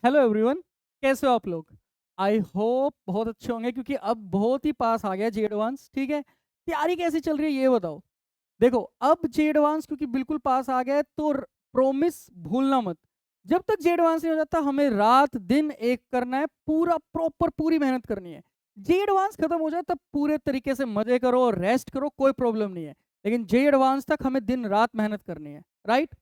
Hello everyone, कैसे हो आप लोग? आई होप बहुत अच्छे होंगे क्योंकि अब बहुत ही पास आ गया जी एडवांस। ठीक है, तैयारी कैसी चल रही है ये बताओ। देखो, अब जी एडवांस क्योंकि बिल्कुल पास आ गया है तो प्रोमिस भूलना मत। जब तक जी एडवांस नहीं हो जाता हमें रात दिन एक करना है, पूरा प्रॉपर पूरी मेहनत करनी है। जी एडवांस खत्म हो जाए तब पूरे तरीके से मजे करो और रेस्ट करो, कोई प्रॉब्लम नहीं है। लेकिन जे एडवांस तक हमें दिन रात मेहनत करनी है, राइट?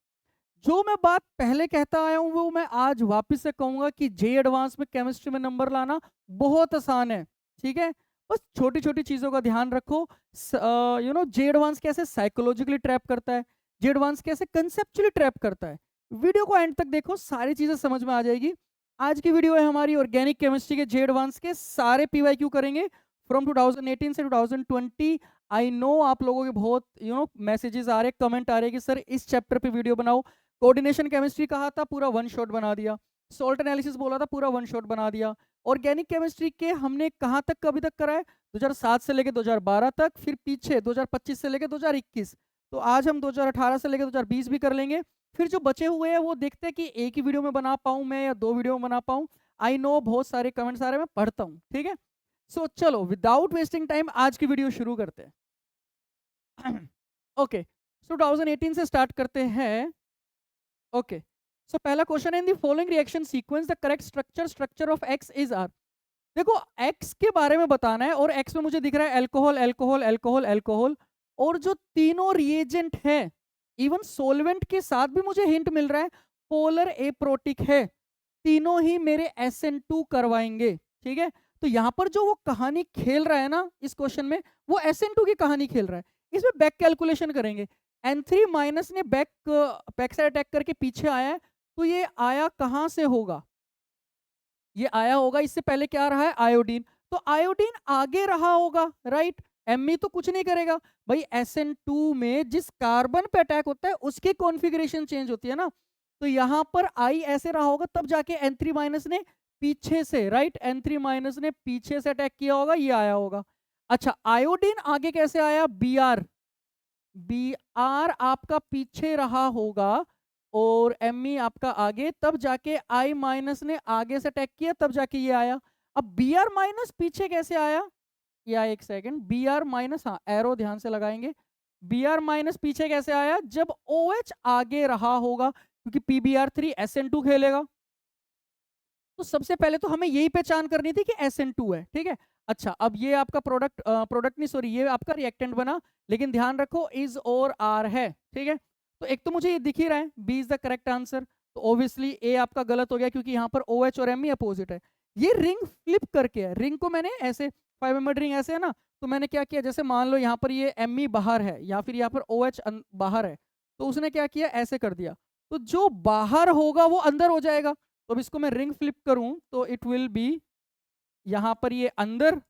जो मैं बात पहले कहता आया हूं वो मैं आज वापस से कहूंगा कि जे एडवांस में केमिस्ट्री में नंबर लाना बहुत आसान है। ठीक है, बस छोटी छोटी चीजों का ध्यान रखो। जे एडवांस कैसे साइकोलॉजिकली ट्रैप करता है, जे एडवांस कैसे कंसेप्चुअली ट्रैप करता है। वीडियो को एंड तक देखो, सारी चीजें समझ में आ जाएगी। आज की वीडियो है हमारी ऑर्गेनिक केमिस्ट्री के जे एडवांस के सारे पीवाईक्यू करेंगे फ्रॉम 2018 से 2020। आई नो आप लोगों के बहुत मैसेजेस आ रहे, कमेंट आ रहे कि सर इस चैप्टर पे वीडियो बनाओ। कोऑर्डिनेशन केमिस्ट्री कहा था, पूरा वन शॉट बना दिया। सॉल्ट एनालिसिस बोला था, पूरा वन शॉट बना दिया। ऑर्गेनिक केमिस्ट्री के हमने कहाँ तक अभी तक करा है? 2007 से लेके 2012 तक, फिर पीछे 2025 से लेके 2021। तो आज हम 2018 से लेके 2020 भी कर लेंगे। फिर जो बचे हुए हैं वो देखते हैं कि एक ही वीडियो में बना पाऊँ मैं या दो वीडियो में बना पाऊँ। आई नो बहुत सारे कमेंट्स आ रहे हैं, मैं पढ़ता हूँ। ठीक है, सो चलो विदाउट वेस्टिंग टाइम आज की वीडियो शुरू करते हैं। ओके, सो 2018 से स्टार्ट करते हैं। ओके, सो पहला क्वेश्चन है, in the following reaction sequence the correct structure of X is are. देखो, एक्स के बारे में बताना है और एक्स में मुझे दिख रहा है अल्कोहल अल्कोहल अल्कोहल अल्कोहल। और जो तीनों रिएजेंट है, इवन सोलवेंट के साथ भी मुझे हिंट मिल रहा है पोलर एप्रोटिक है। तीनों ही मेरे SN2 करवाएंगे। ठीक है, तो यहां पर जो वो कहानी खेल रहा है ना इस क्वेश्चन में, वो SN2 की कहानी खेल रहा है। इसमें बैक कैलकुलेशन करेंगे। N3 माइनस ने बैक साइड अटैक करके पीछे आया है, तो ये आया कहां से होगा? ये आया होगा, इससे पहले क्या रहा है? आयोडीन। तो आयोडीन आगे रहा होगा, राइट? एमई तो कुछ नहीं करेगा भाई। SN2 में जिस कार्बन पे अटैक होता है उसकी कॉन्फ़िगरेशन चेंज होती है ना। तो यहां पर आई ऐसे रहा होगा, तब जाके N3 माइनस ने पीछे से, राइट, N3 माइनस ने पीछे से अटैक किया होगा, ये आया होगा। अच्छा, आयोडीन आगे कैसे आया? Br। Br आपका पीछे रहा होगा और Me आपका आगे, तब जाके I माइनस ने आगे से अटैक किया, तब जाके ये आया। अब Br माइनस पीछे कैसे आया? या एक सेकंड, Br माइनस, हाँ एरो ध्यान से लगाएंगे। Br माइनस पीछे कैसे आया? जब OH आगे रहा होगा, क्योंकि PBr3 SN2 खेलेगा। तो सबसे पहले तो हमें यही पहचान करनी थी कि SN2 है। ठीक है, अच्छा अब ये आपका प्रोडक्ट नहीं, सॉरी, ये आपका रिएक्टेंट बना। लेकिन ध्यान रखो इज और आर है। ठीक है, तो एक तो मुझे ये दिख ही रहा है B is the correct answer. तो ऑब्वियसली ए आपका गलत हो गया क्योंकि यहाँ पर OH और Me अपोजिट है। ये रिंग फ्लिप करके है, रिंग को मैंने ऐसे, 5 मेंबर्ड रिंग ऐसे है ना, तो मैंने क्या किया, जैसे मान लो यहाँ पर ये Me बाहर है या फिर यहाँ पर OH बाहर है, तो उसने क्या किया, ऐसे कर दिया। तो जो बाहर होगा वो अंदर हो जाएगा। तो अब इसको मैं रिंग फ्लिप करूं तो इट विल बी, यहां पर ये अंदर,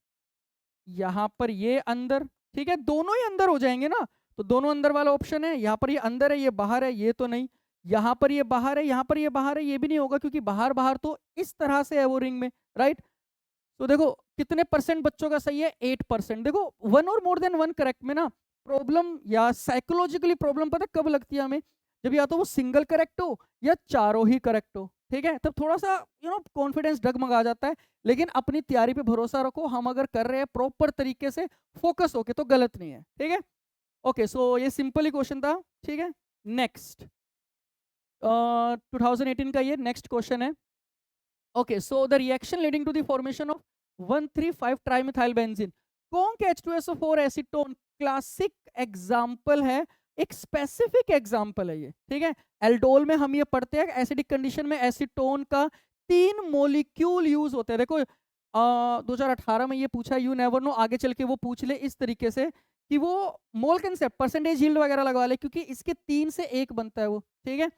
यहां पर ये अंदर। ठीक है, दोनों ही अंदर हो जाएंगे ना। तो दोनों अंदर वाला ऑप्शन है, यहां पर ये अंदर है ये बाहर है, ये तो नहीं। यहां पर ये बाहर है, यहां पर ये बाहर है, ये भी नहीं होगा क्योंकि बाहर बाहर तो इस तरह से है वो रिंग में, राइट? तो देखो कितने परसेंट बच्चों का सही है, 8%। देखो वन और मोर देन वन करेक्ट में ना प्रॉब्लम या साइकोलॉजिकली प्रॉब्लम पता कब लगती है हमें? जब या तो वो सिंगल करेक्ट हो या चारों ही करेक्ट हो। ठीक है, तब थोड़ा सा कॉन्फिडेंस डगमगा जाता है। लेकिन अपनी तैयारी पे भरोसा रखो, हम अगर कर रहे हैं प्रॉपर तरीके से फोकस होके तो गलत नहीं है। ठीक है, ओके, सो ये सिंपल ही क्वेश्चन था। ठीक है, नेक्स्ट 2018 का ये नेक्स्ट क्वेश्चन है। Okay, so the reaction leading to the formation of 1,3,5 trimethylbenzene, कौन के H2SO4 एसीटोन क्लासिक एग्जाम्पल है, एक स्पेसिफिक एग्जाम्पल है ये। ठीक है, एल्डोल में हम ये पढ़ते हैं एसिडिक कंडीशन में एसीटोन का 3 मोलिक्यूल यूज होते हैं। देखो 2018 में ये पूछा, यू नेवर नो, आगे चल के वो पूछ ले इस तरीके से कि वो मोल कंसेप्ट परसेंटेज यील्ड वगैरह लगवा ले, क्योंकि इसके 3 से 1 बनता है वो। ठीक है,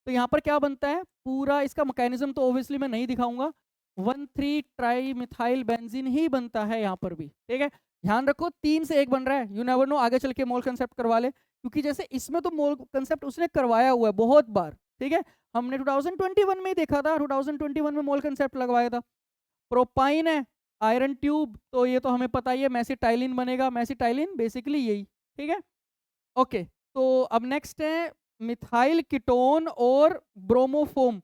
तो यहाँ पर क्या बनता है, पूरा इसका मैकेनिज्म तो ऑब्वियसली मैं नहीं दिखाऊंगा, 1,3 ट्राई मिथाइल बेंजीन ही बनता है यहाँ पर भी। ठीक है, ध्यान रखो 3 से 1 बन रहा है, यू नेवर नो, आगे चल के मोल कंसेप्ट करवा ले, क्योंकि जैसे इसमें तो मोल कंसेप्ट उसने करवाया हुआ है बहुत बार। ठीक है, हमने 2021 में ही देखा था, 2021 में मोल कंसेप्ट लगवाया था। प्रोपाइन है, आयरन ट्यूब, तो ये तो हमें पता ही है, मेसिटाइलिन बनेगा, मेसिटाइलिन बेसिकली यही। ठीक है, ओके, तो अब नेक्स्ट है मिथाइल कीटोन और ब्रोमोफोम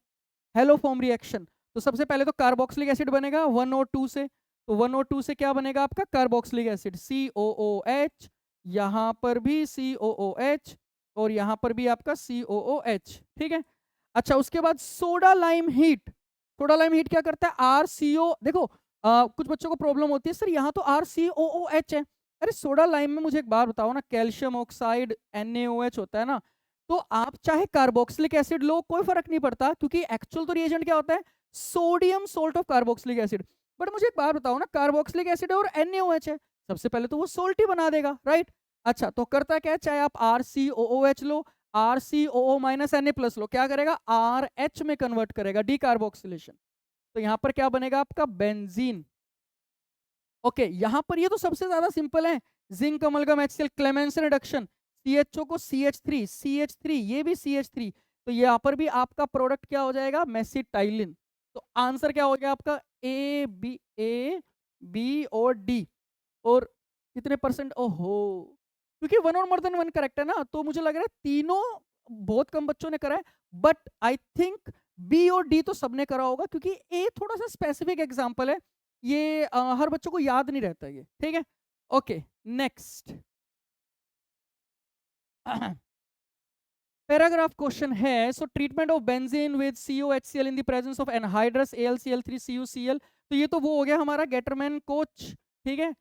हेलोफोम रिएक्शन। तो सबसे पहले तो कार्बोक्सिलिक एसिड बनेगा 1 और 2 से, तो 1 और 2 से क्या बनेगा आपका कार्बोक्सिलिक एसिड COOH, यहाँ पर भी COOH और यहाँ पर भी आपका COOH, ठीक है। अच्छा उसके बाद soda lime heat, soda lime heat क्या करता है RCO, देखो कुछ बच्चों को प्रॉब्लम होती है सर यहाँ तो RCOOH है, अरे सोडा लाइम में मुझे एक बात बताओ ना, कैल्शियम ऑक्साइड NaOH होता है ना, तो आप चाहे कार्बोक्सिलिक एसिड लो कोई फर्क नहीं पड़ता, क्योंकि एक्चुअल तो रिएजेंट क्या होता है sodium salt of carboxylic acid. But मुझे एक बात बताओ ना, कार्बोक्सिलिक एसिड और NaOH है, सबसे पहले तो वो सोल्ट ही बना देगा, राइट। अच्छा तो करता क्या है, चाहे आप RCOOH लो, RCOO minus Na plus low, क्या करेगा RH में कन्वर्ट करेगा, डीकार्बोक्सिलेशन। तो यहां पर क्या बनेगा आपका बेंजीन। ओके यहां पर ये तो सबसे ज्यादा सिंपल है, zinc amalgam HCl Clemens reduction, CHO को CH3 ये भी CH3, तो यहाँ पर भी आपका प्रोडक्ट क्या हो जाएगा मेसिटाइलिन। तो आंसर क्या हो गया आपका A B और D। और कितने परसेंट, ओहो क्योंकि 1 और मोर देन 1 करेक्ट है ना, तो मुझे लग रहा है तीनों बहुत कम बच्चों ने करा है, बट आई थिंक B और D तो सबने करा होगा, क्योंकि A थोड़ा सा स्पेसिफिक एग्जांपल है, ये हर बच्चों को याद नहीं रहता ये, ठीक है। ओके नेक्स्ट पैराग्राफ क्वेश्चन है, सो treatment of benzene with COHCl in the presence of anhydrous AlCl3 CuCl, तो ये तो वो हो गया हमारा गेटरमैन कोच, ठीक है।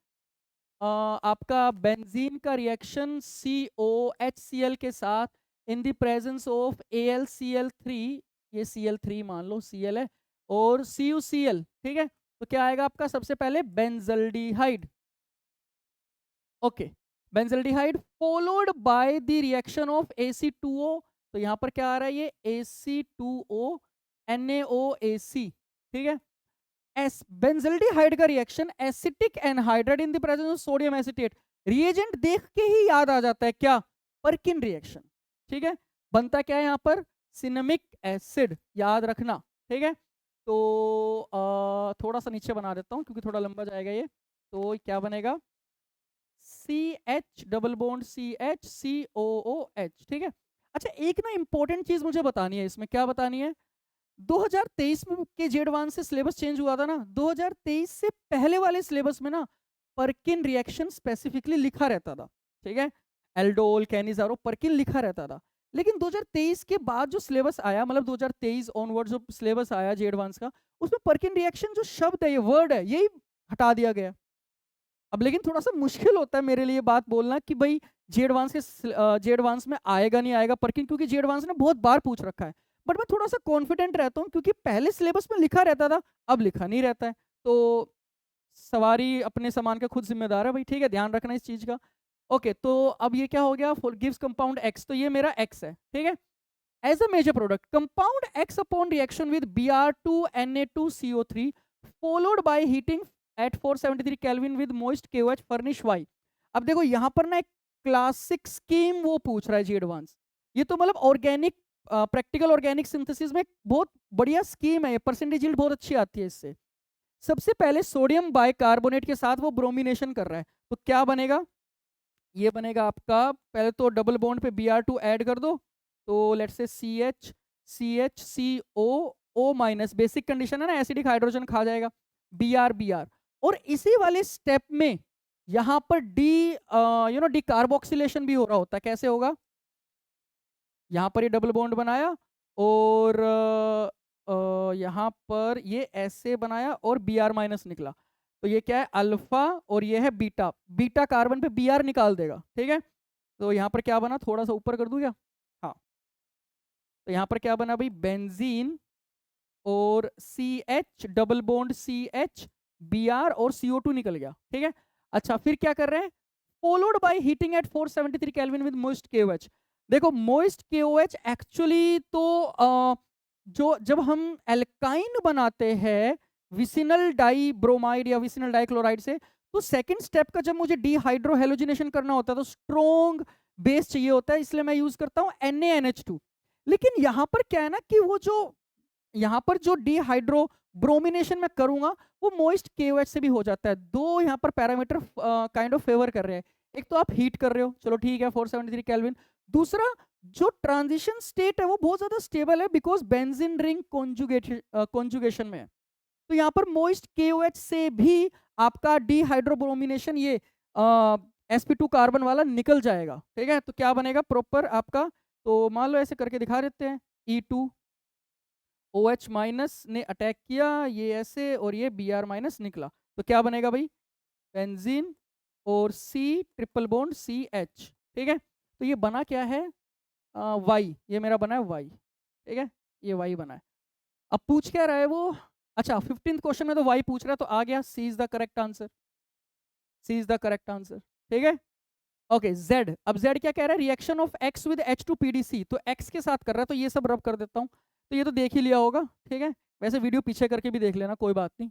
आपका बेंजीन का रिएक्शन COHCl के साथ in the presence of AlCl3, ये Cl3 मान लो Cl है, और CuCl, ठीक है, तो क्या आएगा आपका सबसे पहले benzaldehyde. Okay benzaldehyde followed by the reaction of AC2O, तो यहां पर क्या आ रहा है ये AC2O NaOAC, ठीक है। एस बेंजल्डिहाइड का reaction acetic anhydride in the presence of sodium acetate, reagent देख के ही याद आ जाता है क्या पर्किन रिएक्शन, ठीक है। बनता क्या है यहाँ पर सिनेमिक एसिड, याद रखना, ठीक है। तो थोड़ा सा नीचे बना देता हूँ क्योंकि थोड़ा लंबा जाएगा ये, तो क्या बनेगा CH double bond CH COOH, ठीक है। अच्छा एक ना इंपॉर्टेंट चीज मुझे बतानी है इसमें, क्या बतानी है, 2023 में के जे एडवांस से सिलेबस चेंज हुआ था ना, 2023 से पहले वाले सिलेबस में ना पर्किन रिएक्शन स्पेसिफिकली लिखा रहता था, ठीक है, एल्डोल कैनिजारो पर्किन लिखा रहता था। लेकिन 2023 के बाद जो सिलेबस आया, मतलब 2023 ऑनवर्ड जो सिलेबस आया जे एडवांस का, उसमें पर्किन रिएक्शन जो शब्द है, ये वर्ड है, यही हटा दिया गया। अब लेकिन थोड़ा सा मुश्किल होता है मेरे लिए बात बोलना कि भाई जे एडवांस में आएगा नहीं आएगा पर्किन, क्योंकि जे एडवांस ने बहुत बार पूछ रखा है, बट मैं थोड़ा सा कॉन्फिडेंट रहता हूँ क्योंकि पहले सिलेबस में लिखा रहता था, अब लिखा नहीं रहता है, तो सवारी अपने सामान का खुद जिम्मेदार है भाई, ठीक है, ध्यान रखना इस चीज का। ओके तो अब ये क्या हो गया, फॉर गिव्स कंपाउंड X, तो ये मेरा X है, ठीक है। As a major product compound X upon reaction with Br2Na2CO3 followed by heating at 473 kelvin with moist KOH furnish Y। अब देखो यहाँ पर ना एक क्लासिक स्कीम वो पूछ रहा है जी एडवांस, ये तो मतलब ऑर्गेनिक प्रैक्टिकल ऑर्गेनिक सिंथेसिस में बहुत बढ़िया स्कीम है, परसेंटेज यील्ड बहुत अच्छी आती है इससे। सबसे पहले सोडियम बाइकार्बोनेट के साथ वो ब्रोमिनेशन कर रहा है, तो क्या बनेगा, ये बनेगा आपका, पहले तो डबल बॉन्ड पे Br2 ऐड कर दो, तो let's say CH minus, basic condition है ना, एसिडिक हाइड्रोजन खा जाएगा, Br और इसी वाले स्टेप में यहां पर डी कार्बोक्सिलेशन भी हो रहा होता है, कैसे होगा, यहां पर ये डबल बॉन्ड बनाया और यहां पर ये ऐसे बनाया और Br माइनस निकला, तो ये क्या है अल्फा और ये है बीटा, बीटा कार्बन पे Br निकाल देगा, ठीक है। तो यहाँ पर क्या बना, थोड़ा सा ऊपर कर दूं क्या, हाँ, तो यहाँ पर क्या बना भाई बेंजीन और CH double bond CH Br और CO2 निकल गया, ठीक है। अच्छा फिर क्या कर रहे हैं, followed by heating at 473 kelvin with moist KOH। देखो मोइस्ट KOH एक्चुअली तो जो जब हम एल्काइन बनाते हैं विसिनल डाई ब्रोमाइड या विसिनल डाइक्लोराइड से, तो सेकंड स्टेप का जब मुझे डीहाइड्रोहेलोजिनेशन करना होता है तो स्ट्रॉन्ग बेस चाहिए होता है, इसलिए मैं यूज करता हूँ NaNH2। लेकिन यहाँ पर क्या है ना कि वो जो यहाँ पर जो डीहाइड्रो ब्रोमिनेशन में करूंगा वो मोइस्ट KOH से भी हो जाता है, दो यहाँ पर पैरामीटर काइंड ऑफ फेवर कर रहे हैं, एक तो आप हीट कर रहे हो, चलो ठीक है 473 केल्विन, दूसरा, जो ट्रांजिशन स्टेट है वो बहुत ज्यादा स्टेबल है बिकॉज बेंजीन रिंग कॉन्जुगेशन में है। तो यहाँ पर मोइस्ट KOH से भी आपका डिहाइड्रोब्रोमिनेशन ये sp2 कार्बन वाला निकल जाएगा। ठीक है, तो क्या बनेगा प्रॉपर आपका, तो मान लो ऐसे करके दिखा देते हैं, E2OH माइनस ने अटैक किया ये ऐसे और ये Br माइनस निकला, तो क्या बनेगा भाई, बेंजीन और C ट्रिपल बॉन्ड CH। ठीक है, तो ये बना क्या है, Y, ये मेरा बना है Y। ठीक है, ये Y बना है। अब पूछ क्या रहा है वो, अच्छा 15th क्वेश्चन में तो Y पूछ रहा है, तो आ गया C is the correct answer, C is the correct answer. ठीक है, ओके Z, अब Z क्या कह रहा है, reaction of X with H2PDC, तो X के साथ कर रहा है, तो ये सब रब कर देता हूँ, तो ये तो देख ही लिया होगा। ठीक है, वैसे वीडियो पीछे करके भी देख लेना, कोई बात नहीं,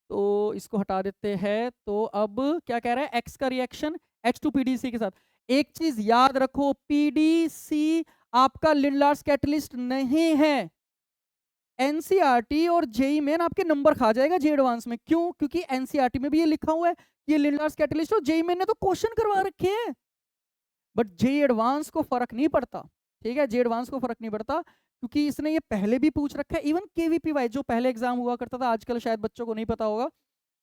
तो इसको हटा देते हैं। तो अब क्या कह रहा है, X का रिएक्शन H2PDC के साथ। एक चीज याद रखो, PDC आपका लिंडलार्स कैटलिस्ट नहीं है। एनसीईआरटी और जेई मेन आपके नंबर खा जाएगा जे एडवांस में, क्यों, क्योंकि एनसीईआरटी में भी ये लिखा हुआ है ये लिंडलार्स कैटलिस्ट, और जेई मेन ने तो क्वेश्चन करवा रखे हैं, बट जे एडवांस को फर्क नहीं पड़ता। ठीक है, जे एडवांस को फर्क नहीं पड़ता क्योंकि इसने ये पहले भी पूछ रखा है, इवन केवीपीवाई जो पहले एग्जाम हुआ करता था, आजकल शायद बच्चों को नहीं पता होगा,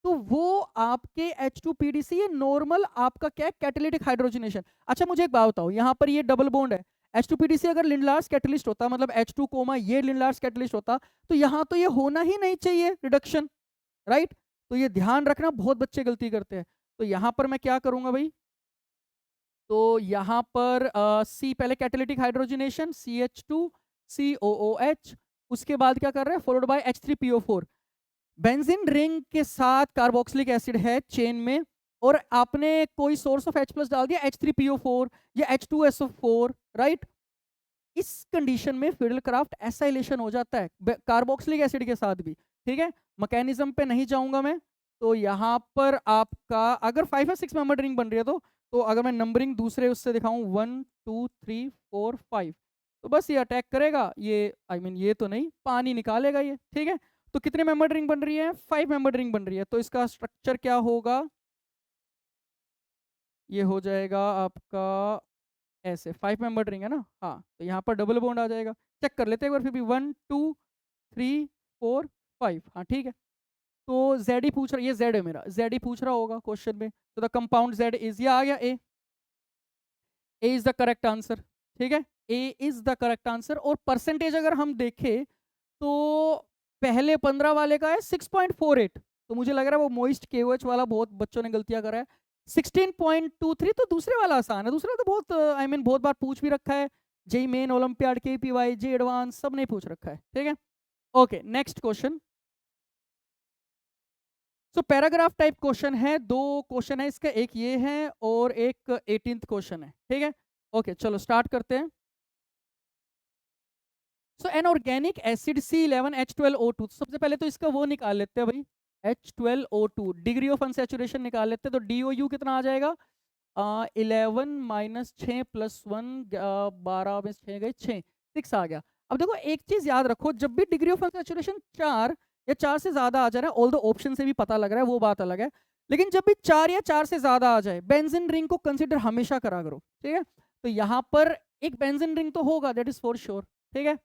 तो वो आपके H2PDC ये नॉर्मल आपका क्या है, कैटालिटिक हाइड्रोजनेशन। अच्छा मुझे एक बात बताओ, यहाँ पर ये डबल बॉन्ड है, H2PDC अगर लिंडलार्स कैटलिस्ट होता, मतलब H2 कोमा ये लिंडलार्स कैटलिस्ट होता, तो यहाँ तो ये होना ही नहीं चाहिए रिडक्शन, राइट। तो ये ध्यान रखना, बहुत बच्चे गलती करते हैं। तो यहाँ पर मैं क्या करूंगा भाई, तो यहाँ पर C पहले कैटालिटिक हाइड्रोजनेशन CH2 COOH, उसके बाद क्या कर रहे हैं, followed by H3PO4। Benzene ring के साथ कार्बोक्सिलिक एसिड है चेन में, और आपने कोई सोर्स ऑफ H प्लस डाल दिया H3PO4 या H2SO4, राइट। इस कंडीशन में फिडलक्राफ्ट एसाइलेशन हो जाता है कार्बोक्सिलिक एसिड के साथ भी। ठीक है, मैकेनिज्म पे नहीं जाऊंगा मैं। तो यहाँ पर आपका अगर 5 या 6 मेंबर रिंग बन रही है तो अगर मैं नंबरिंग दूसरे उससे दिखाऊं 1 2 3 4 5, तो बस ये अटैक करेगा, ये आई मीन ये तो नहीं, पानी निकालेगा ये। ठीक है, तो कितने मेंबर रिंग बन रही है, 5 मेंबर रिंग बन रही है, तो इसका स्ट्रक्चर क्या होगा, ये हो जाएगा आपका ऐसे 5 मेंबर रिंग है ना, हाँ, तो यहाँ पर डबल बॉन्ड आ जाएगा। चेक कर लेते हैं एक बार फिर भी, 1 2 3 4 5, हाँ ठीक है। तो जेड ही पूछ रहा, ये जेड है मेरा, जेड ही पूछ रहा होगा क्वेश्चन में, तो द कंपाउंड जेड इज, ये आ गया ए इज द करेक्ट आंसर। ठीक है, ए इज द करेक्ट आंसर। और परसेंटेज अगर हम देखें तो पहले 15 वाले का है 6.48, तो मुझे लग रहा है वो मोइस्ट KOH वाला बहुत बच्चों ने गलतियां करा है। 16.23 तो दूसरे वाला आसान है, दूसरा तो बहुत आई मीन बहुत बार पूछ भी रखा है, जेई मेन, ओलंपियाड, KPY, जे एडवांस सब ने पूछ रखा है। ठीक है, ओके नेक्स्ट क्वेश्चन। सो पैराग्राफ टाइप क्वेश्चन है, 2 क्वेश्चन है इसका, एक ये है और एक 18th क्वेश्चन है। ठीक है, ओके चलो स्टार्ट करते हैं। सो एन ऑर्गेनिक एसिड C11H12O2, सबसे पहले तो इसका वो निकाल लेते हैं भाई, H12O2 डिग्री ऑफ अनसेचुरेशन निकाल लेते हैं, तो DOU कितना आ जाएगा, 11 माइनस 6 प्लस 1, 12 में 6 गए 6, 6 आ गया। अब देखो एक चीज याद रखो, जब भी डिग्री ऑफ अनसेचुरेशन 4 या 4 से ज्यादा आ जा रहा है, ऑल द ऑप्शन से भी पता लग रहा है वो बात अलग है, लेकिन जब भी 4 या 4 से ज्यादा आ जाए, बेंजीन रिंग को कंसिडर हमेशा करा करो। ठीक है, तो यहाँ पर एक बेंजीन रिंग तो होगा, दैट इज फॉर श्योर। ठीक है,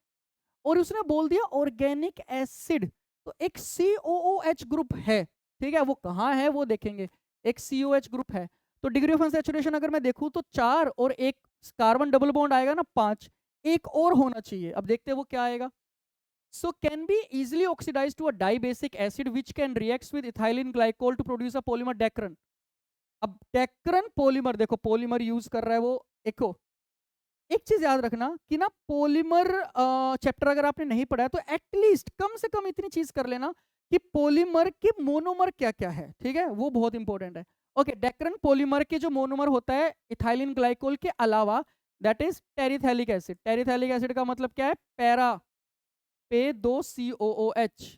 और उसने बोल दिया ऑर्गेनिक एसिड, तो एक COOH ग्रुप है। ठीक है, वो कहाँ है वो देखेंगे, एक COH ग्रुप है, तो डिग्री ऑफ अनसैचुरेशन अगर मैं देखूं तो 4 और एक कार्बन डबल बॉन्ड आएगा ना 5, एक और होना चाहिए। अब देखते हैं वो क्या आएगा। So can be easily oxidise to a dibasic acid which can react with ethylene glycol to produce a polymer Dacron. अब डेक्रन पॉलीमर, देखो पॉलीमर यूज कर रहा है वो, देखो एक चीज याद रखना कि ना पॉलीमर चैप्टर अगर आपने नहीं पढ़ा है तो एटलीस्ट कम से कम इतनी चीज कर लेना कि पॉलीमर के मोनोमर क्या क्या है। ठीक है, वो बहुत इंपॉर्टेंट है। ओके, डेक्रन पॉलीमर के जो मोनोमर होता है इथाइलिन ग्लाइकोल के अलावा, दैट इज टेरिथैलिक एसिड। टेरिथैलिक एसिड का मतलब क्या है, पैरा पे 2 COOH।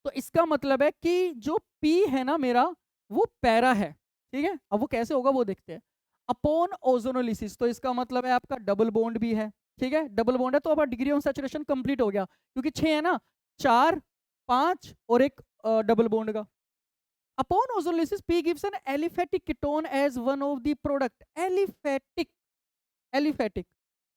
तो इसका मतलब है कि जो P है ना मेरा, वो पैरा है। ठीक है, अब वो कैसे होगा वो देखते हैं। अपॉन ओजोनोलिसिस, तो इसका मतलब है आपका डबल बॉन्ड भी है। ठीक है, डबल बॉन्ड है तो अब डिग्री ऑफ सैचुरेशन कंप्लीट हो गया, क्योंकि 6 है ना, 4 5 और एक डबल बॉन्ड का। Upon ozonolysis P gives an aliphatic ketone as one of the product. Aliphatic aliphatic.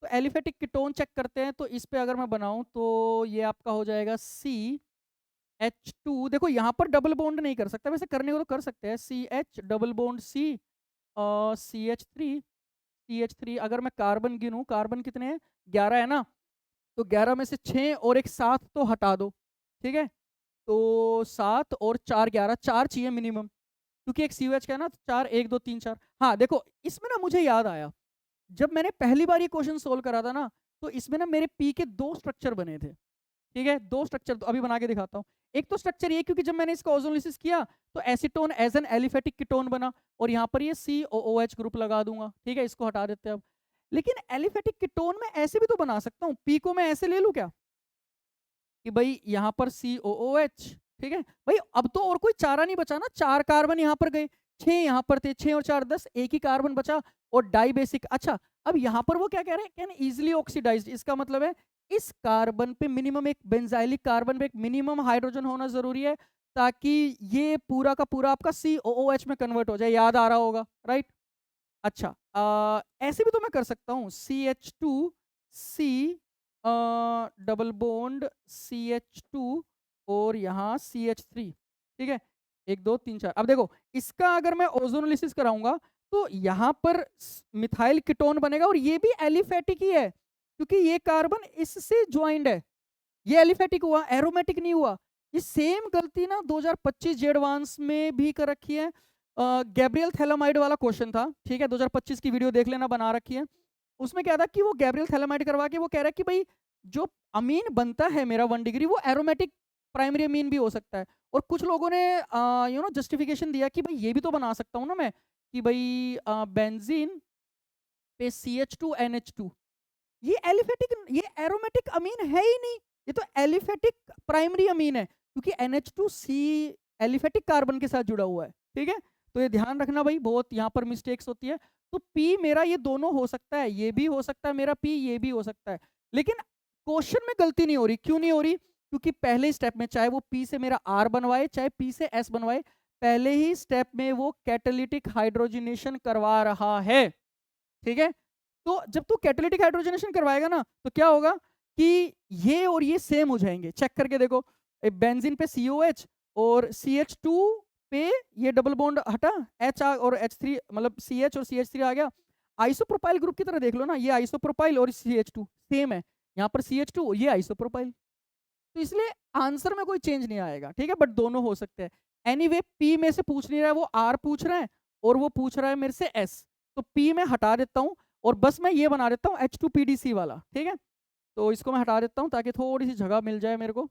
तो एलिफेटिक कीटोन चेक करते हैं, तो इस पे अगर मैं बनाऊं तो ये आपका हो जाएगा CH2। देखो यहाँ पर डबल बॉन्ड नहीं कर सकता, वैसे करने को तो कर सकते हैं, CH double bond C CH3 अगर मैं कार्बन गिनूं, कार्बन कितने हैं, 11 है ना, तो 11 में से 6 और एक 7 तो हटा दो, ठीक है। तो 7 और 4 11, 4 चाहिए मिनिमम, क्योंकि एक COH का है ना, तो 4 1 2 3 4। हाँ देखो इसमें ना मुझे याद आया, जब मैंने पहली बार ये क्वेश्चन सोल्व करा था ना, तो इसमें ना मेरे पी के 2 स्ट्रक्चर बने थे, ठीक है। 2 स्ट्रक्चर तो अभी बना के दिखाता हूँ। एक तो स्ट्रक्चर ये, क्योंकि जब मैंने इसका ओजोलिसिस किया तो acetone as an aliphatic ketone बना, और यहाँ पर ये COOH ग्रुप लगा दूंगा, ठीक है, इसको हटा देते हैं अब। लेकिन एलिफेटिक कीटोन में ऐसे भी तो बना सकता हूँ, पी को मैं ऐसे ले लूँ क्या, कि भाई यहाँ पर COOH, ठीक है भाई, अब तो और कोई चारा नहीं बचा ना, 4 कार्बन यहाँ पर गए, 6 यहाँ पर थे, 6 और 4 10, एक ही कार्बन बचा और डाई बेसिक। अच्छा अब यहाँ पर वो क्या कह रहे हैं, कैन इजिली ऑक्सीडाइज्ड, इसका मतलब है इस कार्बन पे मिनिमम, एक बेंजाइलिक कार्बन पे एक मिनिमम हाइड्रोजन होना जरूरी है, ताकि ये पूरा का पूरा आपका COOH में कन्वर्ट हो जाए, याद आ रहा होगा, राइट। अच्छा ऐसे भी तो मैं कर सकता हूँ, CH2C डबल बॉन्ड CH2 और यहाँ CH3, ठीक है, 1 2 3 4। अब देखो इसका अगर मैं ओजोनोलिसिस कराऊंगा तो यहाँ पर मिथाइल कीटोन बनेगा, और ये भी एलिफेटिक ही है, क्योंकि ये कार्बन इससे ज्वाइंट है, ये एलिफेटिक हुआ, एरोमेटिक नहीं हुआ। ये सेम गलती ना 2025 जेडवांस में भी कर रखी है, गैब्रियल थैलामाइड वाला क्वेश्चन था, ठीक है, 2025 की वीडियो देख लेना, बना रखी है। उसमें क्या था कि वो गैब्रियल थैलामाइड करवा के वो कह रहा है कि भाई जो अमीन बनता है मेरा 1 डिग्री, वो एरोमेटिक प्राइमरी अमीन भी हो सकता है। और कुछ लोगों ने जस्टिफिकेशन दिया कि भाई ये भी तो बना सकता हूँ ना मैं, कि भाई बेंजीन पे CH2NH2, ये एलिफेटिक, ये एरोमेटिक अमीन है ही नहीं, ये तो एलिफेटिक प्राइमरी अमीन है, क्योंकि NH2C एलिफेटिक कार्बन के साथ जुड़ा हुआ है, ठीक है। तो ये ध्यान रखना भाई, बहुत यहाँ पर मिस्टेक्स होती है। तो P मेरा ये दोनों हो सकता है, ये भी हो सकता है मेरा P, ये भी हो सकता है, लेकिन क्वेश्चन में गलती नहीं हो रही। क्यों नहीं हो रही, क्योंकि पहले स्टेप में चाहे वो P से मेरा R बनवाए चाहे P से S बनवाए, पहले ही स्टेप में वो कैटालिटिक हाइड्रोजनेशन करवा रहा है, ठीक है। तो जब तू कैटालिटिक हाइड्रोजनेशन करवाएगा ना, तो क्या होगा कि ये और ये सेम हो जाएंगे, चेक करके देखो, बेंजीन पे COH और CH2 पे ये डबल बॉन्ड हटा, और H3, मतलब CH और CH3 आ गया, आइसोप्रोपाइल ग्रुप की तरह देख लो ना, ये आइसोप्रोपाइल और CH2 सेम है, यहाँ पर CH2 ये आइसोप्रोपाइल, तो इसलिए आंसर में कोई चेंज नहीं आएगा, ठीक है। बट दोनों हो सकते हैं। एनीवे P में से पूछ नहीं रहा है, वो R पूछ रहा है और वो पूछ रहा है मेरे से S, तो P में हटा देता हूँ और बस मैं ये बना देता हूँ H2PDC वाला, ठीक है। तो इसको मैं हटा देता हूँ ताकि थोड़ी सी जगह मिल जाए मेरे को,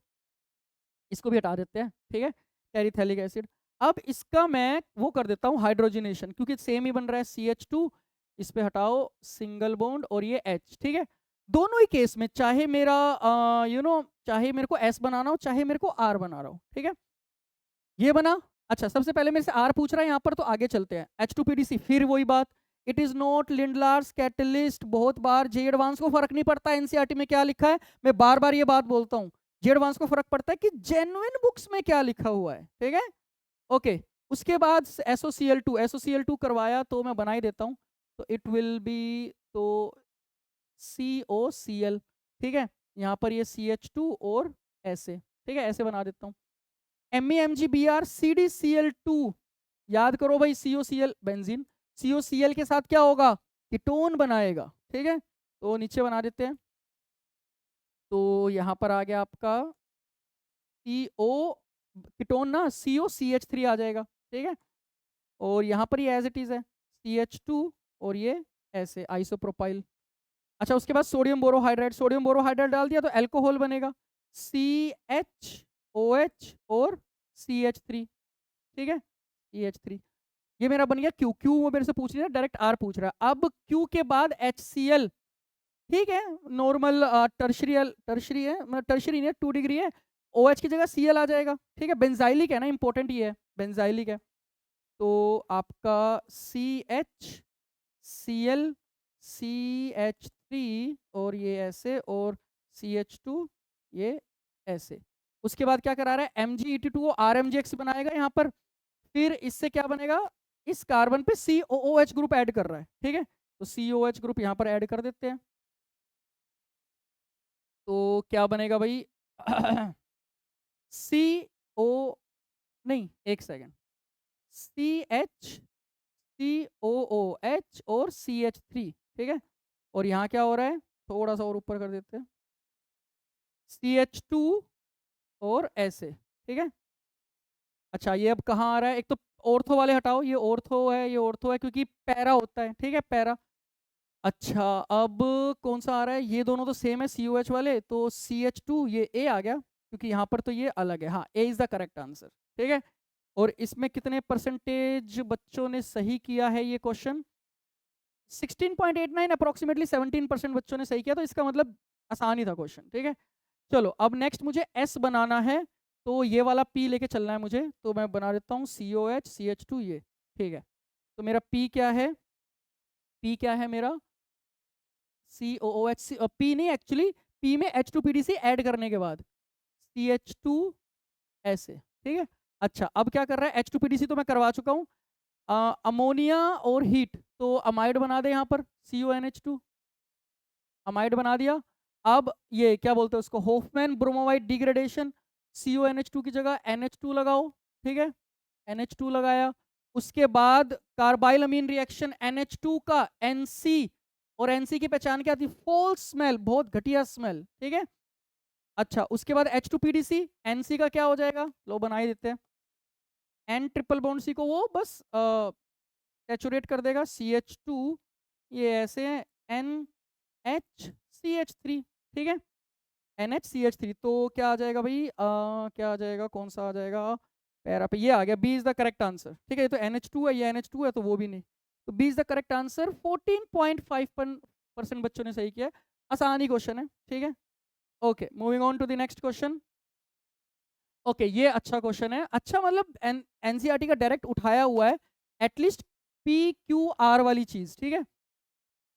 इसको भी हटा देते हैं, ठीक है, टेरिथैलिक एसिड। अब इसका मैं वो कर देता हूँ हाइड्रोजनेशन, क्योंकि सेम ही बन रहा है, CH2 इस पे हटाओ सिंगल बॉन्ड और ये H, ठीक है। दोनों ही केस में चाहे मेरा चाहे मेरे को S बनाना हो चाहे मेरे को R बना रहा हो, ठीक है, ये बना। अच्छा सबसे पहले मेरे से R पूछ रहा है यहाँ पर, तो आगे चलते हैं। H2PDC, फिर वही बात, it is not Lindlar's catalyst. बहुत बार जे एडवांस को फर्क नहीं पड़ता एनसीईआरटी में क्या लिखा है, मैं बार बार ये बात बोलता हूँ, जे एडवांस को फर्क पड़ता है कि जेन्युइन बुक्स में क्या लिखा हुआ है, ठीक है, ओके। उसके बाद SOCl2 करवाया तो मैं बना ही देता हूँ, तो इट विल बी, तो COCl, ठीक है, यहाँ पर ये CH2 और ऐसे, ठीक है, ऐसे बना देता हूँ। MEMGBr याद करो भाई, COCl बेंजीन, COCl के साथ क्या होगा, कीटोन बनाएगा, ठीक है, तो नीचे बना देते हैं। तो यहाँ पर आ गया आपका CO कीटोन ना, COCH3 आ जाएगा, ठीक है, और यहाँ पर ये एज इट इज है CH2 और ये ऐसे आइसोप्रोपाइल। अच्छा उसके बाद सोडियम बोरोहाइड्राइड डाल दिया तो अल्कोहल बनेगा, CHOH और CH3, ठीक है, CH3, ये मेरा बन गया Q वो मेरे से पूछ रहा है, डायरेक्ट R पूछ रहा है। अब Q के बाद HCl, ठीक है, नॉर्मल टर्शरी है, मतलब टर्शरी नहीं है, 2 डिग्री है, OH की जगह Cl आ जाएगा, ठीक है, बेंजाइलिक है ना, इंपॉर्टेंट ये है, बेंजाइलिक है, तो आपका CH Cl CH3 और ये ऐसे, और CH2 ये ऐसे। उसके बाद क्या करा रहा है, MgET2 RMgX बनाएगा यहाँ पर, फिर इससे क्या बनेगा, इस कार्बन पे COOH ग्रुप ऐड कर रहा है, ठीक है, तो COH ग्रुप यहाँ पर ऐड कर देते हैं। तो क्या बनेगा भाई CO, नहीं एक सेकेंड, CH COOH और CH3, ठीक है। और यहाँ क्या हो रहा है, थोड़ा सा और ऊपर कर देते हैं, CH2 और ऐसे, ठीक है। अच्छा ये अब कहाँ आ रहा है, एक तो ऑर्थो वाले हटाओ, ये ऑर्थो है, ये ऑर्थो है, क्योंकि पैरा होता है, ठीक है, पैरा। अच्छा अब कौन सा आ रहा है, ये दोनों तो सेम है COH वाले, तो CH2 ये A आ गया, क्योंकि यहाँ पर तो ये अलग है। हाँ, A is the correct answer, ठीक है। और इसमें कितने परसेंटेज बच्चों ने सही किया है ये क्वेश्चन, 16.89, अप्रोक्सीमेटली 17% बच्चों ने सही किया, तो इसका मतलब आसान ही था क्वेश्चन, ठीक है। चलो अब नेक्स्ट मुझे S बनाना है, तो ये वाला P लेके चलना है मुझे, तो मैं बना देता हूँ COH CH2 ये, ठीक है। तो मेरा P क्या है, P क्या है मेरा, COOH, P नहीं एक्चुअली, P में H2PDC ऐड करने के बाद CH2 ऐसे, ठीक है। अच्छा अब क्या कर रहा है, H2PDC तो मैं करवा चुका हूँ, अमोनिया और हीट, तो अमाइड बना दे यहाँ पर, CONH2 अमाइड बना दिया। अब ये क्या बोलते हैं उसको, होफमैन ब्रोमोवाइड डिग्रेडेशन, CONH2 की जगह NH2 लगाओ, ठीक है, NH2 लगाया। उसके बाद कार्बाइल अमीन रिएक्शन, NH2 का NC, और NC की पहचान क्या थी, फॉल्स स्मेल, बहुत घटिया स्मेल, ठीक है। अच्छा उसके बाद H2PDC, NC का क्या हो जाएगा, लो बना ही देते हैं, N ट्रिपल बॉन्ड C को वो बस सैचुरेट कर देगा, CH2 ये ऐसे है, NHCH3, ठीक है, NHCH3, तो क्या आ जाएगा भाई, क्या आ जाएगा, कौन सा आ जाएगा, पैरा पे ये आ गया, B is the correct answer, ठीक है। ये तो NH2 है, ये NH2 है, तो वो भी नहीं, तो B is the correct answer. 14.5% बच्चों ने सही किया, आसान ही क्वेश्चन है, ठीक है। Okay moving on to the next question. Okay ये अच्छा क्वेश्चन है, अच्छा मतलब एनसीईआरटी का डायरेक्ट उठाया हुआ है, एटलीस्ट PQR वाली चीज, ठीक है।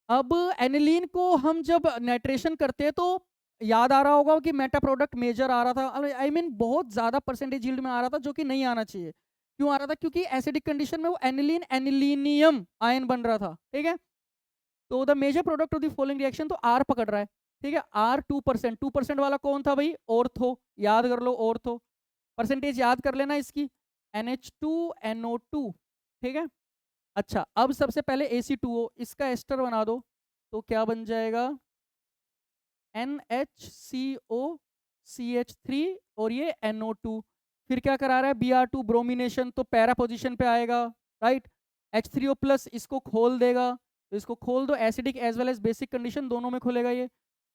अब एनिलीन को हम जब नाइट्रेशन करते हैं तो याद आ रहा होगा कि मेटा प्रोडक्ट मेजर आ रहा था, आई मीन बहुत ज्यादा परसेंटेज यील्ड में आ रहा था, जो कि नहीं आना चाहिए। क्यों आ रहा था, क्योंकि एसिडिक कंडीशन में वो एनिलीन एनिलीनियम आयन बन रहा था, ठीक है। तो the major product of the following reaction, तो आर पकड़ रहा है, ठीक है। आर 2%, 2% वाला कौन था भाई, ऑर्थो, याद कर लो ऑर्थो, परसेंटेज याद कर लेना इसकी, NH2NO2, ठीक है। अच्छा अब सबसे पहले AC2O, इसका एस्टर बना दो, तो क्या बन जाएगा, NHCOCH3 और ये NO2, फिर क्या करा रहा है, Br2 ब्रोमिनेशन, तो पैरा पोजीशन पे आएगा, राइट। H3O प्लस इसको खोल देगा, तो इसको खोल दो, acidic as well as basic condition दोनों में खोलेगा ये,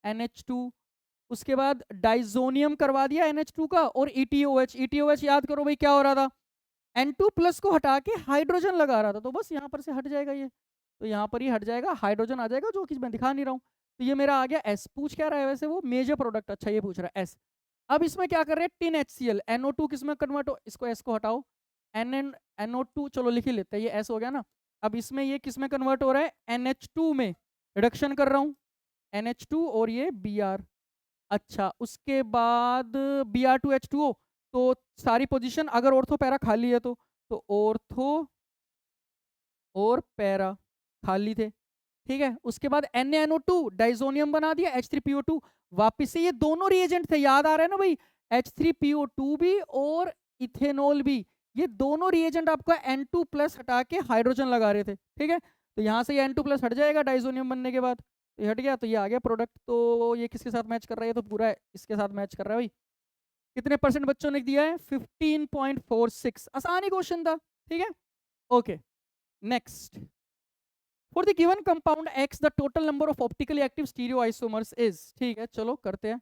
NH2। उसके बाद डाइजोनियम करवा दिया NH2 का, और ETOH, ETOH याद करो भाई क्या हो रहा था, N2 प्लस को हटा के हाइड्रोजन लगा रहा था, तो बस यहाँ पर से हट जाएगा ये, तो यहाँ पर ही हट जाएगा, हाइड्रोजन आ जाएगा, जो कि मैं दिखा नहीं रहा हूँ। तो ये मेरा आ गया S। पूछ क्या रहा है वैसे वो, मेजर प्रोडक्ट, अच्छा ये पूछ रहा है S। अब इसमें क्या कर रहे हैं, टिन HCl, NO2 किस में कन्वर्ट हो, इसको S को हटाओ, NO2 चलो लिख ही लेते हैं, ये S हो गया ना। अब इसमें ये किस में कन्वर्ट हो रहा है, NH2 में, रिडक्शन कर रहा हूँ, NH2 और ये Br। अच्छा उसके बाद Br2H2O, तो सारी पोजीशन अगर ऑर्थो पैरा खाली है तो ऑर्थो और पैरा खाली थे, ठीक है। उसके बाद NaNO2 डाइजोनियम बना दिया, H3PO2, वापिस से ये दोनों रिएजेंट थे, याद आ रहा है ना भाई, H3PO2 भी और इथेनॉल भी, ये दोनों रिएजेंट आपका N2 प्लस हटा के हाइड्रोजन लगा रहे थे, ठीक है। तो यहाँ से ये N2 प्लस हट जाएगा डाइजोनियम बनने के बाद, तो ये हट गया, तो ये आ गया प्रोडक्ट। तो ये किसके साथ मैच कर रहा है, ये तो पूरा इसके साथ मैच कर रहा है भाई। कितने परसेंट बच्चों ने दिया है, 15.46, आसान ही क्वेश्चन था, ठीक है। Okay next, for the given compound X the total number of optically active stereoisomers is, ठीक है चलो करते हैं।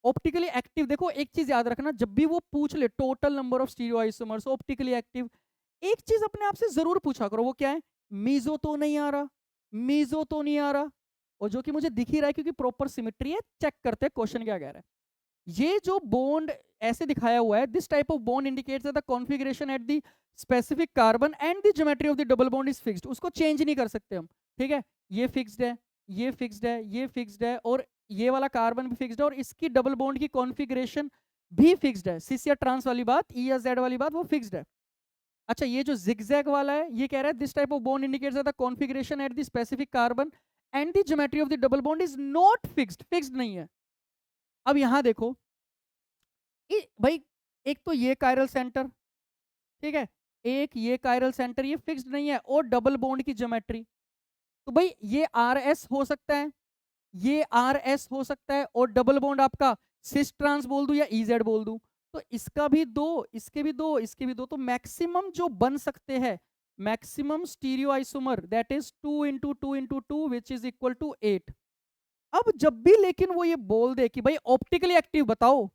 ऑप्टिकली एक्टिव, देखो एक चीज याद रखना, जब भी वो पूछ ले total number of stereoisomers optically active, एक चीज अपने आप से जरूर पूछा करो, वो क्या है, मीजो तो नहीं आ रहा, मीजो तो नहीं आ रहा, और जो कि मुझे दिख ही रहा है क्योंकि प्रॉपर सिमेट्री है, चेक करते हैं क्वेश्चन क्या कह रहा है। ये जो बॉन्ड ऐसे दिखाया हुआ है, this type of bond indicates the configuration at the specific carbon and the geometry of the double bond is fixed, उसको चेंज नहीं कर सकते हम, ठीक है। ये फिक्स्ड है, ये फिक्स्ड है, ये फिक्स्ड है, और ये वाला कार्बन भी फिक्स्ड है, और इसकी डबल बॉन्ड की कॉन्फ़िगरेशन भी फिक्स्ड है, सिस या ट्रांस वाली बात, ई या जेड वाली बात वो फिक्स्ड है। अच्छा ये जो zigzag वाला है ये कह रहा है this type of bond indicates that the configuration at the specific carbon and the geometry of the double bond is not fixed, fixed नहीं है। अब यहां देखो भाई, एक तो ये कायरल सेंटर, ठीक है, एक ये कायरल सेंटर, ये फिक्स्ड नहीं है, और डबल बॉन्ड की ज्योमेट्री, तो भाई ये आर एस हो सकता है, ये आर एस हो सकता है, और डबल बॉन्ड आपका सिस ट्रांस बोल दूं या इजेड बोल दूं, तो इसका भी दो, इसके भी दो, इसके भी दो, तो मैक्सिमम जो बन सकते हैं, maximum stereo isomer that is 2 × 2 × 2 which is equal to 8। अब जब भी लेकिन वो ये बोल दे कि भाई ऑप्टिकली एक्टिव बताओ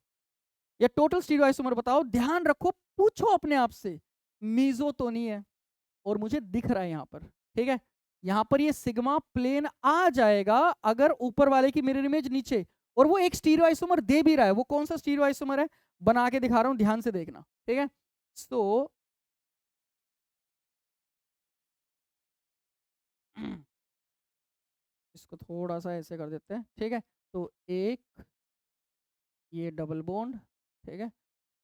या टोटल स्टीरियो आइसोमर बताओ, ध्यान रखो, पूछो अपने आप से मीजो तो नहीं है, और मुझे दिख रहा है यहाँ पर, ठीक है, यहाँ पर ये सिग्मा प्लेन आ जाएगा अगर ऊपर वाले की मिरर इमेज नीचे, और वो एक स्टीरियो आइसोमर दे भी रहा है, वो कौन सा स्टीरियो आइसोमर है बना के दिखा रहा हूं, ध्यान से देखना, ठीक है। सो इसको थोड़ा सा ऐसे कर देते हैं, ठीक है, तो एक ये डबल बॉन्ड, ठीक है,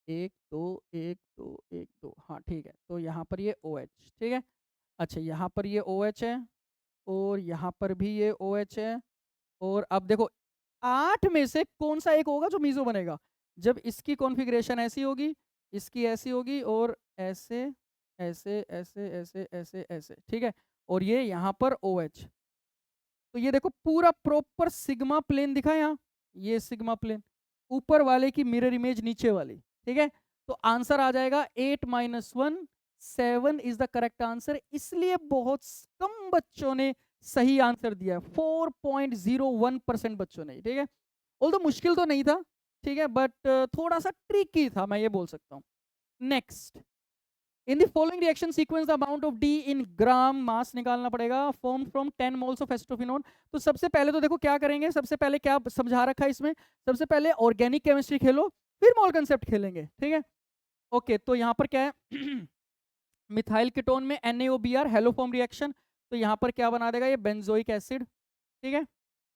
एक दो एक दो एक दो, हाँ ठीक है, तो यहाँ पर ये ओ एच, ठीक है। अच्छा यहाँ पर ये ओ एच है, और यहाँ पर भी ये ओ एच है, और अब देखो 8 में से कौन सा एक होगा जो मीजो बनेगा, जब इसकी कॉन्फ़िगरेशन ऐसी होगी, इसकी ऐसी होगी, और ऐसे ऐसे ऐसे ऐसे ऐसे ऐसे, ठीक है, और ये यहाँ पर ओ एच, तो ये देखो पूरा प्रॉपर सिग्मा प्लेन दिखा यहाँ, ये सिग्मा प्लेन, ऊपर वाले की मिरर इमेज नीचे वाली, ठीक है, तो आंसर आ जाएगा 8 - 1 7 इज द करेक्ट आंसर। इसलिए बहुत कम बच्चों ने सही आंसर दिया, 4.01% बच्चों ने, ठीक है, ऑल्दो मुश्किल तो नहीं था, ठीक है, बट थोड़ा सा ट्रिकी था, मैं ये बोल सकता हूँ। Next, in the following reaction sequence the amount of D in gram mass निकालना पड़ेगा, form from 10 moles of acetophenone. तो सबसे पहले तो देखो क्या करेंगे, सबसे पहले क्या समझा रखा है इसमें, सबसे पहले ऑर्गेनिक केमिस्ट्री खेलो, फिर मोल कंसेप्ट खेलेंगे, ठीक है। ओके, तो यहाँ पर क्या है मिथाइल कीटोन में NaOBr हेलो फॉर्म रिएक्शन, तो यहाँ पर क्या बना देगा ये बेंजोइक एसिड, ठीक है,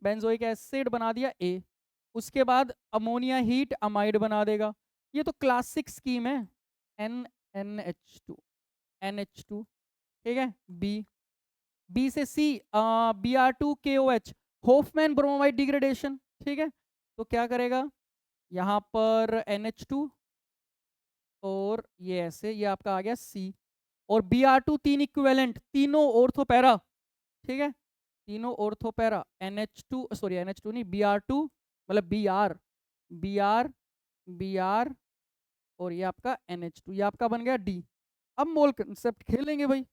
बेंजोइक एसिड बना दिया ए, उसके बाद अमोनिया हीट अमाइड बना देगा, ये तो क्लासिक स्कीम है, NNH2 NH2, ठीक है, बी, बी से सी, Br2KOH होफमैन ब्रोमाइड डिग्रेडेशन, ठीक है, तो क्या करेगा यहाँ पर NH2, और ये ऐसे, ये आपका आ गया सी, और Br2 तीन इक्विवेलेंट, तीनों ऑर्थोपैरा, ठीक है, तीनों ऑर्थोपैरा, NH2 सॉरी NH2 नहीं, Br2 मतलब Br और ये आपका NH2, ये आपका बन गया डी। अब मोल कंसेप्ट खेलेंगे भाई,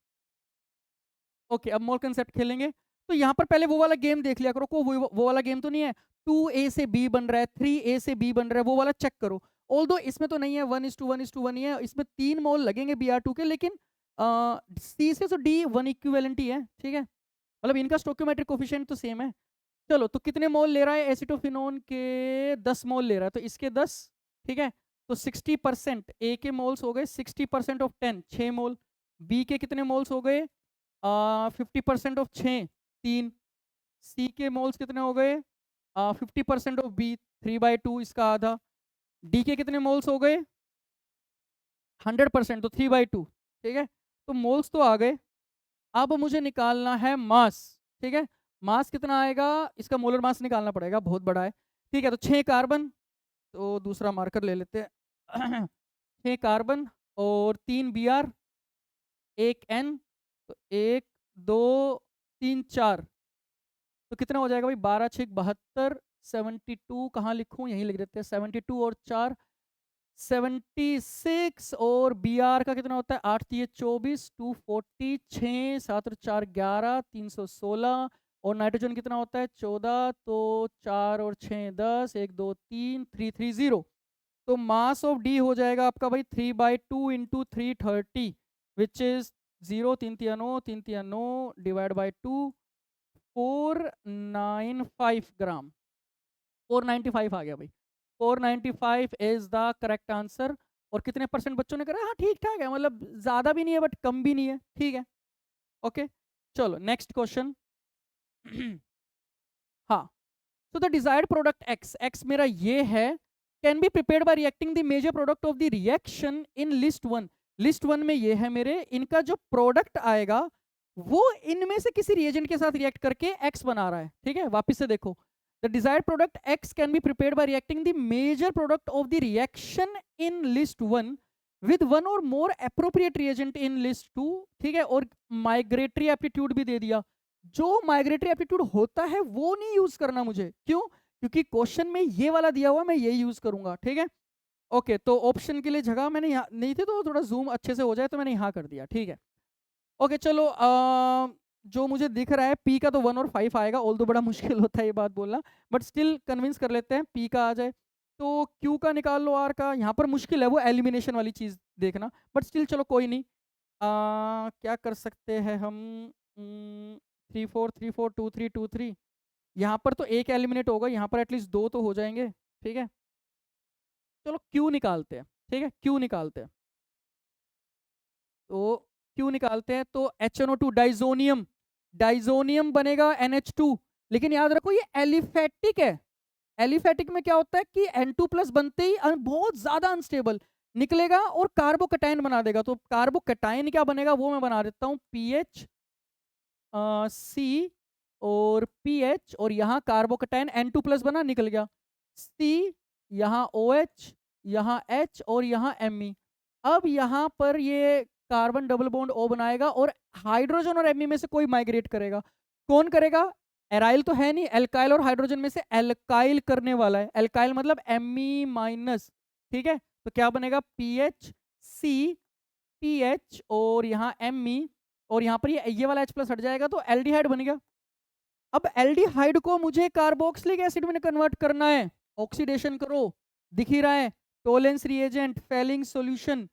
ओके, अब मोल कंसेप्ट खेलेंगे, तो यहाँ पर पहले वो वाला गेम देख लिया करो, को वो वाला गेम तो नहीं है, 2A से B बन रहा है, 3A से B बन रहा है, वो वाला चेक करो। ऑल्दो इसमें तो नहीं है 1:1:1 ही है, इसमें 3 मोल लगेंगे Br2 के, लेकिन C से तो D 1 इक्विवेलेंट ही है, ठीक है, मतलब इनका स्टोकियोमेट्रिक कोफिशिएंट तो सेम है। चलो, तो कितने मोल ले रहा है एसिटोफिनोन के, 10 मोल ले रहा है, तो इसके 10, ठीक है, तो 60%, ए के मोल्स हो गए 60% ऑफ 10 6 मोल, बी के कितने मोल्स हो गए 50% ऑफ 6 3, सी के मोल्स कितने हो गए 50% ऑफ बी 3/2 इसका आधा, डी के कितने मोल्स हो गए 100%, तो 3/2, ठीक है, तो मोल्स तो आ गए। अब मुझे निकालना है मास, ठीक है, मास कितना आएगा, इसका मोलर मास निकालना पड़ेगा, बहुत बड़ा है, ठीक है, तो 6 कार्बन, तो दूसरा मार्कर ले लेते हैं 6 कार्बन और 3 Br, 1 N, तो 1 2 3 4, तो कितना हो जाएगा भाई 12×6 = 72, 72 कहाँ लिखूँ, यहीं लिख देते हैं, 72 और 4 76, और Br का कितना होता है 8×3 = 24, 240, 6 7 और 4 11, 316, और नाइट्रोजन कितना होता है 14, तो 4 और 6 10, 1 2 3 330, तो मास ऑफ डी हो जाएगा आपका भाई 3/2 × 330 विच इज 0 3 3 9 3 3 9 डिवाइड बाई 2 495 ग्राम, 495 आ गया भाई, 495 इज द करेक्ट आंसर। और कितने परसेंट बच्चों ने करा, हाँ ठीक ठाक है, मतलब ज्यादा भी नहीं है बट कम भी नहीं है, ठीक है, ओके, चलो नेक्स्ट क्वेश्चन हाँ, so the desired product x मेरा ये है, can be prepared by reacting the major product of the reaction in list 1, list one में ये है मेरे, इनका जो प्रोडक्ट आएगा वो इनमें से किसी रिएजेंट के साथ रिएक्ट करके एक्स बना रहा है, ठीक है। वापस से देखो, the desired product X can be prepared by reacting the major product of the reaction in list one with one और more appropriate reagent in list two, ठीक है। और माइग्रेटरी एप्टीट्यूड भी दे दिया। जो माइग्रेटरी एप्टीट्यूड होता है वो नहीं यूज करना मुझे, क्यों? क्योंकि क्वेश्चन में ये वाला दिया हुआ, मैं यही यूज करूंगा, ठीक है। ओके, तो ऑप्शन के लिए जगह मैंने यहाँ नहीं थी, तो थोड़ा जूम अच्छे से हो जाए तो मैंने यहाँ कर दिया, ठीक है। ओके चलो, जो मुझे दिख रहा है पी का तो 1 और 5 आएगा, ऑल तो बड़ा मुश्किल होता है ये बात बोलना, बट स्टिल कन्विंस कर लेते हैं पी का आ जाए। तो क्यू का निकाल लो, आर का यहाँ पर मुश्किल है, वो एलिमिनेशन वाली चीज़ देखना, बट स्टिल चलो कोई नहीं। क्या कर सकते हैं हम, 3 4 3 4 2 3 2 3, यहाँ पर तो एक एलिमिनेट होगा, यहाँ पर एटलीस्ट 2 तो हो जाएंगे, ठीक है। चलो क्यू निकालते हैं, ठीक है, क्यू निकालते हैं। तो क्यू निकालते हैं तो HNO2 डाइजोनियम, डाइजोनियम बनेगा NH2, लेकिन याद रखो ये एलिफेटिक है। एलिफेटिक में क्या होता है कि N2+ बनते ही बहुत ज्यादा अनस्टेबल निकलेगा और कार्बोकटाइन बना देगा। तो कार्बोकटाइन क्या बनेगा वो मैं बना देता हूँ, PH C और PH, और यहाँ कार्बोकटाइन N2+ बना, निकल गया C, यहाँ OH, यहाँ H और यहाँ Me। अब यहाँ पर ये कार्बन डबल बॉन्ड O बनाएगा और हाइड्रोजन और Me में से कोई माइग्रेट करेगा। कौन करेगा? एराइल तो है नहीं, एल्काइल और हाइड्रोजन में से एल्काइल करने वाला है। एल्काइल मतलब Me-, ठीक है। तो क्या बनेगा, PH C PH और यहाँ Me, और यहाँ पर ये वाला H+ हट जाएगा तो एल्डिहाइड बन गया। अब एल्डिहाइड को मुझे कार्बोक्सिलिक एसिड में कन्वर्ट करना है, ऑक्सीडेशन करो, दिख ही रहा है, टोलेंस रिएजेंट, फेलिंग सॉल्यूशन।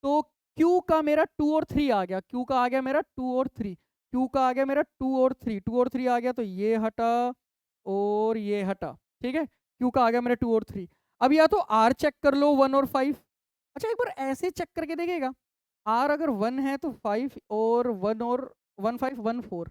तो Q का मेरा 2 और 3 आ गया, Q का आ गया मेरा 2 और 3, Q का आ गया मेरा 2 और 3, 2 और 3 आ गया, तो ये हटा और ये हटा, ठीक है। Q का आ गया मेरा 2 और 3। अब या तो R चेक कर लो, 1 और 5। अच्छा एक बार ऐसे चेक करके देखेगा, R अगर 1 है तो 5 और 1 और 1 5 1 4,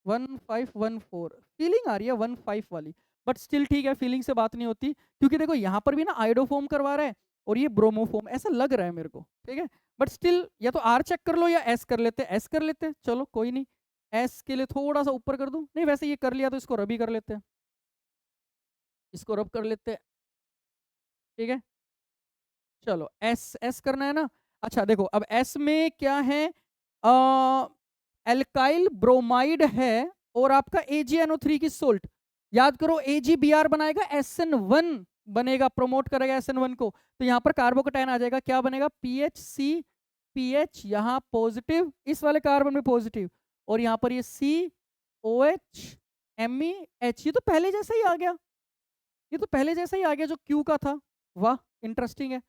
1 5 1 4, फीलिंग आ रही है 1 5 वाली, बट स्टिल ठीक है, फीलिंग से बात नहीं होती, क्योंकि देखो यहाँ पर भी ना आयोडोफॉर्म करवा रहा है और ये ब्रोमोफॉर्म, ऐसा लग रहा है मेरे को, ठीक है। बट स्टिल या तो R चेक कर लो या S कर लेते, S कर लेते, चलो कोई नहीं। S के लिए थोड़ा सा ऊपर कर दूं, नहीं वैसे ये कर लिया तो इसको रबी कर लेते हैं, इसको रब कर लेते हैं, ठीक है। चलो S करना है ना। अच्छा देखो अब S में क्या है, एल्काइल ब्रोमाइड है और आपका AgNO3 की सोल्ट, याद करो AgBr बनाएगा, SN1 बनेगा, प्रमोट करेगा SN1 को, तो यहाँ पर कार्बोकटाइन आ जाएगा, क्या बनेगा, PHC PH, यहाँ पॉजिटिव, इस वाले कार्बन में पॉजिटिव, और यहाँ पर ये COH MEH, ये तो पहले जैसा ही आ गया, ये तो पहले जैसा ही आ गया जो Q का था। वाह इंटरेस्टिंग है।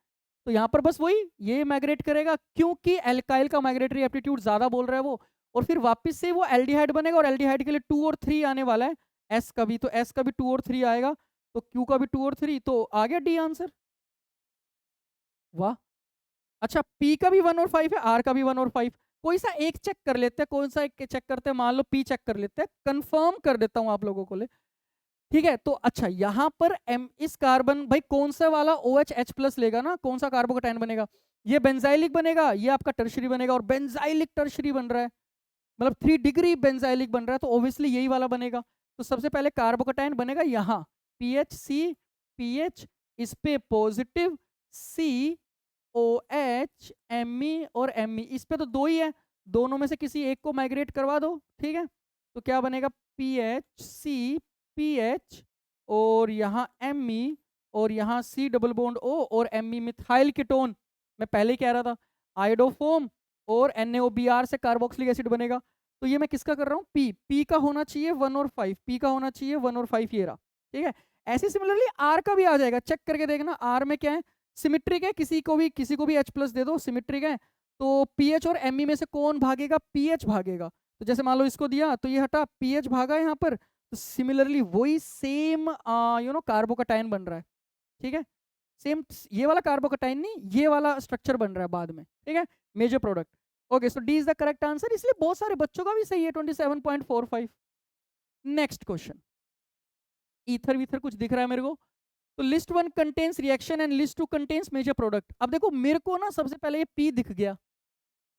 तो यहाँ पर बस वही ये माइग्रेट करेगा, क्योंकि एल्काइल का माइग्रेटरी एप्टीट्यूड ज्यादा बोल रहा है वो, और फिर वापस से वो एल्डिहाइड बनेगा, और एल्डिहाइड के लिए 2 और 3 आने वाला है, एस का भी, तो एस का भी 2 और 3 आएगा, तो क्यू का भी 2 और 3, तो आ गया डी आंसर। वाह। अच्छा पी का भी 1 और 5 है, आर का भी 1 और 5, कोई सा एक चेक कर लेते हैं, कौन सा एक चेक करते हैं, मान लो पी चेक कर लेते हैं, कंफर्म कर देता हूं आप लोगों को ले, ठीक है। तो अच्छा यहाँ पर इस कार्बन भाई कौन सा वाला OH+ लेगा ना, कौन सा कार्बोकटाइन बनेगा, ये बेंजाइलिक बनेगा, ये आपका टर्शरी बनेगा, और बेंजाइलिक टर्शरी बन रहा है, मतलब 3 डिग्री बेंजाइलिक बन रहा है, तो ऑब्वियसली यही वाला बनेगा। तो सबसे पहले कार्बोकटाइन बनेगा यहाँ PHC PH, इस पे पॉजिटिव COH Me और Me, इस पे तो 2 ही है, दोनों में से किसी एक को माइग्रेट करवा दो, ठीक है। तो क्या बनेगा, PHC PH और यहाँ Me और यहाँ C डबल बॉन्ड O और Me मिथाइल कीटोन, मैं पहले ही कह रहा था आयोडोफॉर्म, और NaOBr से कार्बोक्सिलिक एसिड बनेगा। तो ये मैं किसका कर रहा हूँ, P का होना चाहिए 1 और 5, P का होना चाहिए 1 और 5, ये रहा, ठीक है। ऐसे सिमिलरली R का भी आ जाएगा, चेक करके देखना, R में क्या है, सिमिट्रिक है, किसी को भी H+ दे दो, सिमिट्रिक है, तो PH और Me में से कौन भागेगा, PH भागेगा। तो जैसे मान लो इसको दिया तो ये हटा, PH भागा यहाँ पर, तो सिमिलरली वही सेम कार्बोकटाइन बन रहा है, ठीक है। सेम ये वाला कार्बोकटाइन नहीं, ये वाला स्ट्रक्चर बन रहा है बाद में, ठीक है, major product. Okay so D is the correct answer, इसलिए बहुत सारे बच्चों का भी सही है 27.45। नेक्स्ट क्वेश्चन, ईथर वीथर कुछ दिख रहा है मेरे को, तो list 1 contains reaction and list 2 contains major product. अब देखो मेरे को ना सबसे पहले ये पी दिख गया,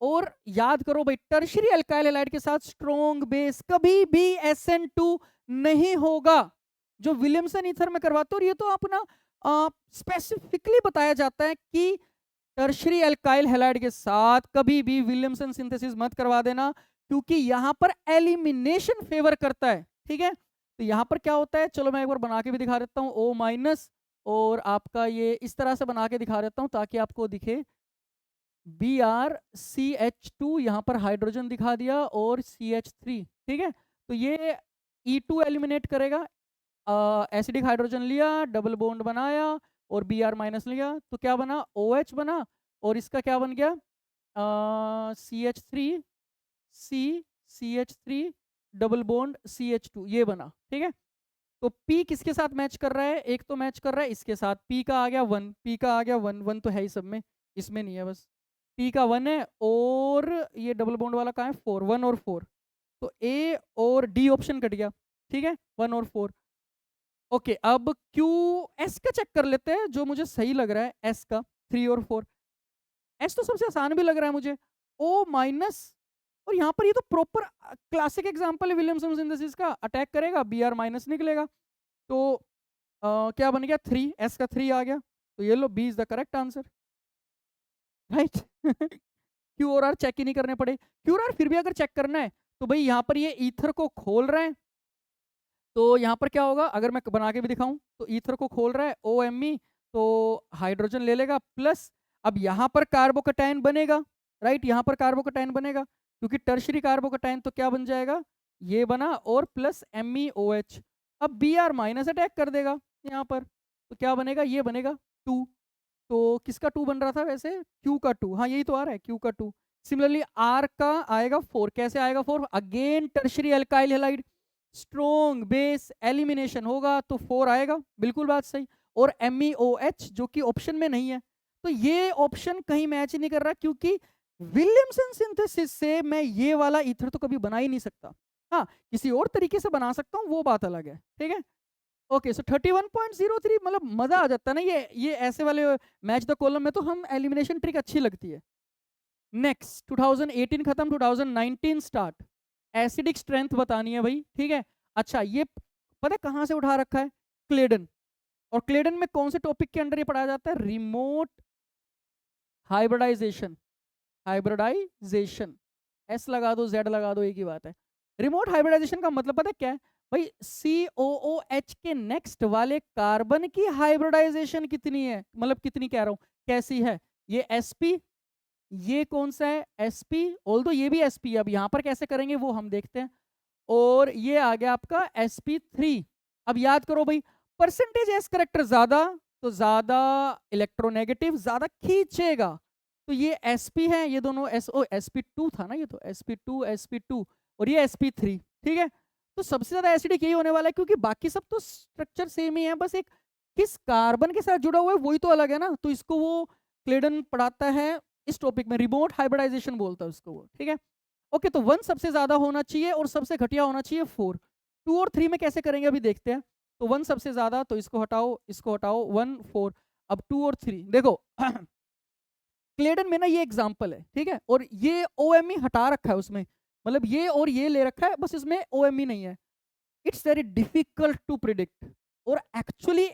और याद करो भाई, टर्शियरी अल्काइल हैलाइड के साथ स्ट्रॉन्ग बेस कभी भी SN2 नहीं होगा, जो विलियमसन ईथर में करवाते हो। और ये तो अपना स्पेसिफिकली बताया जाता है कि टर्शियरी अल्काइल हैलाइड के साथ कभी भी विलियमसन सिंथेसिस मत करवा देना, क्योंकि यहां पर एलिमिनेशन फेवर करता है। ठीक है, तो यहां पर क्या होता है, चलो मैं एक बार बना के भी दिखा देता हूँ। O माइनस, और आपका ये इस तरह से बना के दिखा देता हूँ ताकि आपको दिखे। BrCH2 यहाँ पर हाइड्रोजन दिखा दिया और CH3। ठीक है, तो ये E2 एलिमिनेट करेगा, एसिडिक हाइड्रोजन लिया, डबल बॉन्ड बनाया और Br माइनस लिया, तो क्या बना, OH बना। और इसका क्या बन गया, CH3 C CH3 double bond CH2, ये बना। ठीक है, तो P किसके साथ मैच कर रहा है, एक तो मैच कर रहा है इसके साथ, P का आ गया 1, P का आ गया 1, 1 तो है ही सब में, इसमें नहीं है, बस P का 1 है। और ये डबल बॉन्ड वाला कहाँ है, 4, 1 और 4, तो A और D ऑप्शन कट गया। ठीक है, 1 और 4। ओके, अब Q S का चेक कर लेते हैं, जो मुझे सही लग रहा है S का, 3 और 4। S तो सबसे आसान भी लग रहा है मुझे, O माइनस। और यहाँ पर ये तो प्रॉपर क्लासिक एग्जांपल है विलियमसन सिंथेसिस का, अटैक करेगा Br माइनस निकलेगा। तो क्या बन गया, 3, S का 3 आ गया, तो ये लो B is the correct answer, right. Q और R चेक ही नहीं करने पड़े। Q और R फिर भी अगर चेक करना है तो भाई यहाँ पर ये ईथर को खोल रहे हैं, तो यहाँ पर क्या होगा, अगर मैं बना के भी दिखाऊं, तो ईथर को खोल रहा है OMe, तो हाइड्रोजन ले लेगा प्लस, अब यहाँ पर कार्बोकटायन बनेगा, राइट, यहाँ पर कार्बोकटायन बनेगा, क्योंकि टर्शरी कार्बोकटायन, तो क्या बन जाएगा, ये बना, और प्लस MEOH। अब Br माइनस अटैक कर देगा यहाँ पर, तो क्या बनेगा, ये बनेगा 2। तो किसका 2 बन रहा था वैसे, Q का 2, हाँ यही तो आ रहा है, Q का 2। सिमिलरली R का आएगा 4, कैसे आएगा 4, again tertiary alkyl halide, strong base elimination होगा तो 4 आएगा, बिल्कुल बात सही। और MEOH जो कि ऑप्शन में नहीं है, तो ये ऑप्शन कहीं मैच नहीं कर रहा, क्योंकि विलियमसन सिंथेसिस से मैं ये वाला ईथर तो कभी बना ही नहीं सकता। हाँ, किसी और तरीके से बना सकता हूँ, वो बात अलग है। ठीक है, ओके, सो 31.03, मतलब मजा आ जाता है ना, ये ऐसे वाले मैच द कॉलम में तो हम एलिमिनेशन ट्रिक अच्छी लगती है। नेक्स्ट, 2018 खत्म, 2019 स्टार्ट, एसिडिक स्ट्रेंथ बतानी है भाई। ठीक है, अच्छा ये पता है कहाँ से उठा रखा है, क्लेडन। और क्लेडन में कौन से टॉपिक के अंडर ये पढ़ाया जाता है, रिमोट हाइब्रिडाइजेशन, हाइब्रिडाइजेशन, एस लगा दो, जेड लगा दो, एक ही बात है। रिमोट हाइब्रिडाइजेशन का मतलब पता है क्या है भाई, COOH के नेक्स्ट वाले कार्बन की हाइब्रिडाइजेशन कितनी है, मतलब कितनी कह रहा हूं, कैसी है, ये sp, ये कौन सा है sp, ऑल्दो ये भी sp है, अब यहां पर कैसे करेंगे वो हम देखते हैं। और ये आ गया आपका sp3। अब याद करो भाई, परसेंटेज एस करेक्टर ज्यादा, तो ज्यादा इलेक्ट्रोनेगेटिव, ज्यादा खींचेगा, तो ये sp है, ये दोनों sp2 था ना, ये तो sp2 और ये sp3। ठीक है, तो सबसे ज्यादा एसिडिक यही होने वाला है, क्योंकि बाकी सब तो स्ट्रक्चर सेम ही है, बस एक किस कार्बन के साथ जुड़ा हुआ है वही तो अलग है ना, तो इसको वो क्लेडन पढ़ाता है इस टॉपिक में, रिमोट हाइब्रिडाइजेशन बोलता है उसको वो। ठीक है, ओके, तो 1 सबसे ज्यादा होना चाहिए और सबसे घटिया होना चाहिए 4। 2 और 3 में कैसे करेंगे अभी देखते हैं। तो 1 सबसे ज्यादा, तो इसको हटाओ, इसको हटाओ, 1 4। अब 2 और 3 देखो, क्लेडन में ना ये एग्जाम्पल है, ठीक है, और ये OMe हटा रखा है उसमें, मतलब ये और ये ले रखा है, बस इसमें OMe नहीं है। It's very difficult to predict. और एक्चुअली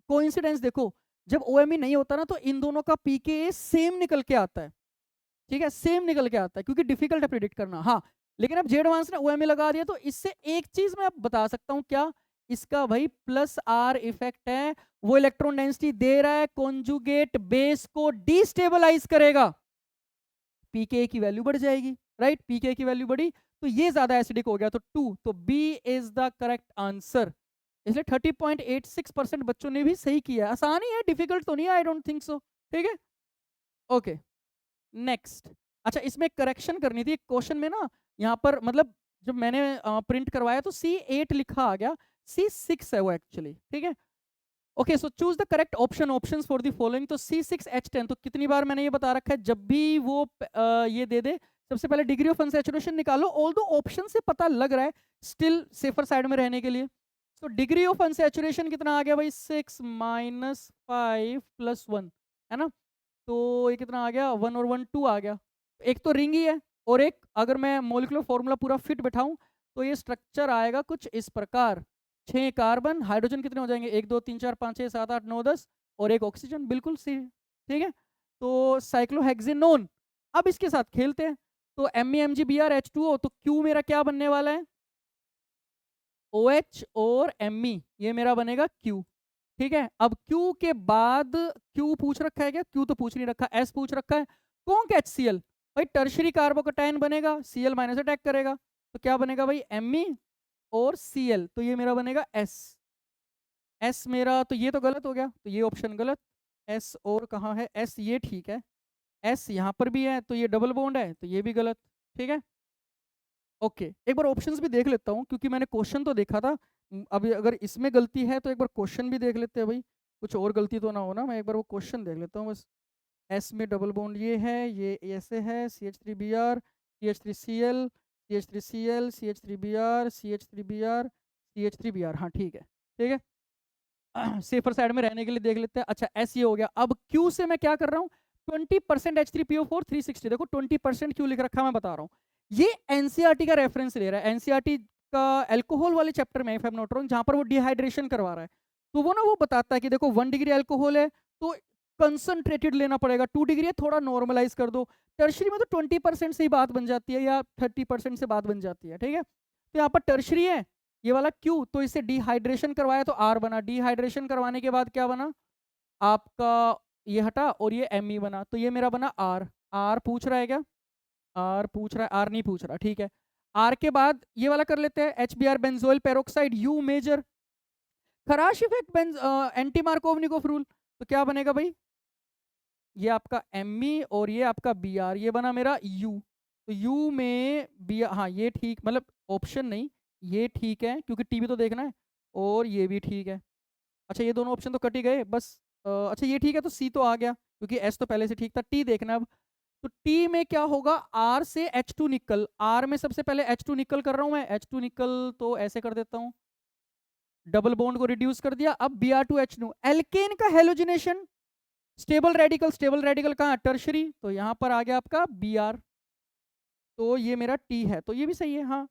कोइंसिडेंस देखो, जब OMe नहीं होता ना, तो इन दोनों का pKa सेम निकल के आता है। ठीक है, सेम निकल के आता है, क्योंकि डिफिकल्ट है प्रिडिक्ट करना। हाँ, लेकिन अब जेड वांस ने OMe लगा दिया, तो इससे एक चीज मैं अब बता सकता हूँ, क्या, इसका भाई प्लस R इफेक्ट है, वो इलेक्ट्रॉन डेंसिटी दे रहा है, कॉन्जुगेट बेस को डिस्टेबलाइज करेगा, पीके की वैल्यू बढ़ जाएगी, राइट, पीके की वैल्यू बढ़ी, तो ये ज्यादा एसिडिक हो गया, तो 2, तो B is the correct answer. इसलिए 30.86% बच्चों ने भी सही किया, आसान ही है, डिफिकल्ट तो नहीं है, आई डोंट थिंक सो। ठीक है, ओके, नेक्स्ट। अच्छा, इसमें करेक्शन करनी थी क्वेश्चन में ना, यहाँ पर मतलब जब मैंने प्रिंट करवाया तो C8 लिखा आ गया, C6 है वो एक्चुअली। ठीक है, okay, so choose the correct option, options for the following, तो C6H10, तो कितनी बार मैंने ये बता रखा है, जब भी वो ये दे दे, सबसे पहले डिग्री ऑफ अनसैचुरेशन निकालो, ऑल्दो ऑप्शन से पता लग रहा है, स्टिल सेफर साइड में रहने के लिए। तो डिग्री ऑफ अनसैचुरेशन कितना आ गया भाई, 6 - 5 + 1, है ना, तो ये कितना आ गया, 1 और 1 2 आ गया। एक तो रिंग ही है, और एक अगर मैं मोलिकुलर फॉर्मूला पूरा फिट बैठाऊं तो ये स्ट्रक्चर आएगा कुछ इस प्रकार। 6 कार्बन, हाइड्रोजन कितने हो जाएंगे, 1 2 3 4 5 6 7 8 9 10, और एक ऑक्सीजन, बिल्कुल सी, ठीक है। तो साइक्लोहेक्सेनोन। अब इसके साथ खेलते हैं, तो MEmgBr H2O, तो Q मेरा क्या बनने वाला है, OH और Me, ये मेरा बनेगा Q, ठीक है। अब Q के बाद Q पूछ रखा है क्या, Q तो पूछ नहीं रखा, S पूछ रखा है, कौन HCl, भाई टर्शरी कार्बोकटायन बनेगा, Cl माइनस अटैक करेगा, तो क्या बनेगा भाई Me और Cl, तो ये मेरा बनेगा S मेरा, तो ये तो गलत हो गया, तो ये ऑप्शन गलत। S और कहाँ है, S ये ठीक है, S यहाँ पर भी है, तो ये डबल बॉन्ड है, तो ये भी गलत, ठीक है। ओके, एक बार ऑप्शंस भी देख लेता हूँ क्योंकि मैंने क्वेश्चन तो देखा था। अभी अगर इसमें गलती है तो एक बार क्वेश्चन भी देख लेते हैं भाई, कुछ और गलती तो ना हो ना। मैं एक बार वो क्वेश्चन देख लेता हूँ बस। एस में डबल बॉन्ड ये ऐसे है, CH3Br, CH3Cl, CH3Cl, CH3Br, CH3Br, CH3Br, हाँ ठीक है, ठीक है। सेफर साइड में रहने के लिए देख लेते हैं। अच्छा एस ये हो गया। अब क्यू से मैं क्या कर रहा हूँ, 20% H3PO4 360, देखो 20% क्यों लिख रखा है मैं बता रहा हूँ। ये एनसीईआरटी का रेफरेंस ले रहा है, एनसीईआरटी का अल्कोहल वाले चैप्टर में, if I am not wrong, जहां पर वो डिहाइड्रेशन करवा रहा है। तो वो ना वो बताता है कि देखो 1 डिग्री अल्कोहल है तो कंसंट्रेटेड लेना पड़ेगा, 2 डिग्री है थोड़ा नॉर्मलाइज कर दो। टर्शरी में तो 20% से ही बात बन जाती है या 30% से बात बन जाती है, ठीक है। तो यहाँ पर टर्शरी है ये वाला क्यू, तो इसे डिहाइड्रेशन करवाया तो आर बना, डिहाइड्रेशन करवाने के बाद क्या बना आपका, ये हटा और ये Me बना, तो ये मेरा बना आर। आर पूछ रहा है क्या, आर पूछ रहा है, आर नहीं पूछ रहा, ठीक है। आर के बाद ये वाला कर लेते हैं, HBr benzoyl peroxide, you major, Kharasch effect anti Markovnikov rule, तो क्या बनेगा भाई, ये आपका Me और ये आपका Br, ये बना मेरा U। तो U में Br, हाँ ये ठीक, मतलब ऑप्शन नहीं, ये ठीक है क्योंकि टी भी तो देखना है, और ये भी ठीक है। अच्छा ये दोनों ऑप्शन तो कट ही गए बस। अच्छा ये ठीक है, तो सी तो आ गया क्योंकि एस तो पहले से ठीक था। टी देखना अब, तो टी में क्या होगा, आर से H2 निकल, आर में सबसे पहले H2 निकल कर रहा हूं मैं, H2 निकल तो ऐसे कर देता हूं, डबल बॉन्ड को रिड्यूस कर दिया। अब Br2H2, एल्केन का हेलोजिनेशन, स्टेबल रेडिकल कहाँ, टर्शरी, तो यहां पर आ गया आपका Br, तो ये मेरा टी है, तो ये भी सही है हाँ।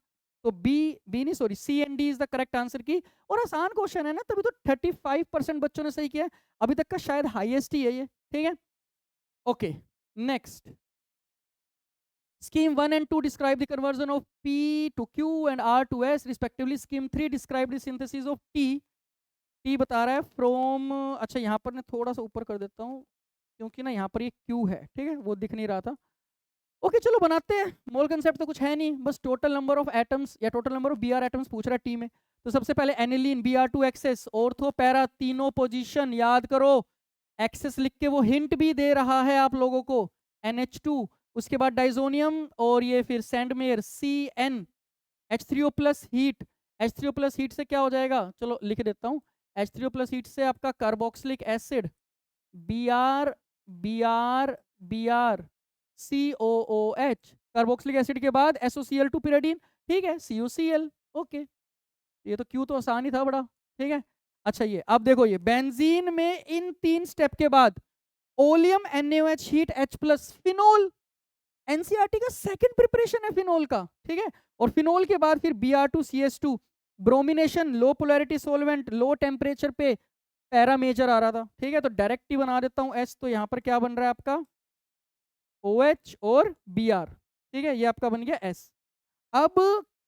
तो बी, बी नहीं sorry, C and D is the correct answer की। और आसान क्वेश्चन है ना, तभी तो 35% बच्चों ने सही किया, अभी तक का शायद हाईएस्ट ही है ये, ठीक है। Okay next, scheme 1 and 2 describe the conversion of P to Q and R to S respectively, scheme 3 describe the synthesis of T। T बता रहा है फ्रॉम, अच्छा यहाँ पर मैं थोड़ा सा ऊपर कर देता हूँ क्योंकि ना यहाँ पर ये Q है, ठीक है, वो दिख नहीं रहा था। ओके चलो बनाते हैं। मोल कंसेप्ट तो कुछ है नहीं, बस टोटल नंबर ऑफ एटम्स या total number of Br atoms पूछ रहा है टी में। तो सबसे पहले aniline Br2 excess, ortho para तीनों पोजीशन याद करो, एक्सेस लिख के वो हिंट भी दे रहा है आप लोगों को, NH2, उसके बाद डाइजोनियम और ये फिर Sandmeyer CN, H3O plus heat, H3O plus heat से क्या हो जाएगा, चलो लिख देता हूँ, H3O प्लस हीट से आपका carboxylic acid, Br Br Br COOH, carboxylic acid के बाद SOCl2 pyridine, ठीक है, CuCl, ओके। ये तो क्यू तो आसान ही था बड़ा, ठीक है। अच्छा ये अब देखो, ये बेंजीन में इन 3 स्टेप के बाद oleum NaOH heat H plus phenol, NCERT का सेकंड प्रिपरेशन है फिनोल का, ठीक है। और फिनोल के बाद फिर Br2CS2, ब्रोमिनेशन, लो पोलैरिटी सॉल्वेंट, लो टेम्परेचर पे पैरा मेजर आ रहा था, ठीक है। तो डायरेक्ट ही बना देता हूँ S, तो यहाँ पर क्या बन रहा है आपका OH और Br, ठीक है, ये आपका बन गया S। अब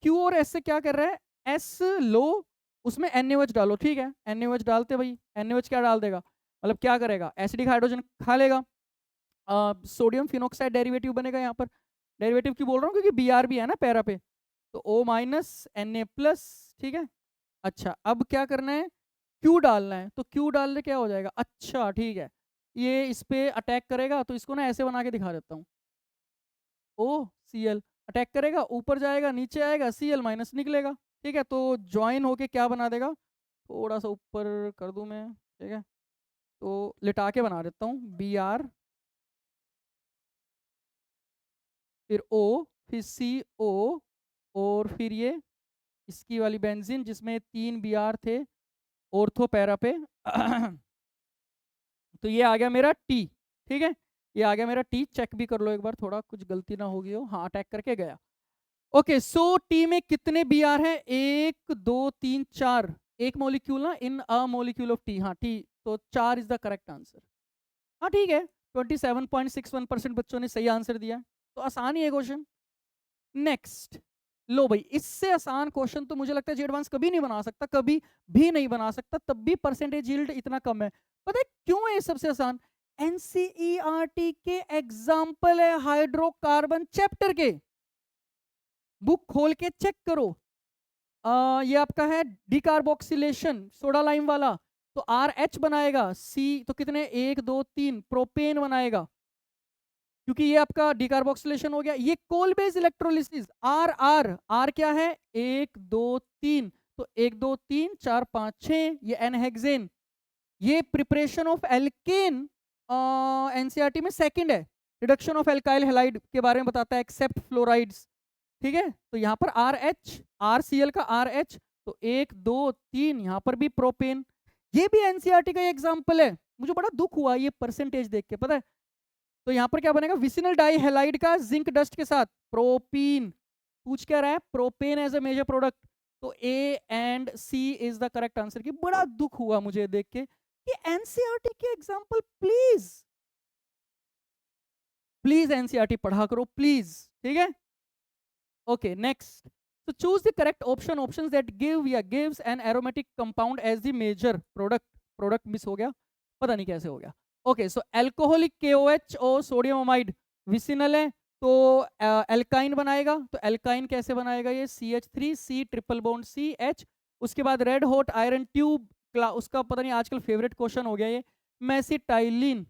Q और S से क्या कर रहा है, S लो, उसमें NaOH डालो, ठीक है, NaOH डालते भाई, NaOH क्या डाल देगा, मतलब क्या करेगा, एसिडिक हाइड्रोजन खा लेगा, सोडियम फिनोक्साइड डेरिवेटिव बनेगा यहाँ पर। डेरिवेटिव क्यों बोल रहा हूँ, क्योंकि Br भी है ना पैरा पे, तो O माइनस Na प्लस, ठीक है। अच्छा अब क्या करना है, Q डालना है, तो Q डालने क्या हो जाएगा, अच्छा ठीक है, ये इस पे अटैक करेगा, तो इसको ना ऐसे बना के दिखा देता हूँ, OCl अटैक करेगा, ऊपर जाएगा नीचे आएगा, Cl माइनस निकलेगा, ठीक है। तो ज्वाइन होके क्या बना देगा, थोड़ा सा ऊपर कर दूं मैं, ठीक है, तो लिटा के बना देता हूँ, Br फिर O फिर CO और फिर ये इसकी वाली बेंजीन जिसमें 3 Br थे ऑर्थो पैरा पे तो ये आ गया मेरा T, ठीक है, ये आ गया मेरा टी, चेक भी कर लो एक बार, थोड़ा कुछ गलती ना होगी हो। हाँ अटैक करके गया। ओके सो टी में कितने बी आर है? 1 2 3 4, एक मॉलिक्यूल ना इन अ मॉलिक्यूल ऑफ टी। हाँ टी, तो 4 इज द करेक्ट आंसर। हाँ ठीक है, 27.61% बच्चों ने सही आंसर दिया, तो आसान ही है क्वेश्चन। नेक्स्ट, लो भाई, इससे आसान क्वेश्चन तो मुझे लगता है जी एडवांस कभी नहीं बना सकता, कभी भी नहीं बना सकता, तब भी परसेंटेज यील्ड इतना कम है। पता है क्यों है ये सबसे आसान? एनसीईआरटी के एग्जाम्पल है हाइड्रोकार्बन चैप्टर के, बुक खोल के चेक करो। ये आपका है डिकार्बोक्सिलेशन सोडा लाइम वाला, तो आर एच बनाएगा, सी तो कितने 1 2 3 प्रोपेन बनाएगा, क्योंकि ये आपका डिकार्बोक्सिलेशन हो गया। ये Kolbe's electrolysis, R R R क्या है 1 2 3, तो 1 2 3 4 5 6, ये एन हेक्सेन। ये प्रिपरेशन ऑफ एल्केन एनसीईआरटी में सेकंड है, रिडक्शन ऑफ एल्काइल हैलाइड के बारे में बताता है एक्सेप्ट फ्लोराइड्स। ठीक है, तो यहाँ पर R H, R C L का आर एच, तो 1 2 3, यहाँ पर भी प्रोपेन। ये भी एनसीईआरटी का एग्जाम्पल है। मुझे बड़ा दुख हुआ ये परसेंटेज देख के, पता है। तो यहाँ पर क्या बनेगा, विसिनल डाई हैलाइड का जिंक डस्ट के साथ प्रोपीन। पूछ क्या रहा है, propane as a major product, तो A and C is the correct answer. की बड़ा दुख हुआ मुझे देख के कि एनसीईआरटी के एग्जाम्पल, प्लीज प्लीज एनसीईआरटी पढ़ा करो प्लीज, ठीक है। Okay next, so choose the correct options that gives an aromatic compound as the major product miss हो गया, पता नहीं कैसे हो गया। ओके सो एल्कोहलिक KOH और सोडियम अमाइड विसिनल है, तो एल्काइन बनाएगा, तो एल्काइन कैसे बनाएगा, ये CH3C ट्रिपल बॉन्ड CH। उसके बाद रेड हॉट आयरन ट्यूब, उसका पता नहीं आजकल फेवरेट क्वेश्चन हो गया ये, मेसिटाइलिन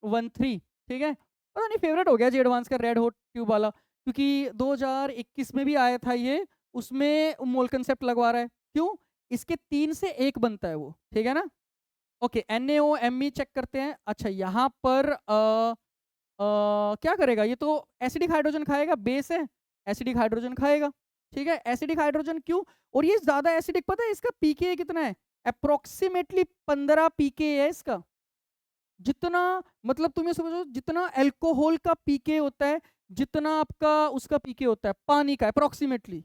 13, ठीक है, पता नहीं फेवरेट हो गया जी एडवांस का रेड हॉट ट्यूब वाला, क्योंकि 2021 में भी आया था ये, उसमें मोल कंसेप्ट लगवा रहा है। क्यों? इसके 3 से 1 बनता है वो, ठीक है ना। ओके NaOMe चेक करते हैं। अच्छा यहाँ पर क्या करेगा, ये तो एसिडिक हाइड्रोजन खाएगा, बेस है, एसिडिक हाइड्रोजन खाएगा, ठीक है। एसिडिक हाइड्रोजन क्यों, और ये ज्यादा एसिडिक, पता है इसका पीके कितना है, अप्रोक्सीमेटली 15 पीके है इसका। जितना, मतलब तुम्हें समझो जितना अल्कोहल का पीके होता है, जितना आपका उसका पीके होता है पानी का अप्रोक्सीमेटली,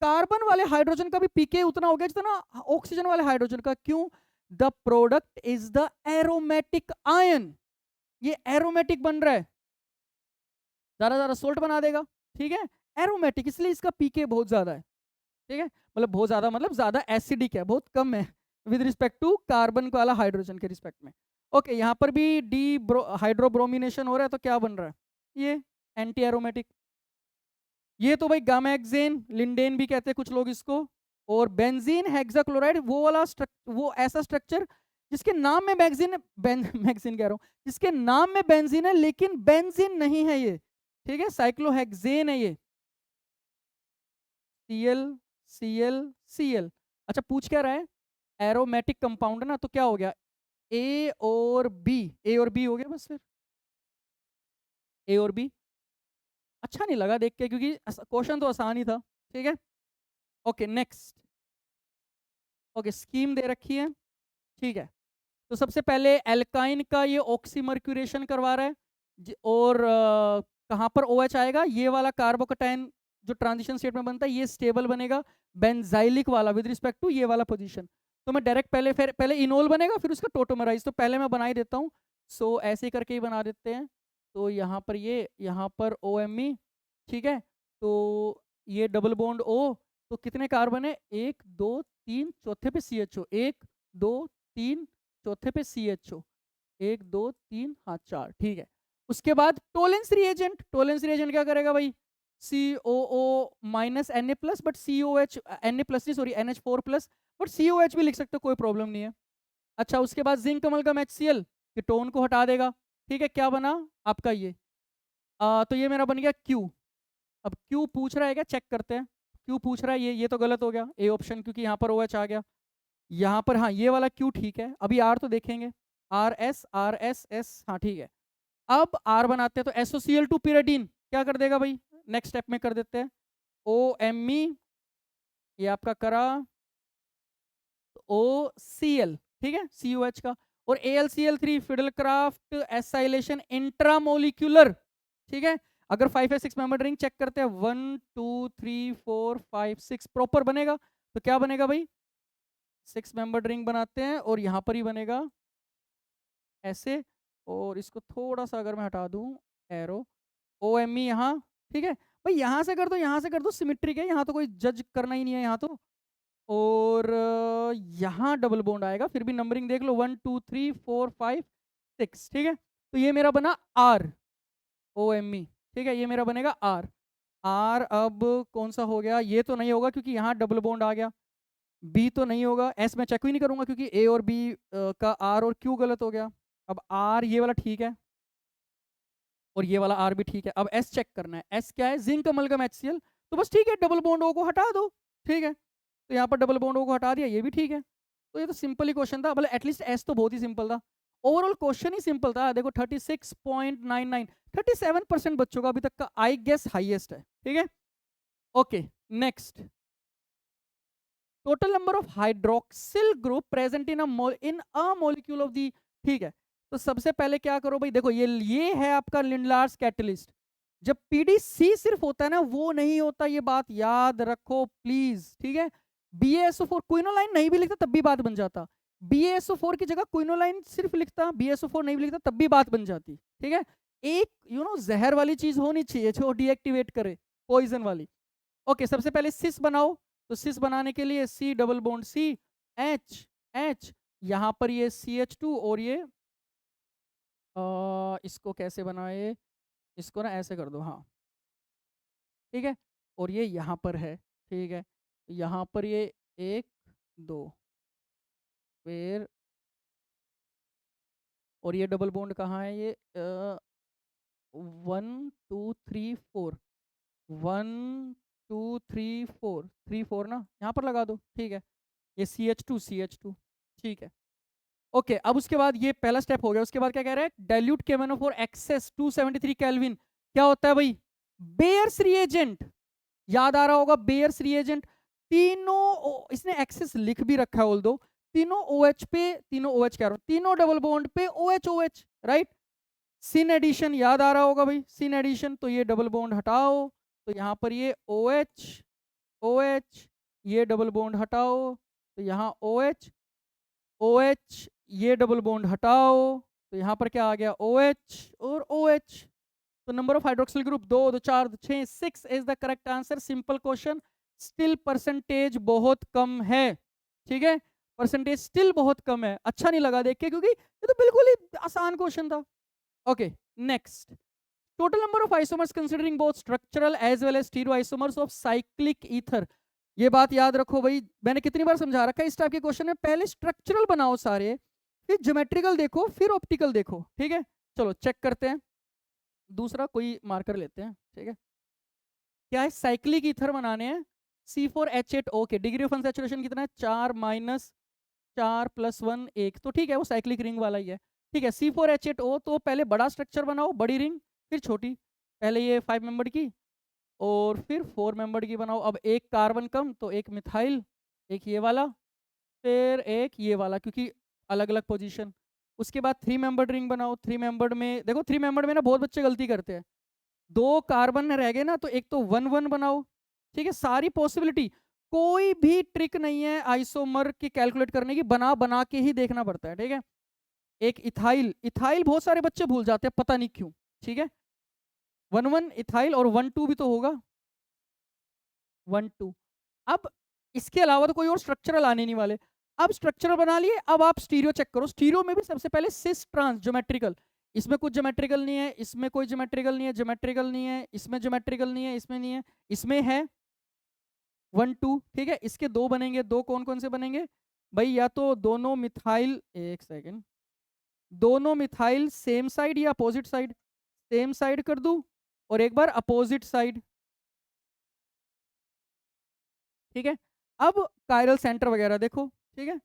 कार्बन वाले हाइड्रोजन का भी पीके उतना हो गया जितना ऑक्सीजन वाले हाइड्रोजन का। क्यों? The product is the aromatic ion, ये एरोमेटिक बन रहा है, ज्यादा ज्यादा सोल्ट बना देगा, ठीक है, एरोमेटिक, इसलिए इसका पीके बहुत ज्यादा है, ठीक है, मतलब बहुत ज्यादा मतलब ज्यादा एसिडिक है, बहुत कम है विद रिस्पेक्ट टू कार्बन वाला हाइड्रोजन के रिस्पेक्ट में। ओके यहाँ पर भी डी हाइड्रोब्रोमिनेशन हो रहा है, तो क्या बन रहा है, ये एंटी एरोमेटिक। ये तो भाई गामा हेक्सेन, लिंडेन भी कहते हैं कुछ लोग इसको, और बेंजीन हेक्साक्लोराइड, वो वाला वो ऐसा स्ट्रक्चर जिसके नाम में मैगजीन मैगजीन कह रहा हूँ, जिसके नाम में बेंजीन है लेकिन बेंजीन नहीं है ये, ठीक है, साइक्लोहेक्सेन है ये, Cl Cl Cl। अच्छा पूछ क्या रहा है, एरोमेटिक कंपाउंड ना, तो क्या हो गया, ए और बी, ए और बी हो गया बस, फिर ए और बी। अच्छा नहीं लगा देख के, क्योंकि क्वेश्चन तो आसान ही था, ठीक है। ओके नेक्स्ट, ओके स्कीम दे रखी है, ठीक है। तो सबसे पहले एल्काइन का ये ऑक्सीमर्क्यूरेशन करवा रहा है, और कहाँ पर OH आएगा, ये वाला कार्बोकटाइन जो ट्रांजिशन स्टेट में बनता है ये स्टेबल बनेगा, बेंजाइलिक वाला विद रिस्पेक्ट टू ये वाला पोजीशन। तो मैं डायरेक्ट पहले इनोल बनेगा, फिर उसका टोटोमराइज, तो पहले मैं बना ही देता हूँ। सो ऐसे करके ही बना देते हैं। तो यहाँ पर ये, यहाँ पर OMe, ठीक है, तो ये डबल बॉन्ड O, तो कितने कार्बन है, 1 2 3, चौथे पे CHO, 1 2 3, चौथे पे CHO, 1 2 3, हाँ 4, ठीक है। उसके बाद टोलेंस रिएजेंट, टोलेंस रिएजेंट क्या करेगा भाई, COO minus Na plus, but COH Na plus नहीं sorry NH4 plus, but COH भी लिख सकते हो, कोई प्रॉब्लम नहीं है। अच्छा उसके बाद जिंक अमलगम HCl, कीटोन को हटा देगा, ठीक है, क्या बना आपका ये, तो ये मेरा बन गया Q। अब Q पूछ रहा है क्या, चेक करते हैं। Q पूछ रहा है, ये तो गलत हो गया ए ऑप्शन, क्योंकि यहाँ पर OH आ गया। यहाँ पर हाँ ये वाला Q ठीक है, अभी R तो देखेंगे, RS हाँ ठीक है। अब R बनाते हैं, तो SOCl2 pyridine क्या कर देगा भाई, नेक्स्ट स्टेप में कर देते हैं, OMe, ये आपका करा OCl, ठीक है, COH का, और AlCl3 फिडलक्राफ्ट एसाइलेशन इंट्रामोलिक्यूलर, ठीक है। अगर 5 या 6 मेंबर रिंग चेक करते हैं 1 2 3 4 5 6 प्रॉपर बनेगा, तो क्या बनेगा भाई 6 मेंबर रिंग बनाते हैं और यहां पर ही बनेगा ऐसे, और इसको थोड़ा सा अगर मैं हटा दूं एरो OMe यहाँ, ठीक है भाई, यहां से कर दो यहां से कर दो, सिमेट्रिक है, यहाँ तो कोई जज करना ही नहीं है यहाँ तो। और यहाँ डबल बॉन्ड आएगा, फिर भी नंबरिंग देख लो 1 2 3 4 5 6, ठीक है। तो ये मेरा बना R OMe, ठीक है, ये मेरा बनेगा R। R अब कौन सा हो गया, ये तो नहीं होगा क्योंकि यहाँ डबल बॉन्ड आ गया। B तो नहीं होगा, S मैं चेक ही नहीं करूंगा क्योंकि A और B का R और Q गलत हो गया। अब R ये वाला ठीक है और ये वाला R भी ठीक है। अब S चेक करना है, S क्या है, जिंक अमलगम HCl, तो बस ठीक है, डबल बॉन्ड O को हटा दो, ठीक है। तो यहाँ पर डबल बॉन्ड O को हटा दिया, ये भी ठीक है। तो ये तो सिंपल ही क्वेश्चन था, मतलब एटलीस्ट S तो बहुत ही सिंपल था। ओवरऑल क्वेश्चन ही सिंपल था। देखो 36.99, 37% बच्चों का अभी तक का आई गेस हाईएस्ट है, ठीक है। Okay next, total number of hydroxyl group present in a molecule of the, ठीक है। तो सबसे पहले क्या करो भाई, देखो ये है आपका लिंडलार्स कैटलिस्ट। जब PDC सिर्फ होता है ना, वो नहीं होता, ये बात याद रखो प्लीज, ठीक है। BaSO4 क्विनोलाइन नहीं भी लिखता तब भी बात बन जाता, BaSO4 की जगह क्विनोलाइन सिर्फ लिखता, BaSO4 नहीं भी लिखता तब भी बात बन जाती, ठीक है। एक जहर वाली चीज होनी चाहिए जो डीएक्टिवेट करे, पॉइजन वाली। ओके सबसे पहले सिस बनाओ, तो सिस बनाने के लिए C double bond C H H, यहाँ पर ये CH2 और ये इसको कैसे बनाए, इसको ना ऐसे कर दो, हाँ ठीक है। और ये यहाँ पर है, ठीक है, यहाँ पर ये 1 2, फिर और ये डबल बॉन्ड कहाँ है, ये 1 2 3 4, 1 2 3 4 3 4 ना, यहाँ पर लगा दो, ठीक है। ये CH2 ठीक है। ओके अब उसके बाद ये पहला स्टेप हो गया। उसके बाद क्या कह रहा है, डाइल्यूट KMnO4 एक्सेस 273 केल्विन, क्या होता है भाई, बेयर्स रिएजेंट, याद आ रहा होगा बेयर्स रिएजेंट। तीनों इसने एक्सेस लिख भी रखा है, ऑल दो तीनों OH पे, तीनों OH कह रहा हूं, तीनों डबल बॉन्ड पे OH OH, right. Syn addition याद आ रहा होगा भाई, सिन एडिशन, तो ये डबल बॉन्ड हटाओ, तो यहाँ पर ये OH OH, ये डबल बॉन्ड हटाओ, तो यहाँ OH OH, ये डबल बॉन्ड हटाओ, तो यहाँ पर क्या आ गया OH और OH। तो number of hydroxyl group 2 2 4 2 6 6 is the correct answer. Simple question, still percentage बहुत कम है, ठीक है, परसेंटेज स्टिल बहुत कम है। अच्छा नहीं लगा देख के क्योंकि ये तो बिल्कुल ही आसान क्वेश्चन था। Okay next, total number of isomers considering both structural as well as stereo isomers of cyclic ether. ये बात याद रखो भाई, मैंने कितनी बार समझा रखा है इस टाइप के क्वेश्चन में, पहले स्ट्रक्चरल बनाओ सारे, फिर ज्योमेट्रिकल देखो, फिर ऑप्टिकल देखो, ठीक है। चलो चेक करते हैं, दूसरा कोई मार्कर लेते हैं, ठीक है। क्या है, साइक्लिक ईथर बनाने हैं, C4H8O के डिग्री ऑफ अनसैचुरेशन कितना है 4 -4 + 1 1, तो ठीक है वो साइक्लिक रिंग वाला ही है, ठीक है। C4H8O, तो पहले बड़ा स्ट्रक्चर बनाओ, बड़ी रिंग, फिर छोटी, पहले ये 5 मेंबर की और फिर 4 मेंबर की बनाओ। अब एक कार्बन कम तो एक मिथाइल, एक ये वाला, फिर एक ये वाला, क्योंकि अलग अलग पोजीशन। उसके बाद 3 मेंबर्ड रिंग बनाओ, 3 मेंबर्ड में देखो 3 मेंबर्ड में ना बहुत बच्चे गलती करते हैं, 2 कार्बन रह गए ना, तो एक तो 1 1 बनाओ, ठीक है। सारी पॉसिबिलिटी, कोई भी ट्रिक नहीं है आइसोमर की कैलकुलेट करने की, बना बना के ही देखना पड़ता है, ठीक है। एक इथाइल, इथाइल बहुत सारे बच्चे भूल जाते हैं पता नहीं क्यों, ठीक है। 1 1 इथाइल और 1 2 भी तो होगा, 1 2। अब इसके अलावा तो कोई और स्ट्रक्चरल आने नहीं वाले। अब स्ट्रक्चरल बना लिए, अब आप स्टीरियो चेक करो। स्टीरियो में भी सबसे पहले सिस ट्रांस ज्योमेट्रिकल, इसमें कुछ ज्योमेट्रिकल नहीं है, इसमें कोई ज्योमेट्रिकल नहीं है, ज्योमेट्रिकल नहीं है, इसमें ज्योमेट्रिकल नहीं है, इसमें नहीं है, इसमें है 1 2, ठीक है। इसके दो बनेंगे, दो कौन कौन से बनेंगे भाई, या तो दोनों मिथाइल, एक सेकेंड, दोनों मिथाइल सेम साइड या अपोजिट साइड, सेम साइड कर दूं और एक बार अपोजिट साइड, ठीक है। अब कायरल सेंटर वगैरह देखो, ठीक है।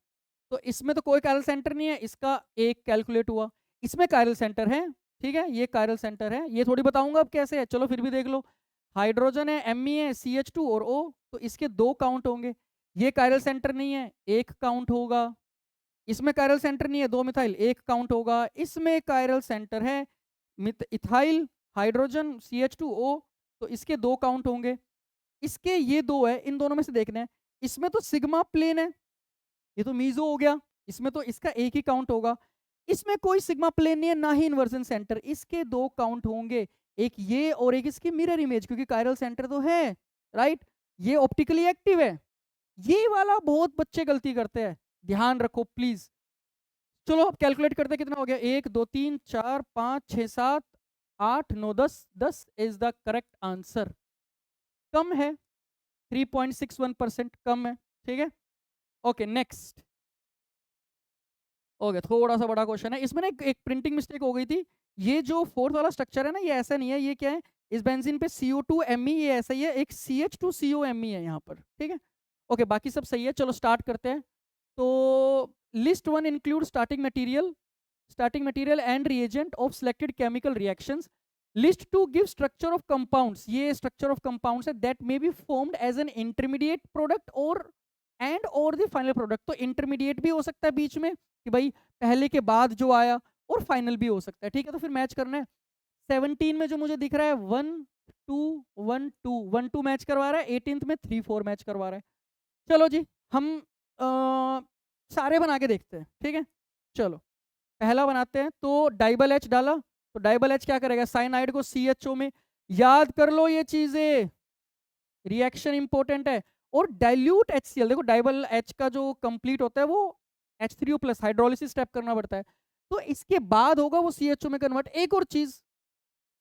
तो इसमें तो कोई कायरल सेंटर नहीं है, इसका एक कैलकुलेट हुआ, इसमें कायरल सेंटर है, ठीक है, ये कायरल सेंटर है, ये थोड़ी बताऊंगा अब कैसे है, चलो फिर भी देख लो। हाइड्रोजन है, Me है, CH2 और O, तो इसके दो काउंट होंगे, ये कायरल सेंटर नहीं है, एक काउंट होगा, इसमें कायरल सेंटर नहीं है, 2 मिथाइल, एक काउंट होगा। इसमें कायरल सेंटर है, इथाइल हाइड्रोजन CH2O, तो इसके 2 काउंट होंगे। इसके ये 2 है, इन दोनों में से देखना है। इसमें तो सिग्मा प्लेन है, ये तो मीजो हो गया, इसमें तो इसका एक ही काउंट होगा। इसमें कोई सिग्मा प्लेन नहीं है, ना ही इन्वर्जन सेंटर, इसके 2 काउंट होंगे, एक ये और एक इसकी मिरर इमेज, क्योंकि कायरल सेंटर तो है, राइट। ये ऑप्टिकली एक्टिव है। ये वाला बहुत बच्चे गलती करते हैं, ध्यान रखो प्लीज। चलो अब कैलकुलेट करते हैं, कितना हो गया, 1 2 3 4 5 6 7 8 9 10, 10 इज द करेक्ट आंसर। कम है, 3.61% कम है, ठीक है। Okay next. ओके, थोड़ा सा बड़ा क्वेश्चन है, इसमें ना एक प्रिंटिंग मिस्टेक हो गई थी। ये जो फोर्थ वाला स्ट्रक्चर है ना, ये ऐसा नहीं है, ये क्या है, इस बेंजीन पे CO2Me, ये ऐसा ही है, एक CH2COMe है यहाँ पर, ठीक है। ओके, बाकी सब सही है, चलो स्टार्ट करते हैं। तो list 1 include starting material and reagent of selected chemical reactions. List 2 give structure of compounds, ये स्ट्रक्चर ऑफ कंपाउंड्स है, that may be formed as an intermediate product और द फाइनल प्रोडक्ट। तो इंटरमीडिएट भी हो सकता है बीच में, कि भाई पहले के बाद जो आया, और फाइनल भी हो सकता है, ठीक है। तो फिर मैच करना है। 17 में जो मुझे दिख रहा है 1 2 1 2 1 2 मैच करवा रहा है, 18th में 3 4 मैच करवा रहा है। चलो जी, हम सारे बना के देखते हैं, ठीक है। चलो पहला बनाते हैं, तो डाइबल H डाला, तो डाइबल H क्या करेगा, साइनाइड को CHO में, याद कर लो ये चीजें, रिएक्शन इंपॉर्टेंट है। और डाइल्यूट HCl, देखो डाइबल H का जो कंप्लीट होता है वो H3O+ हाइड्रोलिसिस स्टेप करना पड़ता है, तो इसके बाद होगा वो CHO में कन्वर्ट। एक और चीज,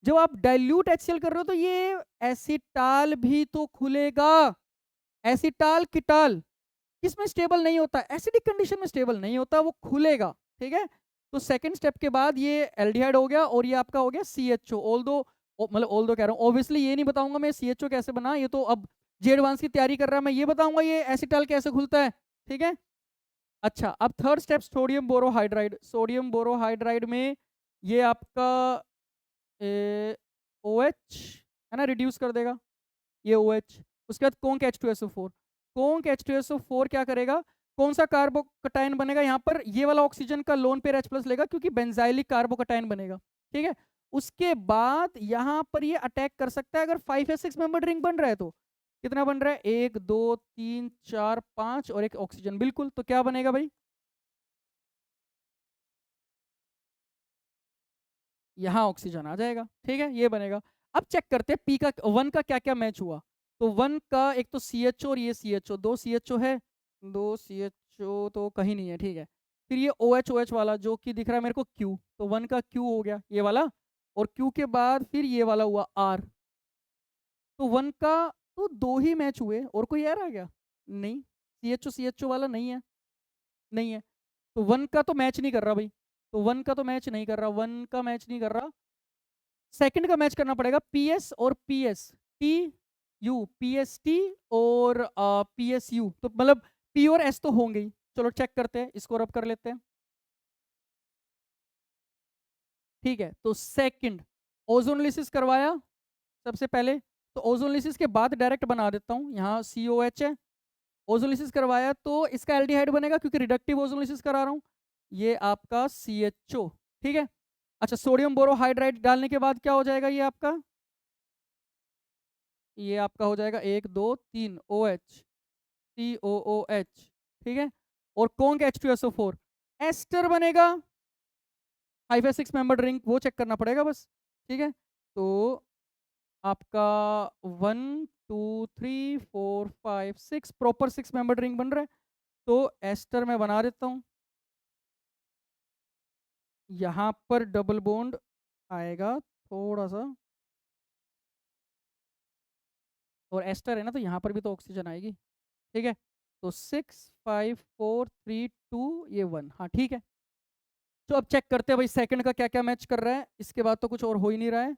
जब आप डाइल्यूट HCl कर रहे हो तो ये एसिटाल भी तो खुलेगा। एसिटाल कीटाल किसमें स्टेबल नहीं होता, एसिडिक कंडीशन में स्टेबल नहीं होता, वो खुलेगा, ठीक है। तो सेकंड स्टेप के बाद ये एल्डिहाइड हो गया, और ये आपका हो गया CHO। ऑल्दो कह रहा हूँ, ऑब्वियसली ये नहीं बताऊंगा मैं CHO कैसे बना, ये तो अब जे एडवांस की तैयारी कर रहा है, मैं ये बताऊंगा ये एसिटाल कैसे खुलता है, ठीक है। अच्छा, अब third step sodium borohydride. Sodium borohydride में ये आपका OH है ना, रिड्यूस कर देगा ये OH। उसके बाद कोंक H2SO4, कोंक H2SO4 क्या करेगा, कौन सा कार्बोकटायन बनेगा यहाँ पर, ये वाला ऑक्सीजन का लोन पेयर H+ लेगा, क्योंकि बेंजाइलिक कार्बोकटायन बनेगा, ठीक है। उसके बाद यहाँ पर ये अटैक कर सकता है, अगर 5 या 6 मेंबर रिंग बन रहा है तो कितना बन रहा है, 1 2 3 4 5 और एक ऑक्सीजन, बिल्कुल। तो क्या बनेगा भाई, यहाँ ऑक्सीजन आ जाएगा, ठीक है, ये बनेगा। अब चेक करते हैं पी का 1 का क्या क्या मैच हुआ। तो 1 का एक तो CHO और ये CHO, 2 CHO है, 2 CHO तो कहीं नहीं है, ठीक है। फिर ये OH वाला जो कि दिख रहा है मेरे को Q, तो 1 का Q हो गया ये वाला, और Q के बाद फिर ये वाला हुआ R। तो 1 का तो 2 ही मैच हुए, और कोई एरर आ गया नहीं, CHO वाला नहीं है, नहीं है। तो 1 का तो मैच नहीं कर रहा भाई, तो 1 का तो मैच नहीं कर रहा, 1 का मैच नहीं कर रहा। सेकंड का मैच करना पड़ेगा, PS और PS, PST और PSU, तो मतलब P और S तो होंगे ही। चलो चेक करते हैं, इसको रब कर लेते हैं, ठीक है। तो सेकंड ओजोनलिसिस करवाया सबसे पहले, तो ओजोनलिसिस के बाद डायरेक्ट बना देता हूँ, यहाँ COH है, ओजोनलिसिस करवाया तो इसका एल्डिहाइड बनेगा, क्योंकि रिडक्टिव ओजोनलिसिस करा रहा हूँ, ये आपका CHO, ठीक है। अच्छा, सोडियम बोरोहाइड्राइड डालने के बाद क्या हो जाएगा, ये आपका हो जाएगा 1 2 3 OH COOH, ठीक है। और कौन का H2SO4 एस्टर बनेगा, 5 या 6 मेंबर रिंग, वो चेक करना पड़ेगा बस, ठीक है। तो आपका 1 2 3 4 5 6 प्रॉपर 6 मेंबर रिंग बन रहा है, तो एस्टर में बना देता हूँ, यहाँ पर डबल बॉन्ड आएगा थोड़ा सा, और एस्टर है ना, तो यहाँ पर भी तो ऑक्सीजन आएगी, ठीक है। तो 6 5 4 3 2 ये 1, हाँ ठीक है। तो अब चेक करते हैं भाई सेकंड का क्या क्या मैच कर रहा है, इसके बाद तो कुछ और हो ही नहीं रहा है।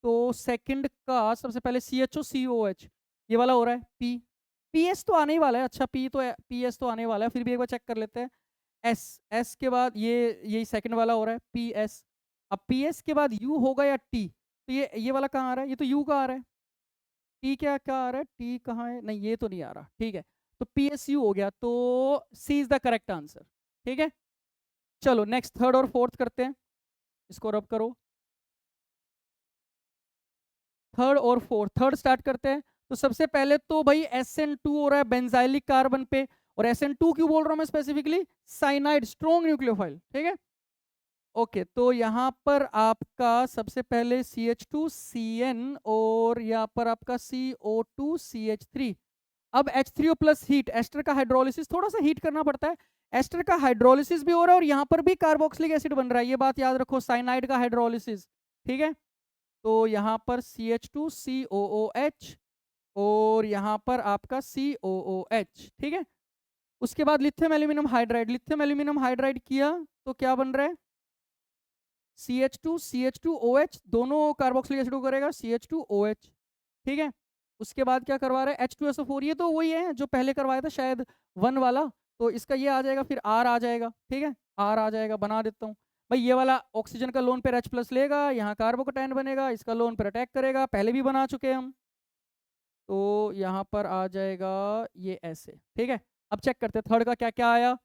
तो सेकंड का सबसे पहले CHO COH, ये वाला हो रहा है PS तो आने ही वाला है, अच्छा PS तो आने वाला है, फिर भी एक बार चेक कर लेते हैं। S के बाद ये यही सेकंड वाला हो रहा है PS। अब PS के बाद U होगा या T, तो ये वाला कहाँ आ रहा है, ये तो U का आ रहा है, T क्या क्या आ रहा है, T कहाँ है, नहीं ये तो नहीं आ रहा, ठीक है। तो PSU हो गया, तो C is the correct answer, ठीक है। चलो नेक्स्ट थर्ड और फोर्थ करते हैं, इसको रब करो। थर्ड और फोर्थ, थर्ड स्टार्ट करते हैं। तो सबसे पहले तो भाई SN2 हो रहा है बेंजाइलिक कार्बन पे, और SN2 क्यों बोल रहा हूं मैं स्पेसिफिकली, साइनाइड स्ट्रॉन्ग न्यूक्लियोफाइल, ठीक है। ओके, तो यहाँ पर आपका सबसे पहले CH2CN और यहाँ पर आपका CO2CH3। अब H3O प्लस हीट, एस्टर का हाइड्रोलिसिस, थोड़ा सा हीट करना पड़ता है। एस्टर का हाइड्रोलिसिस भी हो रहा है और यहाँ पर भी कार्बोक्सिलिक एसिड बन रहा है, ये बात याद रखो, साइनाइड का हाइड्रोलिसिस, ठीक है। तो यहाँ पर CH2COOH और यहाँ पर आपका COOH, ठीक है। उसके बाद lithium aluminium hydride, lithium aluminium hydride किया तो क्या बन रहा है, CH2CH2OH, दोनों कार्बोक्सिलिक एसिड को करेगा CH2OH, ठीक है। उसके बाद क्या करवा रहा है, H2SO4, ये तो वही है जो पहले करवाया था शायद 1 वाला, तो इसका ये आ जाएगा, फिर R आ जाएगा, ठीक है, R आ जाएगा, बना देता हूँ भाई। ये वाला ऑक्सीजन का लोन पर H+ लेगा, यहाँ कार्बोकैटायन बनेगा, इसका लोन पर अटैक करेगा, पहले भी बना चुके हैं हम, तो यहाँ पर आ जाएगा ये ऐसे, ठीक है। अब चेक करते हैं थर्ड का क्या क्या आया।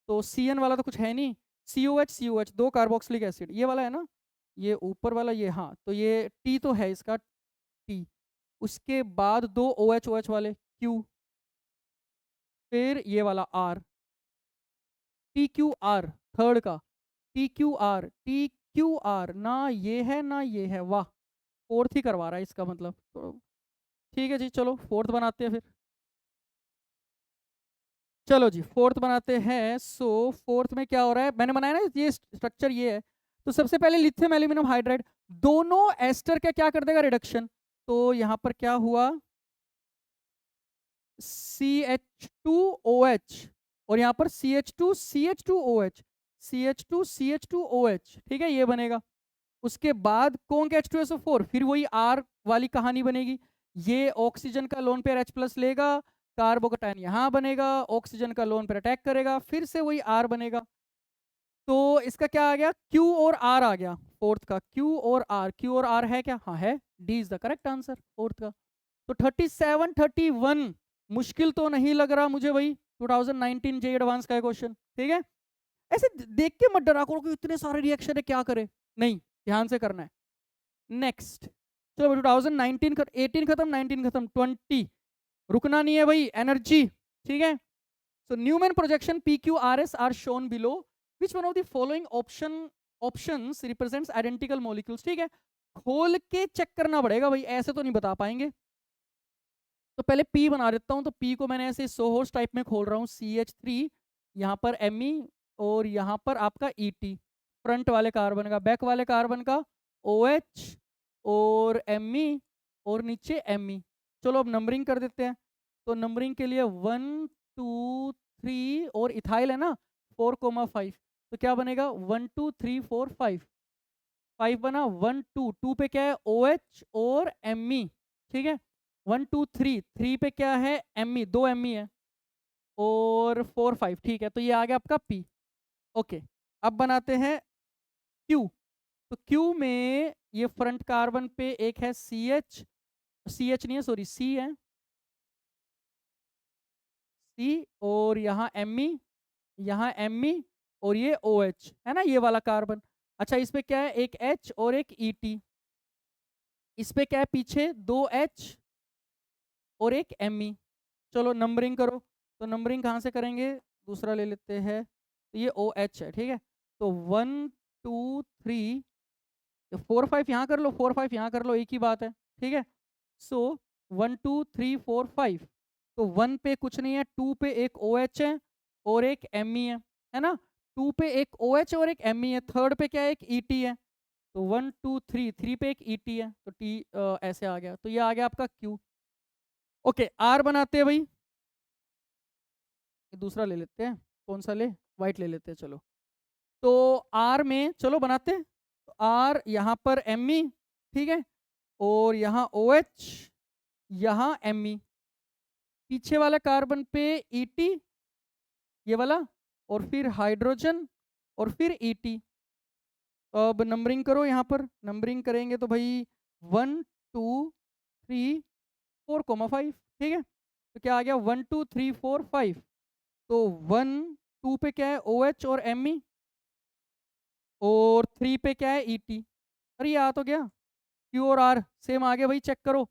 तो CN वाला तो कुछ है नहीं, COH दो कार्बोक्सिलिक एसिड, ये वाला है ना, ये ऊपर वाला, ये हाँ, तो ये T तो है इसका, T। उसके बाद दो OH वाले Q, फिर ये वाला R, TQR, थर्ड का TQR ना ये है ना ये है, वाह, फोर्थ ही करवा रहा है इसका मतलब, तो ठीक है जी, चलो फोर्थ बनाते हैं फिर। चलो जी फोर्थ बनाते हैं। सो फोर्थ में क्या हो रहा है, मैंने बनाया ना ये स्ट्रक्चर ये है। तो सबसे पहले लिथियम एल्यूमिनियम हाइड्राइड, दोनों एस्टर का क्या कर देगा, रिडक्शन। तो यहाँ पर क्या हुआ, CH2OH और यहाँ पर CH2CH2OH, CH2CH2OH, ठीक है, ये बनेगा। उसके बाद कौन का H2SO4, फिर वही R वाली कहानी बनेगी। ये ऑक्सीजन का लोन पेयर H+ लेगा, कार्बोकैटायन यहाँ बनेगा, ऑक्सीजन का लोन पर अटैक करेगा, फिर से वही R बनेगा। तो इसका क्या आ गया, Q और R आ गया, फोर्थ का Q और R, Q और R है क्या, हाँ है, D is the correct answer fourth का। तो 37 31 मुश्किल तो नहीं लग रहा मुझे भाई, 2019 जे एडवांस का क्वेश्चन, ठीक है। ऐसे देख के मत डरा करो कि इतने सारे रिएक्शन है क्या करे, नहीं, ध्यान से करना है। नेक्स्ट, चलो 2019 18 खत्म, 19 खत्म, 20 रुकना नहीं है भाई, एनर्जी, ठीक है। So Newman projection PQRS are shown below, which one of the following options represents identical molecules, ठीक है। खोल के चेक करना पड़ेगा भाई, ऐसे तो नहीं बता पाएंगे। तो पहले P बना देता हूँ, तो P को मैंने ऐसे सोहोर्स टाइप में खोल रहा हूँ, CH3, यहाँ पर Me और यहाँ पर आपका ET, फ्रंट वाले कार्बन का, बैक वाले कार्बन का OH और Me और नीचे Me। चलो अब नंबरिंग कर देते हैं। तो नंबरिंग के लिए 1 2 3 और इथाइल है ना 4,5, तो क्या बनेगा 1 2 3 4 5, 5 बना, 1 2 2 पे क्या है OH और Me, ठीक है। 1 2 3 3 पे क्या है Me, दो Me है, और 4 5, ठीक है, तो ये आ गया आपका P। ओके, अब बनाते हैं Q। तो Q में ये फ्रंट कार्बन पे एक है CH नहीं है, सॉरी C है, C, और यहाँ Me, यहाँ Me और ये OH है ना, ये वाला कार्बन। अच्छा, इस पे क्या है, एक H और एक ET। इस पे क्या है, पीछे दो H और एक Me। चलो नंबरिंग करो। तो नंबरिंग कहाँ से करेंगे, दूसरा ले लेते हैं, तो ये OH है, ठीक है। तो 1 2 3 4 5 यहाँ कर लो, 4 5 यहाँ कर लो, एक ही बात है, ठीक है। सो 1 2 3 4 5, तो 1 पे कुछ नहीं है, 2 पे एक OH है और एक Me है ना, 2 पे एक OH और एक Me है, थर्ड पे क्या है, एक ET है। तो 1 2 3 3 पे एक ET है, तो T ऐसे आ गया, तो ये आ गया आपका Q। ओके, R बनाते हैं भाई, दूसरा ले लेते हैं, कौन सा ले, वाइट ले लेते हैं, चलो। तो R में चलो बनाते हैं। तो R यहाँ पर Me, ठीक है, और यहाँ OH, यहाँ Me, पीछे वाला कार्बन पे ET, ये वाला, और फिर हाइड्रोजन, और फिर ET। अब नंबरिंग करो, यहाँ पर नंबरिंग करेंगे तो भाई 1 2 3 4,5, ठीक है। तो क्या आ गया 1 2 3 4 5, तो 1 2 पे क्या है OH और Me, और 3 पे क्या है ET। अरे ये आ तो गया, Q और R सेम आ गया भाई, चेक करो।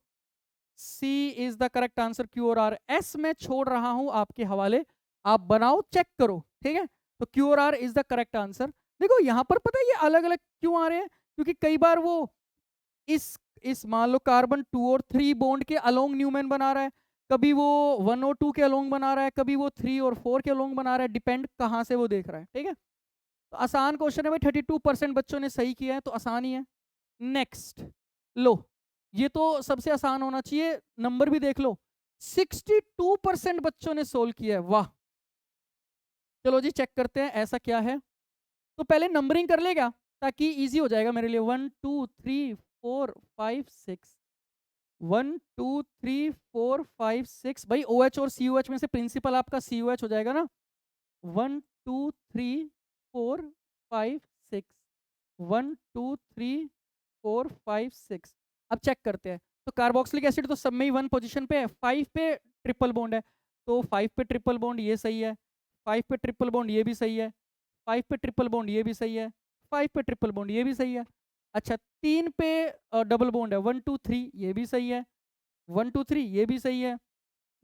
C is the correct answer, Q और R। S मैं छोड़ रहा हूं आपके हवाले, आप बनाओ चेक करो, ठीक है। तो Q और R is the correct answer. देखो यहाँ पर पता है ये अलग अलग क्यों आ रहे हैं, क्योंकि कई बार वो इस मान लो कार्बन 2 और 3 बॉन्ड के अलोंग न्यूमेन बना रहा है, कभी वो 1 और 2 के अलोंग बना रहा है, कभी वो 3 और 4 के अलोंग बना रहा है, डिपेंड कहाँ से वो देख रहा है, ठीक है। तो आसान क्वेश्चन है भाई, 32% बच्चों ने सही किया है, तो आसान ही है। नेक्स्ट लो, ये तो सबसे आसान होना चाहिए, नंबर भी देख लो, 62% बच्चों ने सोल्व किया है, वाह। चलो जी चेक करते हैं ऐसा क्या है। तो पहले नंबरिंग कर लेगा ताकि इजी हो जाएगा मेरे लिए। 1 2 3 4 5 6, 1 2 3 4 5 6, भाई OH और COH में से प्रिंसिपल आपका COH हो जाएगा ना। 1 2 3 4 5 6, 1 2 3 4 5 6। अब चेक करते हैं। तो कार्बोक्सिलिक एसिड तो सब में ही 1 पोजीशन पे है, 5 पे ट्रिपल बॉन्ड है, तो 5 पे ट्रिपल बॉन्ड ये सही है, 5 पे ट्रिपल बॉन्ड ये भी सही है, 5 पे ट्रिपल बॉन्ड ये भी सही है, 5 पे ट्रिपल बॉन्ड ये भी सही है। अच्छा 3 पे डबल बॉन्ड है, 1 2 3 ये भी सही है, 1 2 3 ये भी सही है,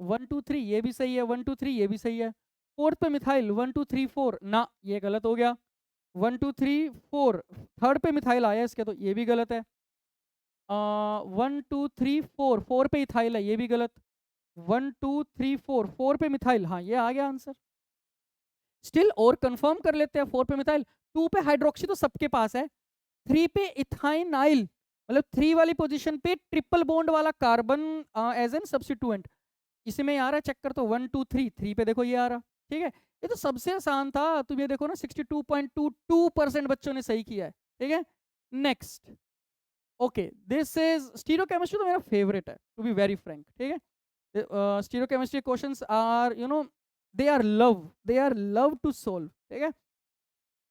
1 2 3 ये भी सही है, 1 2 3 ये भी सही है। फोर्थ पे मिथाइल 1 2 3 4 ना, ये गलत हो गया। 1 2 3 4 थर्ड पे मिथाइल आया इसके, तो ये भी गलत है। 1 2 3 4 4 पे इथाइल है, ये भी गलत। 1 2 3 4 4 पे मिथाइल, हाँ ये आ गया आंसर। स्टिल और कंफर्म कर लेते हैं, 4 पे मिथाइल, 2 पे हाइड्रोक्सी तो सबके पास है, 3 पे इथाइनाइल मतलब 3 वाली पोजीशन पे ट्रिपल बॉन्ड वाला कार्बन एज एन सब्स्टिट्यूएंट, इसी में आ रहा है, चेक कर। तो 1 2 3 3 पे देखो ये आ रहा, ठीक है। ये तो सबसे आसान था, तुम ये देखो ना 62.22% बच्चों ने सही किया है, ठीक है। Next, okay this is stereochemistry, तो मेरा फेवरेट है टू बी वेरी फ्रैंक, ठीक है। Stereochemistry questions are you know they are love to solve, ठीक है।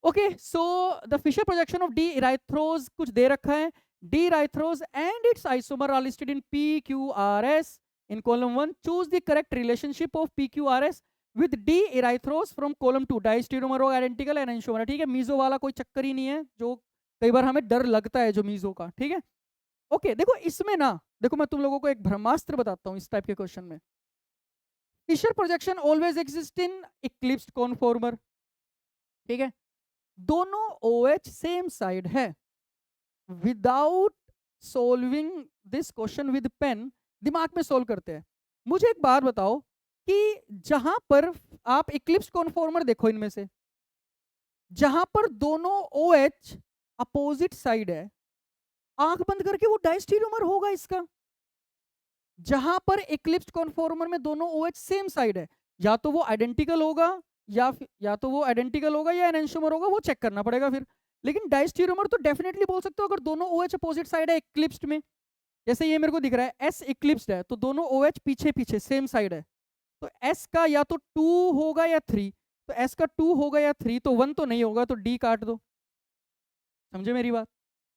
Okay so the Fischer projection of D erythrose कुछ दे रखा है, D erythrose and its isomer are listed in PQRS in column 1, choose the correct relationship of PQRS with D erythros from column 2, डाइस्टीरोमर हो identical एनंशोमर, ठीक है। Meso वाला कोई चक्कर ही नहीं है, जो कई बार हमें डर लगता है जो मीजो का, ठीक है। ओके देखो इसमें ना, देखो मैं तुम लोगों को एक ब्रह्मास्त्र बताता हूँ इस टाइप के क्वेश्चन में। Fischer projection always exist in eclipsed conformer, ठीक है। दोनों OH सेम साइड है। Without solving this question with pen, दिमाग में सोल्व करते हैं। मुझे एक बात बताओ कि जहां पर आप इक्लिप्स कॉन्फॉर्मर देखो, इनमें से जहां पर दोनों OH अपोजिट साइड है, आंख बंद करके वो डाइस्टीरियोमर होगा इसका। जहां पर इक्लिप्स कॉन्फॉर्मर में दोनों OH सेम साइड है, या तो वो आइडेंटिकल होगा या तो वो आइडेंटिकल होगा या एनेंशियोमर होगा, वो चेक करना पड़ेगा फिर। लेकिन डाइस्टीरियोमर तो डेफिनेटली बोल सकते हो अगर दोनों OH अपोजिट साइड है इक्लिप्स्ड में। जैसे ये मेरे को दिख रहा है S इक्लिप्स्ड है, तो दोनों OH पीछे पीछे सेम साइड है, तो S का या तो 2 होगा या 3, तो S का 2 होगा या 3, तो 1 तो नहीं होगा, तो D काट दो। समझे मेरी बात,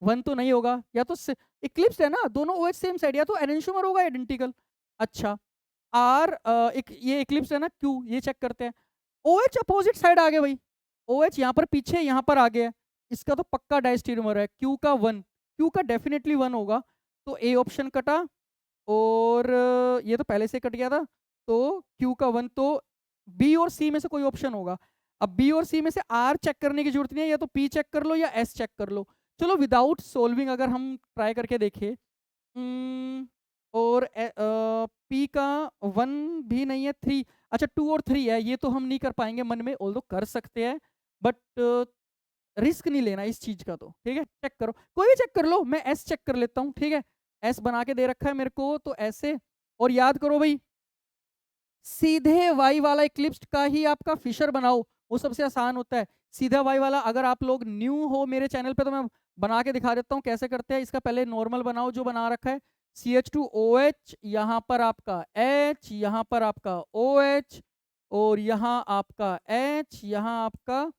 1 तो नहीं होगा, या तो इक्लिप्स है ना, दोनों OH सेम साइड, या तो एनेंशियोमर होगा आइडेंटिकल। अच्छा R ये इक्लिप्स है ना, Q ये चेक करते हैं। OH अपोजिट साइड आ गया भाई, OH यहाँ पर पीछे यहाँ पर आ गया, इसका तो पक्का डाइस्टीरियोमर है। Q का 1, Q का डेफिनेटली 1 होगा, तो A ऑप्शन कटा, और ये तो पहले से कट गया था, तो Q का 1, तो B और C में से कोई ऑप्शन होगा। अब B और C में से R चेक करने की जरूरत नहीं है, या तो P चेक कर लो या S चेक कर लो। चलो विदाउट सोल्विंग अगर हम ट्राई करके देखें, और P का 1 भी नहीं है, 3, अच्छा 2 और 3 है, ये तो हम नहीं कर पाएंगे मन में, ऑल्दो कर सकते हैं, बट रिस्क नहीं लेना इस चीज का, तो ठीक है। चेक करो, कोई भी चेक कर लो, मैं S चेक कर लेता हूँ, ठीक है। S बना के दे रखा है मेरे को, तो ऐसे, और याद करो भाई सीधे Y वाला इक्लिप्स का ही आपका फिशर बनाओ, वो सबसे आसान होता है। सीधा Y वाला, अगर आप लोग न्यू हो मेरे चैनल पे तो मैं बना के दिखा देता हूँ कैसे करते हैं। इसका पहले नॉर्मल बनाओ जो बना रखा है, CH2OH, यहाँ पर आपका H, यहाँ पर आपका OH, और यहाँ आपका H, यहाँ आपका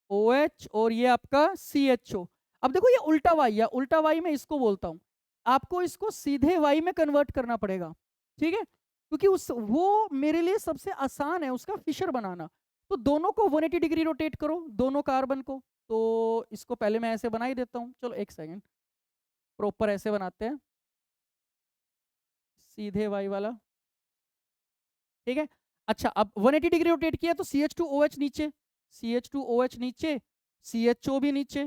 OH, और ये आपका CHO। अब देखो ये उल्टा Y है, उल्टा Y मैं इसको बोलता हूँ, आपको इसको सीधे Y में कन्वर्ट करना पड़ेगा, ठीक है, क्योंकि वो मेरे लिए सबसे आसान है उसका फिशर बनाना। तो दोनों को 180 डिग्री रोटेट करो, दोनों कार्बन को, तो इसको पहले मैं ऐसे बना ही देता हूँ। चलो एक सेकेंड, प्रॉपर ऐसे बनाते हैं, सीधे वाई वाला, ठीक है। अच्छा, अब 180 डिग्री रोटेट किया तो CH2OH नीचे, CH2OH नीचे, CHO भी नीचे।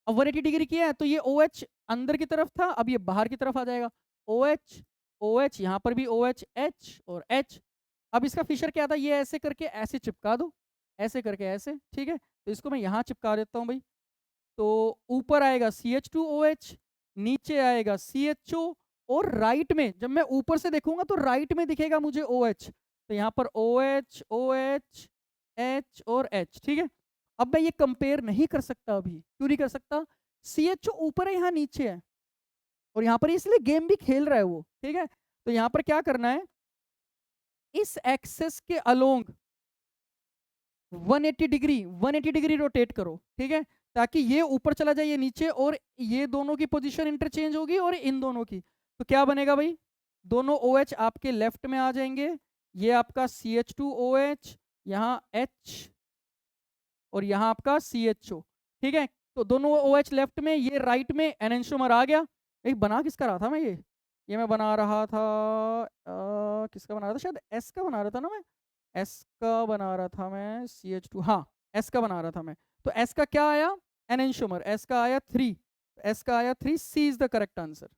अब 180 डिग्री किया है तो ये OH अंदर की तरफ था, अब ये बाहर की तरफ आ जाएगा। OH OH, यहाँ पर भी OH, H और H। अब इसका फिशर क्या था, ये ऐसे करके ऐसे चिपका दो, ऐसे करके ऐसे, ठीक है। तो इसको मैं यहाँ चिपका देता हूँ भाई। तो ऊपर आएगा CH2OH, नीचे आएगा CHO, और राइट में जब मैं ऊपर से देखूंगा तो राइट में दिखेगा मुझे OH। तो यहाँ पर OH OH H और H, ठीक है। अब मैं ये कंपेयर नहीं कर सकता, अभी क्यों नहीं कर सकता, CHO ऊपर है, यहाँ नीचे है, और यहाँ पर इसलिए गेम भी खेल रहा है वो, ठीक है। तो यहाँ पर क्या करना है, इस एक्सेस के अलोंग 180 डिग्री रोटेट करो, ठीक है, ताकि ये ऊपर चला जाए, ये नीचे, और ये दोनों की पोजीशन इंटरचेंज होगी और इन दोनों की। तो क्या बनेगा भाई, दोनों OH आपके लेफ्ट में आ जाएंगे, ये आपका CH2OH, यहाँ H और यहाँ आपका CHO, ठीक है। तो दोनों OH लेफ्ट में, ये राइट में, एनेंशियोमर आ गया। एक बना किसका रहा था मैं, ये मैं बना रहा था, किसका बना रहा था, शायद S का बना रहा था ना मैं, S का बना रहा था मैं, CH2, हाँ S का बना रहा था मैं। तो S का क्या आया, एनेंशियोमर, S का आया 3, S का आया 3, C is the correct answer,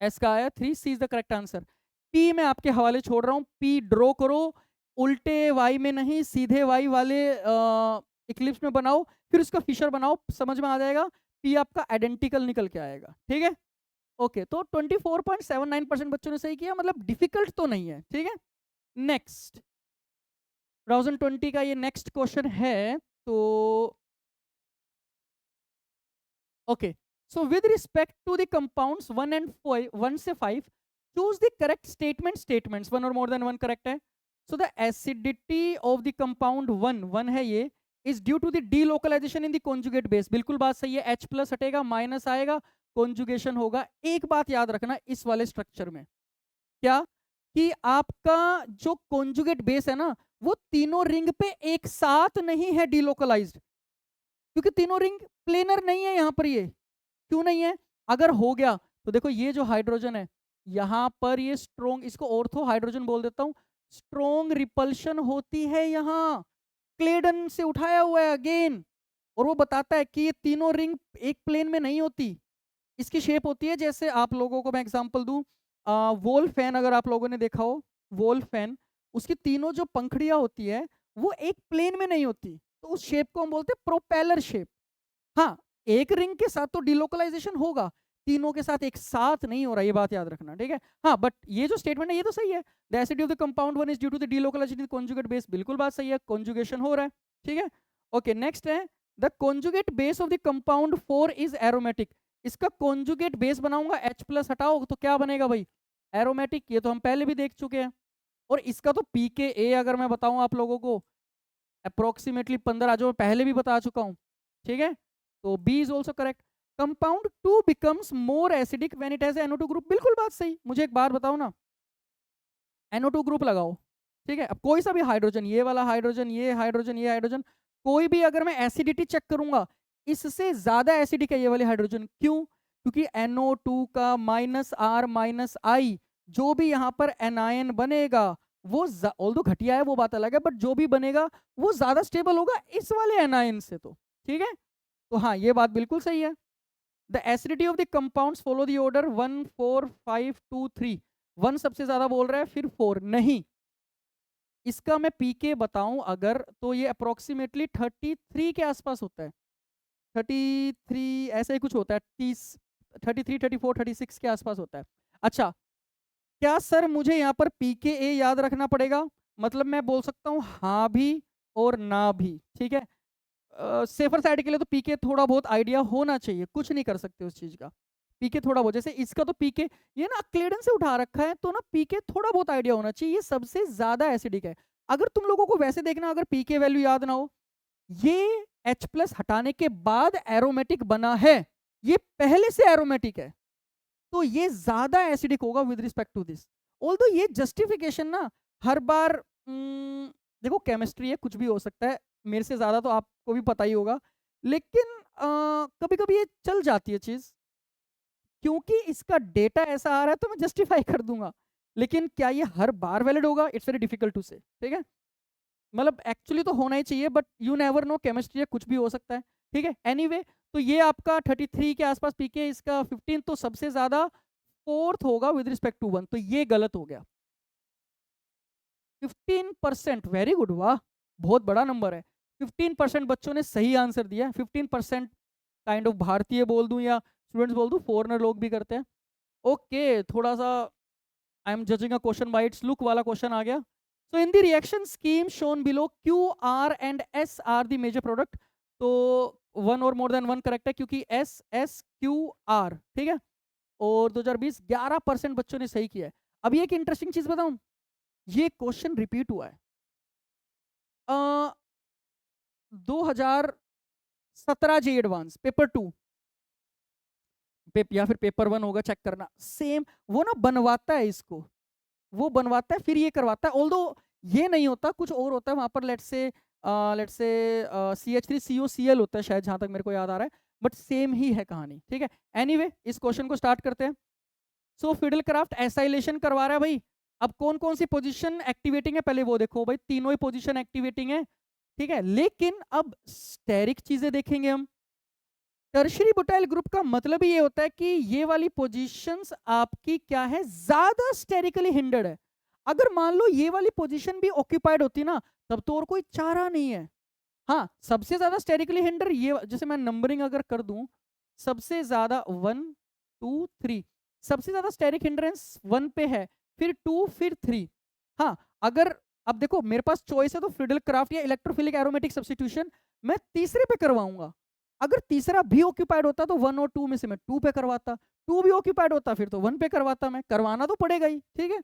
S का आया 3, C is the correct answer. P मैं आपके हवाले छोड़ रहा हूँ, P ड्रॉ करो, उल्टे Y में नहीं, सीधे Y वाले इक्लिप्स में बनाओ, फिर उसका फिशर बनाओ, समझ में आ जाएगा। P आपका आइडेंटिकल निकल के आएगा, ठीक है। ओके, तो 24.79% बच्चों ने सही किया, मतलब डिफिकल्ट तो नहीं है, ठीक है। नेक्स्ट 2020 का ये नेक्स्ट क्वेश्चन है, तो okay, so with respect to the compounds 1 and 1 से 5, choose the correct statements, one और मोर देन वन करेक्ट है। So the acidity of the compound 1 है ये, is due to the delocalization in the conjugate base, बिल्कुल बात सही है। H plus हटेगा, माइनस आएगा, कॉन्जुगेशन होगा। एक बात याद रखना इस वाले स्ट्रक्चर में, क्या, कि आपका जो कॉन्जुगेट बेस है ना, वो तीनों रिंग पे एक साथ नहीं है डीलोकलाइज्ड, क्योंकि तीनों रिंग प्लेनर नहीं है यहाँ पर। ये क्यों नहीं है, अगर हो गया तो देखो ये जो हाइड्रोजन है यहाँ पर, ये स्ट्रोंग, इसको ऑर्थो हाइड्रोजन बोल देता हूं, स्ट्रोंग रिपल्शन होती है यहाँ, क्लेडन से उठाया हुआ है अगेन, और वो बताता है कि ये तीनों रिंग एक प्लेन में नहीं होती। इसकी शेप होती है, जैसे आप लोगों को मैं एग्जांपल दूं, वोल फैन अगर आप लोगों ने देखा हो, वोल फैन, उसकी तीनों जो पंखड़ियां होती है वो एक प्लेन में नहीं होती, तो उस शेप को हम बोलते हैं प्रोपेलर शेप। हाँ, एक रिंग के साथ तो डिलोकलाइजेशन होगा, तीनों के साथ एक साथ नहीं हो रहा, ये बात याद रखना, ठीक है। हाँ, बट ये जो स्टेटमेंट है ये तो सही है, the acidity of the compound 1 is due to the delocalization in conjugate base, बिल्कुल बात सही है, कॉन्जुगेशन हो रहा है, ठीक है। ओके, नेक्स्ट है, the conjugate base of the compound 4 is aromatic, इसका कॉन्जुगेट बेस बनाऊंगा, H प्लस हटाओ तो क्या बनेगा भाई, एरोमेटिक, ये तो हम पहले भी देख चुके हैं। और इसका तो pKa अगर मैं बताऊं आप लोगों को, अप्रोक्सीमेटली 15, जो मैं पहले भी बता चुका हूं, ठीक है। तो B is also correct. Compound 2 becomes more acidic when it has NO2 group, बिल्कुल बात सही। मुझे एक बात बताओ ना, NO2 ग्रुप लगाओ, ठीक है, अब कोई सा भी हाइड्रोजन, ये वाला हाइड्रोजन, ये हाइड्रोजन, ये हाइड्रोजन, कोई भी अगर मैं एसिडिटी चेक करूंगा, इससे ज्यादा एसिडिक है ये वाले हाइड्रोजन, क्यों, क्योंकि NO2 का -R-I जो भी यहाँ पर एनायन बनेगा, वो ऑल्दो घटिया है वो बात अलग है, बट जो भी बनेगा वो ज्यादा स्टेबल होगा इस वाले एनायन से, तो ठीक है। तो हाँ, ये बात बिल्कुल सही है। The acidity of the compounds follow the order 1 4 5 2 3, 1 सबसे ज्यादा बोल रहा है, फिर 4 नहीं। इसका मैं पीके बताऊं अगर, तो ये अप्रोक्सीमेटली 33 के आसपास होता है, 33 ऐसा ही कुछ होता है, 30, 33 34 36 के आसपास होता है। अच्छा, क्या सर मुझे यहाँ पर pKa याद रखना पड़ेगा, मतलब मैं बोल सकता हूँ हाँ भी और ना भी, ठीक है। सेफर साइड के लिए तो पीके थोड़ा बहुत आइडिया होना चाहिए, कुछ नहीं कर सकते उस चीज का, पीके थोड़ा बहुत, जैसे इसका तो पीके ये ना क्लेडन से उठा रखा है, तो ना पीके थोड़ा बहुत आइडिया होना चाहिए, ये सबसे ज्यादा एसिडिक है। अगर तुम लोगों को वैसे देखना, अगर पीके वैल्यू याद ना हो, ये H प्लस हटाने के बाद एरोमेटिक बना है, ये पहले से एरोमेटिक है, तो ये ज्यादा एसिडिक होगा with respect to this. Although ये जस्टिफिकेशन ना हर बार देखो केमिस्ट्री है, कुछ भी हो सकता है, मेरे से ज़्यादा तो आपको भी पता ही होगा, लेकिन कभी कभी ये चल जाती है चीज़, क्योंकि इसका डेटा ऐसा आ रहा है तो मैं जस्टिफाई कर दूंगा। लेकिन क्या ये हर बार वैलिड होगा, इट्स वेरी डिफिकल्ट टू से, ठीक है। मतलब एक्चुअली तो होना ही चाहिए, but you never know, chemistry है, कुछ भी हो सकता है, ठीक है। एनीवे तो ये आपका 33 के आसपास पीके, इसका 15 तो सबसे ज्यादा फोर्थ होगा विद रिस्पेक्ट टू 1, तो ये गलत हो गया। 15%, वेरी गुड, वाह, बहुत बड़ा नंबर है। 15% बच्चों ने सही आंसर दिया। 15% काइंड ऑफ भारतीय बोल दूं या स्टूडेंट्स बोल दूं, फॉरेनर लोग भी करते हैं। ओके, थोड़ा सा I am judging a question by its look वाला क्वेश्चन आ गया। So in the reaction scheme shown below, Q R and S are the major product. तो वन और मोर देन वन करेक्ट है, क्योंकि एस एस क्यू आर, ठीक है। और 2020 11% बच्चों ने सही किया है। अभी एक इंटरेस्टिंग चीज बताऊं, ये क्वेश्चन रिपीट हुआ है 2017 जी एडवांस पेपर 2 या फिर पेपर 1 होगा, चेक करना, सेम वो ना बनवाता है इसको, वो बनवाता है फिर ये करवाता है। ऑल्दो ये नहीं होता, कुछ और होता है वहां पर, लेट्स से CH3COCl होता है शायद, जहां तक मेरे को याद आ रहा है, बट सेम ही है कहानी, ठीक है। एनीवे इस क्वेश्चन को स्टार्ट करते हैं। सो फिडल क्राफ्ट एसाइलेशन करवा रहा है भाई। अब कौन कौन सी पोजीशन एक्टिवेटिंग है पहले वो देखो भाई, तीनों ही पोजीशन एक्टिवेटिंग है, ठीक है। लेकिन अब स्टेरिक चीजें देखेंगे हम। टर्शरी बुटाइल ग्रुप का मतलब ही ये होता है कि ये वाली पोजीशंस आपकी क्या है, ज्यादा स्टेरिकली हिंडर्ड है। अगर मान लो ये वाली पोजीशन भी ऑक्यूपाइड होती ना, तब तो और कोई चारा नहीं है। हाँ, सबसे ज्यादा स्टेरिकली हिंडर ये, जैसे मैं नंबरिंग अगर कर दूं, सबसे ज्यादा 1 2 3, सबसे ज्यादा स्टेरिक हिंड्रेंस 1 पे है, फिर 2, फिर 3। हाँ, अगर अब देखो मेरे पास चॉइस है तो फ्रिडल क्राफ्ट या इलेक्ट्रोफिलिक एरोमेटिक सब्स्टिट्यूशन मैं तीसरे पे करवाऊंगा। अगर तीसरा भी ऑक्यूपाइड होता तो 1 और 2 में से मैं 2 पे करवाता, 2 भी ऑक्यूपाइड होता फिर तो 1 पे करवाता, मैं करवाना तो पड़ेगा ही, ठीक है।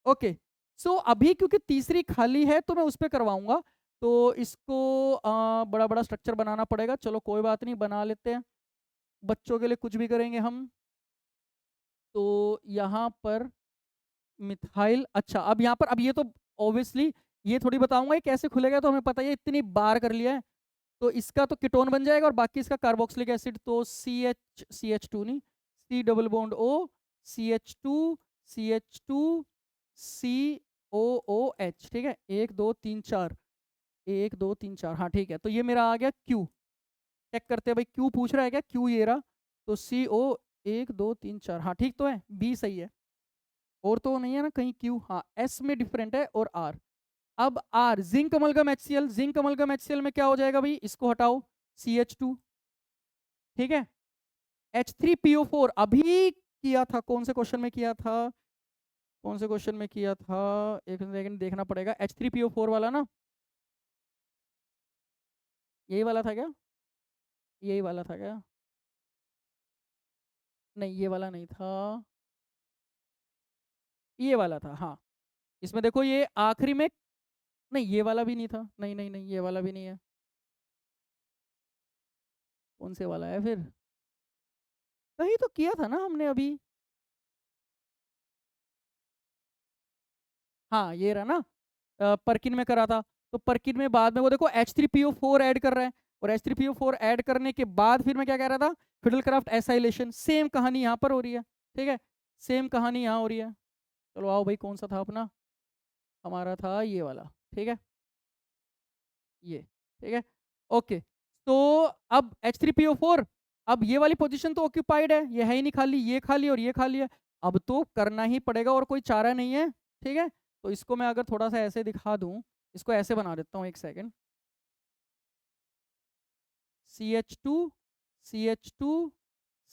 ओके, सो अभी क्योंकि तीसरी खाली है तो मैं उस पर करवाऊंगा, तो इसको बड़ा बड़ा स्ट्रक्चर बनाना पड़ेगा। चलो कोई बात नहीं, बना लेते हैं, बच्चों के लिए कुछ भी करेंगे हम। तो यहाँ पर मिथाइल, अच्छा अब यहाँ पर, अब ये तो ऑब्वियसली ये थोड़ी बताऊंगा ये कैसे खुलेगा, तो हमें पता है, इतनी बार कर लिया है। तो इसका तो कीटोन बन जाएगा और बाकी इसका कार्बोक्सिलिक एसिड, तो CH2 नहीं, C double bond O, CH2 COOH, ठीक है। 1 2 3 4, 1 2 3 4, हाँ ठीक है। तो ये मेरा आ गया Q। चेक करते हैं भाई, Q पूछ रहा है क्या, Q ये रहा, तो CO 1 2 3 4, हाँ ठीक तो है, B सही है, और तो नहीं है ना कहीं Q, हाँ S में डिफरेंट है, और R। अब R zinc amalgam HCl, zinc amalgam HCl में क्या हो जाएगा भाई, इसको हटाओ, CH2, ठीक है। H3PO4 अभी किया था, कौन से क्वेश्चन में किया था, कौन से क्वेश्चन में किया था, एक सेकंड देखना पड़ेगा, H3PO4 वाला ना, यही वाला था क्या, यही वाला था क्या, नहीं ये वाला नहीं था, ये वाला था, हाँ। इसमें देखो ये आखिरी में, नहीं ये वाला भी नहीं था, नहीं नहीं नहीं ये वाला भी नहीं है, कौन से वाला है फिर, कहीं तो किया था ना हमने अभी, हाँ ये रहा ना, परकिन में करा था। तो परकिन में बाद में वो देखो H3PO4 ऐड कर रहा है, और H3PO4 ऐड करने के बाद फिर मैं क्या कह रहा था, फिडलक्राफ्ट एसाइलेशन, सेम कहानी यहाँ पर हो रही है, ठीक है, सेम कहानी यहाँ हो रही है। चलो आओ भाई, कौन सा था अपना, हमारा था ये वाला, ठीक है, ये, ठीक है। ओके, तो अब H3PO4, अब ये वाली पोजीशन तो ऑक्यूपाइड है, ये है ही नहीं खाली, ये खाली और ये खाली है, अब तो करना ही पड़ेगा और कोई चारा नहीं है, ठीक है। तो इसको मैं अगर थोड़ा सा ऐसे दिखा दूं, इसको ऐसे बना देता हूँ, एक second, CH2 CH2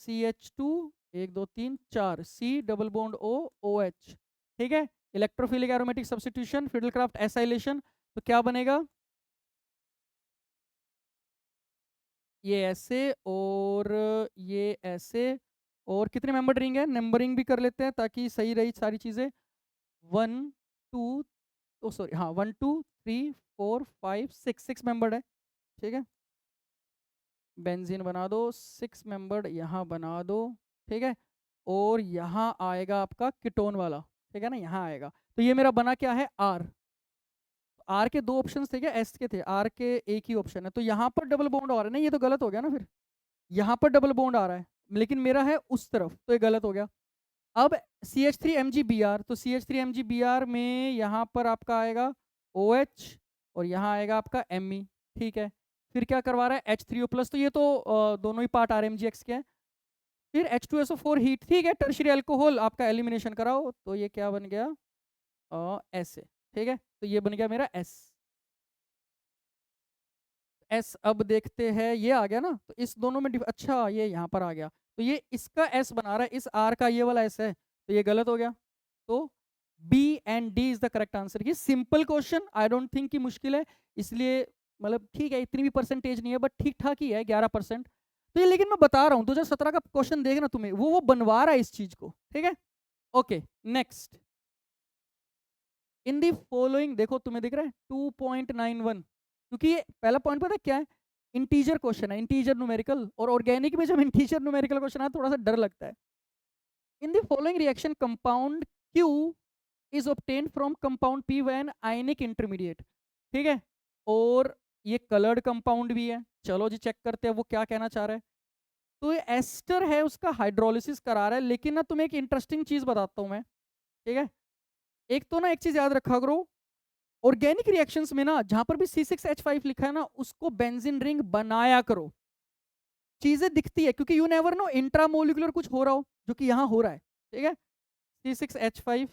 CH2, 1 2 3 4, C double bond O OH, ठीक है। इलेक्ट्रोफिलिक एरोमेटिक सब्स्टिट्यूशन, फिडलक्राफ्ट एसाइलेशन, तो क्या बनेगा, ये ऐसे और ये ऐसे, और कितने मेंबर रिंग है, नंबरिंग भी कर लेते हैं ताकि सही रही सारी चीज़ें। 1 2, ओ सॉरी, हाँ 1 2 3 4 5 6, 6 मेंबर्ड है, ठीक है। बेंजीन बना दो, 6 मेंबर्ड यहाँ बना दो, ठीक है। और यहाँ आएगा आपका कीटोन वाला, ठीक है ना, यहाँ आएगा। तो ये मेरा बना क्या है, R। आर के 2 ऑप्शंस थे क्या, एस के थे, आर के एक ही ऑप्शन है, तो यहाँ पर डबल बॉन्ड आ रहा है ना, ये तो गलत हो गया ना फिर। यहाँ पर डबल बॉन्ड आ रहा है लेकिन मेरा है उस तरफ, तो ये गलत हो गया। अब CH3MgBr, तो CH3MgBr में यहाँ पर आपका आएगा OH और यहाँ आएगा आपका Me, ठीक है। फिर क्या करवा रहा है H3O+, तो ये तो दोनों ही पार्ट RMgX के हैं। फिर H2SO4 हीट, ठीक है, टर्शियरी अल्कोहल आपका एलिमिनेशन कराओ, तो ये क्या बन गया S, ठीक है, तो ये बन गया मेरा S। अब देखते हैं, ये आ गया ना, तो इस दोनों में अच्छा ये यहाँ पर आ गया, तो ये इसका S बना रहा है, इस R का ये वाला S है, तो ये गलत हो गया। तो B and D is the correct answer. ये simple question, I don't think कि मुश्किल है, इसलिए मतलब ठीक है, इतनी भी परसेंटेज नहीं है बट ठीक ठाक ही है 11%। तो ये लेकिन मैं बता रहा हूँ 2017 का क्वेश्चन देखना तुम्हें, वो बनवा रहा है इस चीज को, ठीक है। Okay next, in the following, देखो तुम्हें दिख रहा है 2.91, क्योंकि ये पहला पॉइंट पता है क्या है, इंटीजर क्वेश्चन है, इंटीजर न्यूमेरिकल, और ऑर्गेनिक में जब इंटीजर न्यूमेरिकल क्वेश्चन है थोड़ा सा डर लगता है। In the following reaction compound Q is obtained from compound P when ionic intermediate, ठीक है, और ये कलर्ड कंपाउंड भी है। चलो जी चेक करते हैं वो क्या कहना चाह रहा है। तो ये एस्टर है, उसका हाइड्रोलिसिस करा रहा है, लेकिन ना तुम्हें एक इंटरेस्टिंग चीज बताता हूं मैं, ठीक है। एक तो ना एक चीज याद रखा करो, ऑर्गेनिक रिएक्शंस में ना जहां पर भी C6H5 लिखा है ना, उसको बेंजीन रिंग बनाया करो। चीजें दिखती है क्योंकि यू नेवर नो इंट्रामोलिकुलर कुछ हो रहा हो, जो कि यहाँ हो रहा है, ठीक है। C6H5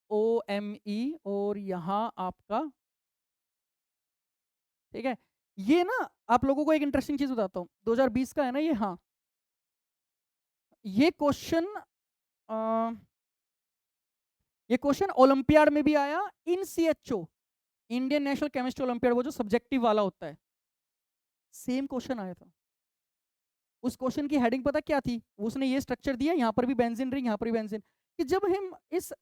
COOMe और यहाँ आपका, ठीक है। ये ना आप लोगों को एक इंटरेस्टिंग चीज बताता हूँ, 2020 का है ना ये, हाँ ये क्वेश्चन, ये क्वेश्चन ओलंपियाड में भी आया, इन CHO, Indian national chemistry olympiad, वो जो सब्जेक्टिव वाला होता है, सेम क्वेश्चन आया था। उस क्वेश्चन की हेडिंग पता क्या थी, उसने ये स्ट्रक्चर दिया, यहाँ पर भी बेंजीन रिंग, यहाँ पर भी बेंजीन, कि जब हम इस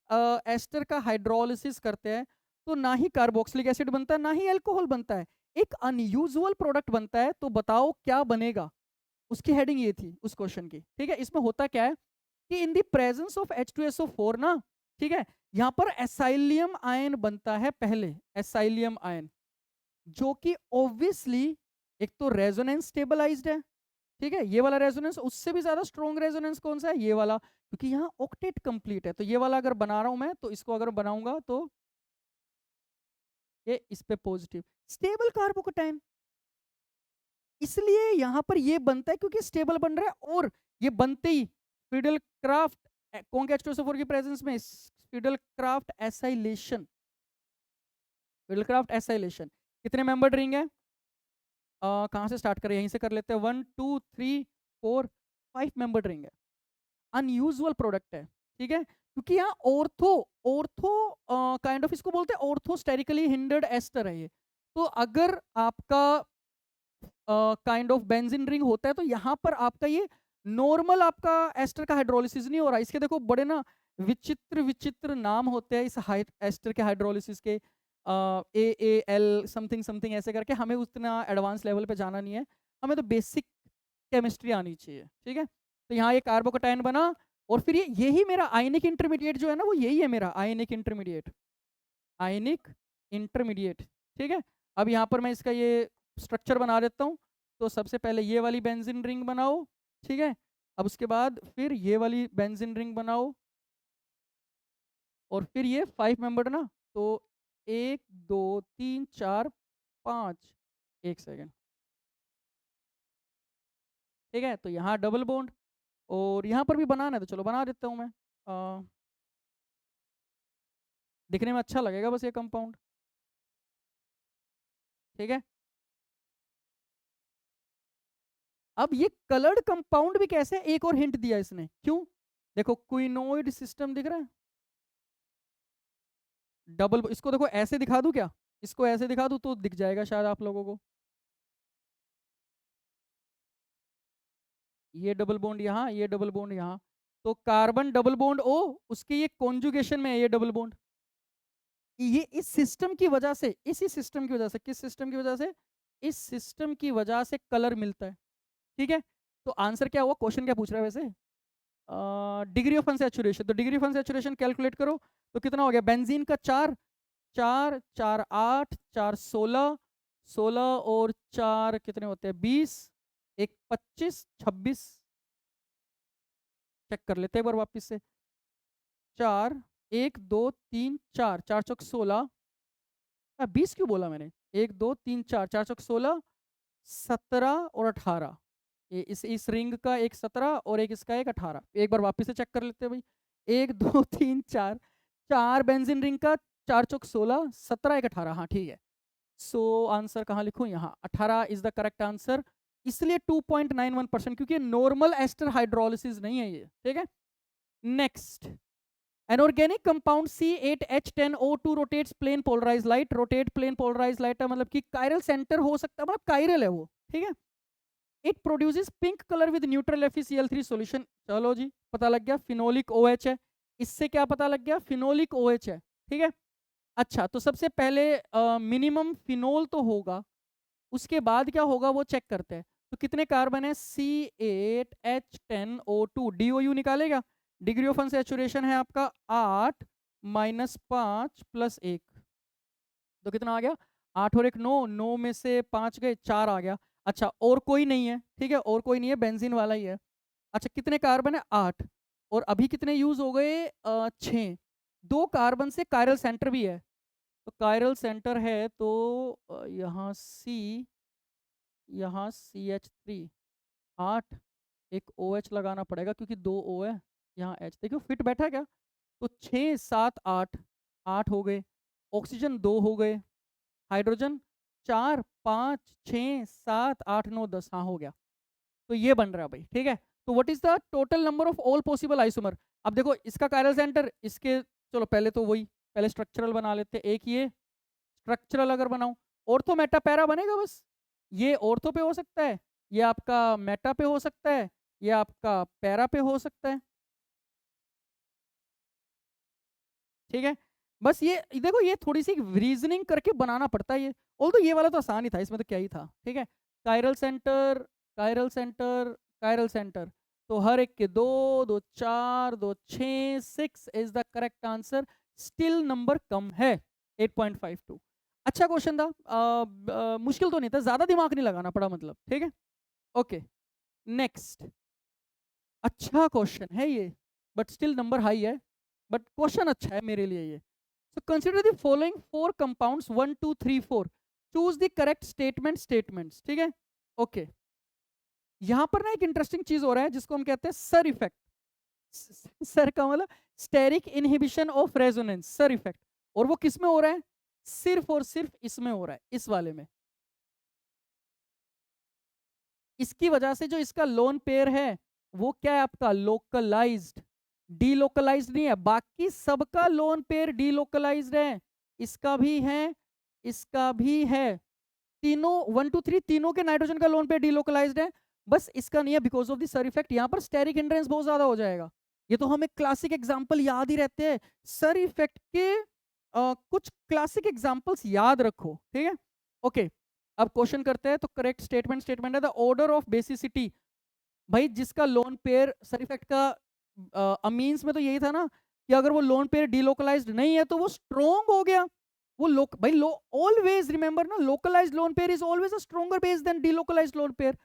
एस्टर का हाइड्रोलिसिस करते हैं तो ना ही कार्बोक्सिलिक एसिड बनता है ना ही अल्कोहल बनता है, एक अनयूजुअल प्रोडक्ट बनता है, तो बताओ क्या बनेगा। उसकी हेडिंग ये थी उस क्वेश्चन की, ठीक है। इसमें होता क्या है कि in the presence of H2SO4 ना, ठीक है, यहाँ पर एसाइलियम आयन बनता है पहले, एसाइलियम आयन, जो कि ऑब्वियसली एक तो रेजोनेंस स्टेबलाइज्ड है, ठीक है, ये वाला रेजोनेंस, उससे भी ज्यादा स्ट्रॉन्ग रेजोनेंस कौन सा है, ये वाला, क्योंकि यहाँ ऑक्टेट कंप्लीट है, तो ये वाला अगर बना रहा हूं मैं, तो इसको अगर बनाऊंगा तो ये इस पे पॉजिटिव स्टेबल कार्बोकेटाइन, इसलिए यहां पर ये बनता है क्योंकि स्टेबल बन रहा है, और ये बनते ही फिडल क्राफ्ट कौन के H2SO4 की प्रेजेंस में fiddle Crafts acylation, fiddle Crafts acylation, कितने मेंबर्ड रिंग है, कहाँ से स्टार्ट करें, यहीं से कर लेते हैं, 1 2 3 4 5 मेंबर्ड रिंग है, अनयूजुअल प्रोडक्ट है, ठीक है, क्योंकि यहाँ ऑर्थो ऑर्थो काइंड ऑफ इसको बोलते हैं ऑर्थोस्टेरिकली हिंडर्ड एस्टर है ये। तो अगर आपका काइंड ऑफ बेंजीन रिंग होता है तो यहाँ पर आपका ये नॉर्मल आपका एस्टर का हाइड्रोलिसिस नहीं हो रहा, इसके देखो बड़े ना विचित्र विचित्र नाम होते हैं इस एस्टर के हाइड्रोलिसिस के, AAL समथिंग समथिंग ऐसे करके, हमें उतना एडवांस लेवल पे जाना नहीं है, हमें तो बेसिक केमिस्ट्री आनी चाहिए, ठीक है। तो यहाँ ये कार्बोकेटाइन बना, और फिर ये यही मेरा आयनिक इंटरमीडिएट जो है ना, वो यही है मेरा आयनिक इंटरमीडिएट, आयनिक इंटरमीडिएट, ठीक है। अब यहाँ पर मैं इसका ये स्ट्रक्चर बना देता हूँ, तो सबसे पहले ये वाली बेंजीन रिंग बनाओ, ठीक है, अब उसके बाद फिर ये वाली बेंजीन रिंग बनाओ, और फिर ये 5 मेंबर ना, तो 1 2 3 4 5, एक सेकेंड, ठीक है, तो यहाँ डबल बॉन्ड, और यहाँ पर भी बनाना है तो चलो बना देता हूँ मैं, दिखने में अच्छा लगेगा बस ये कंपाउंड, ठीक है। अब ये कलर्ड कंपाउंड भी कैसे, एक और हिंट दिया इसने, क्यों, देखो क्विनोइड सिस्टम दिख रहा है, डबल, इसको देखो ऐसे दिखा दूं क्या, इसको ऐसे दिखा दूं तो दिख जाएगा शायद आप लोगों को, ये डबल बॉन्ड यहाँ, ये डबल बॉन्ड यहाँ, तो कार्बन डबल बॉन्ड O, उसके ये कॉन्जुगेशन में है ये डबल बॉन्ड, ये इस सिस्टम की वजह से, इसी सिस्टम की वजह से, किस सिस्टम की वजह से, इस सिस्टम की वजह से कलर मिलता है, ठीक है। तो आंसर क्या हुआ, क्वेश्चन क्या पूछ रहा है वैसे, डिग्री ऑफ अनसैचुरेशन, तो डिग्री ऑफ अनसैचुरेशन कैलकुलेट करो तो कितना हो गया, बेंजीन का 4, 4 4 8 4 16, 16 और 4 कितने होते हैं 20, 1 25 26, चेक कर लेते हैं एक बार वापिस से, 4 1 2 3 4, 4 चौक 16, 20 क्यों बोला मैंने, 1 2 3 4, 4 चौक 16, 17 और 18, ये इस रिंग का एक 17 और एक इसका एक 18, एक बार वापस से चेक कर लेते हैं भाई, 1 2 3 4, 4 बेंजीन रिंग का, 4 चौक 16, 17 एक 18, हाँ ठीक है। सो आंसर कहाँ लिखूं, यहाँ 18 इज द करेक्ट आंसर, इसलिए 2.91%, क्योंकि नॉर्मल एस्टर हाइड्रोलिसिस नहीं है ये, ठीक है। Next, an organic compound C8H10O2 rotates plane polarized light, rotate plane polarized light है मतलब कि कायरल सेंटर हो सकता है, मतलब कायरल है वो, ठीक है। It produces pink colour with neutral FeCl3 solution, चलो जी पता लग गया, फिनोलिक OH है, इससे क्या पता लग गया, फिनोलिक OH है, ठीक है। अच्छा तो सबसे पहले मिनिमम फिनोल तो होगा, उसके बाद क्या होगा वो चेक करते हैं, तो कितने कार्बन है, C8H10O2, DOU निकालेगा, डिग्री ऑफ अनसैचुरेशन है आपका 8 -5 + 1, तो कितना आ गया, 8 और 1 9, 9 में से 5 गए, 4 आ गया। अच्छा और कोई नहीं है, ठीक है, और कोई नहीं है, बेंजीन वाला ही है। अच्छा कितने कार्बन है, 8, और अभी कितने यूज हो गए, 6, 2 कार्बन से कायरल सेंटर भी है, तो कायरल सेंटर है तो यहाँ C, यहाँ CH3, 8, एक OH लगाना पड़ेगा क्योंकि 2 O है, यहाँ H, देखो फिट बैठा क्या, तो 6 7 8, 8 हो गए, ऑक्सीजन 2 हो गए, हाइड्रोजन 4 5 6 7 8 9 10, हाँ हो गया, तो ये बन रहा है भाई, ठीक है। तो what is the total number of all possible isomer, अब देखो इसका कायरल सेंटर, इसके चलो पहले तो वही, पहले स्ट्रक्चरल बना लेते हैं, एक ये स्ट्रक्चरल अगर बनाऊं, ऑर्थो मेटा पैरा बनेगा बस, ये ऑर्थो पे हो सकता है, ये आपका मेटा पे हो सकता है, ये आपका पैरा पे हो सकता है, ठीक है। बस ये देखो, ये थोड़ी सी रीजनिंग करके बनाना पड़ता है ये, तो ये वाला तो आसान ही था, इसमें तो क्या ही था, ठीक है। Chiral centre, chiral centre, chiral centre, तो हर एक के 2 2 4 2 6 6 is the correct answer, still number कम है 8.52। अच्छा क्वेश्चन था, मुश्किल तो नहीं था, ज्यादा दिमाग नहीं लगाना पड़ा मतलब, ठीक है। ओके नेक्स्ट, अच्छा क्वेश्चन है ये, बट स्टिल नंबर हाई है, बट क्वेश्चन अच्छा है मेरे लिए ये। सो consider the following 4 compounds 1 2 3 4, choose the correct statements, ठीक है। ओके यहां पर ना एक इंटरेस्टिंग चीज हो रहा है जिसको हम कहते हैं सर इफेक्ट, सर का मतलब steric inhibition of resonance, SIR effect, और वो किस में हो रहा है, सिर्फ और सिर्फ इसमें हो रहा है, इस वाले में। इसकी वजह से जो इसका लोन पेयर है वो क्या है आपका, लोकलाइज्ड, डीलोकलाइज्ड नहीं है, बाकी सबका लोन पेयर डीलोकलाइज्ड है, इसका भी है, इसका भी है, तीनों 1 2 3 तीनों के नाइट्रोजन का लोन पेयर डीलोकलाइज्ड है, बस इसका नहीं है because of the sir effect, यहां पर स्टेरिक हिंड्रेंस बहुत ज्यादा हो जाएगा। ये तो हमें क्लासिक एग्जांपल याद ही रहते हैं, सर इफेक्ट के कुछ क्लासिक एग्जांपल्स याद रखो, ठीक है। ओके अब क्वेश्चन करते हैं, तो करेक्ट स्टेटमेंट है द ऑर्डर ऑफ बेसिसिटी, भाई जिसका लोन पेयर सर इफेक्ट का अमीन्स में तो यही था ना कि अगर वो लोन पेयर डीलोकलाइज्ड नहीं है तो वो स्ट्रॉन्ग हो गया, वो भाई ऑलवेज रिमेंबर ना, localized lone pair is always a stronger base than delocalized lone pair.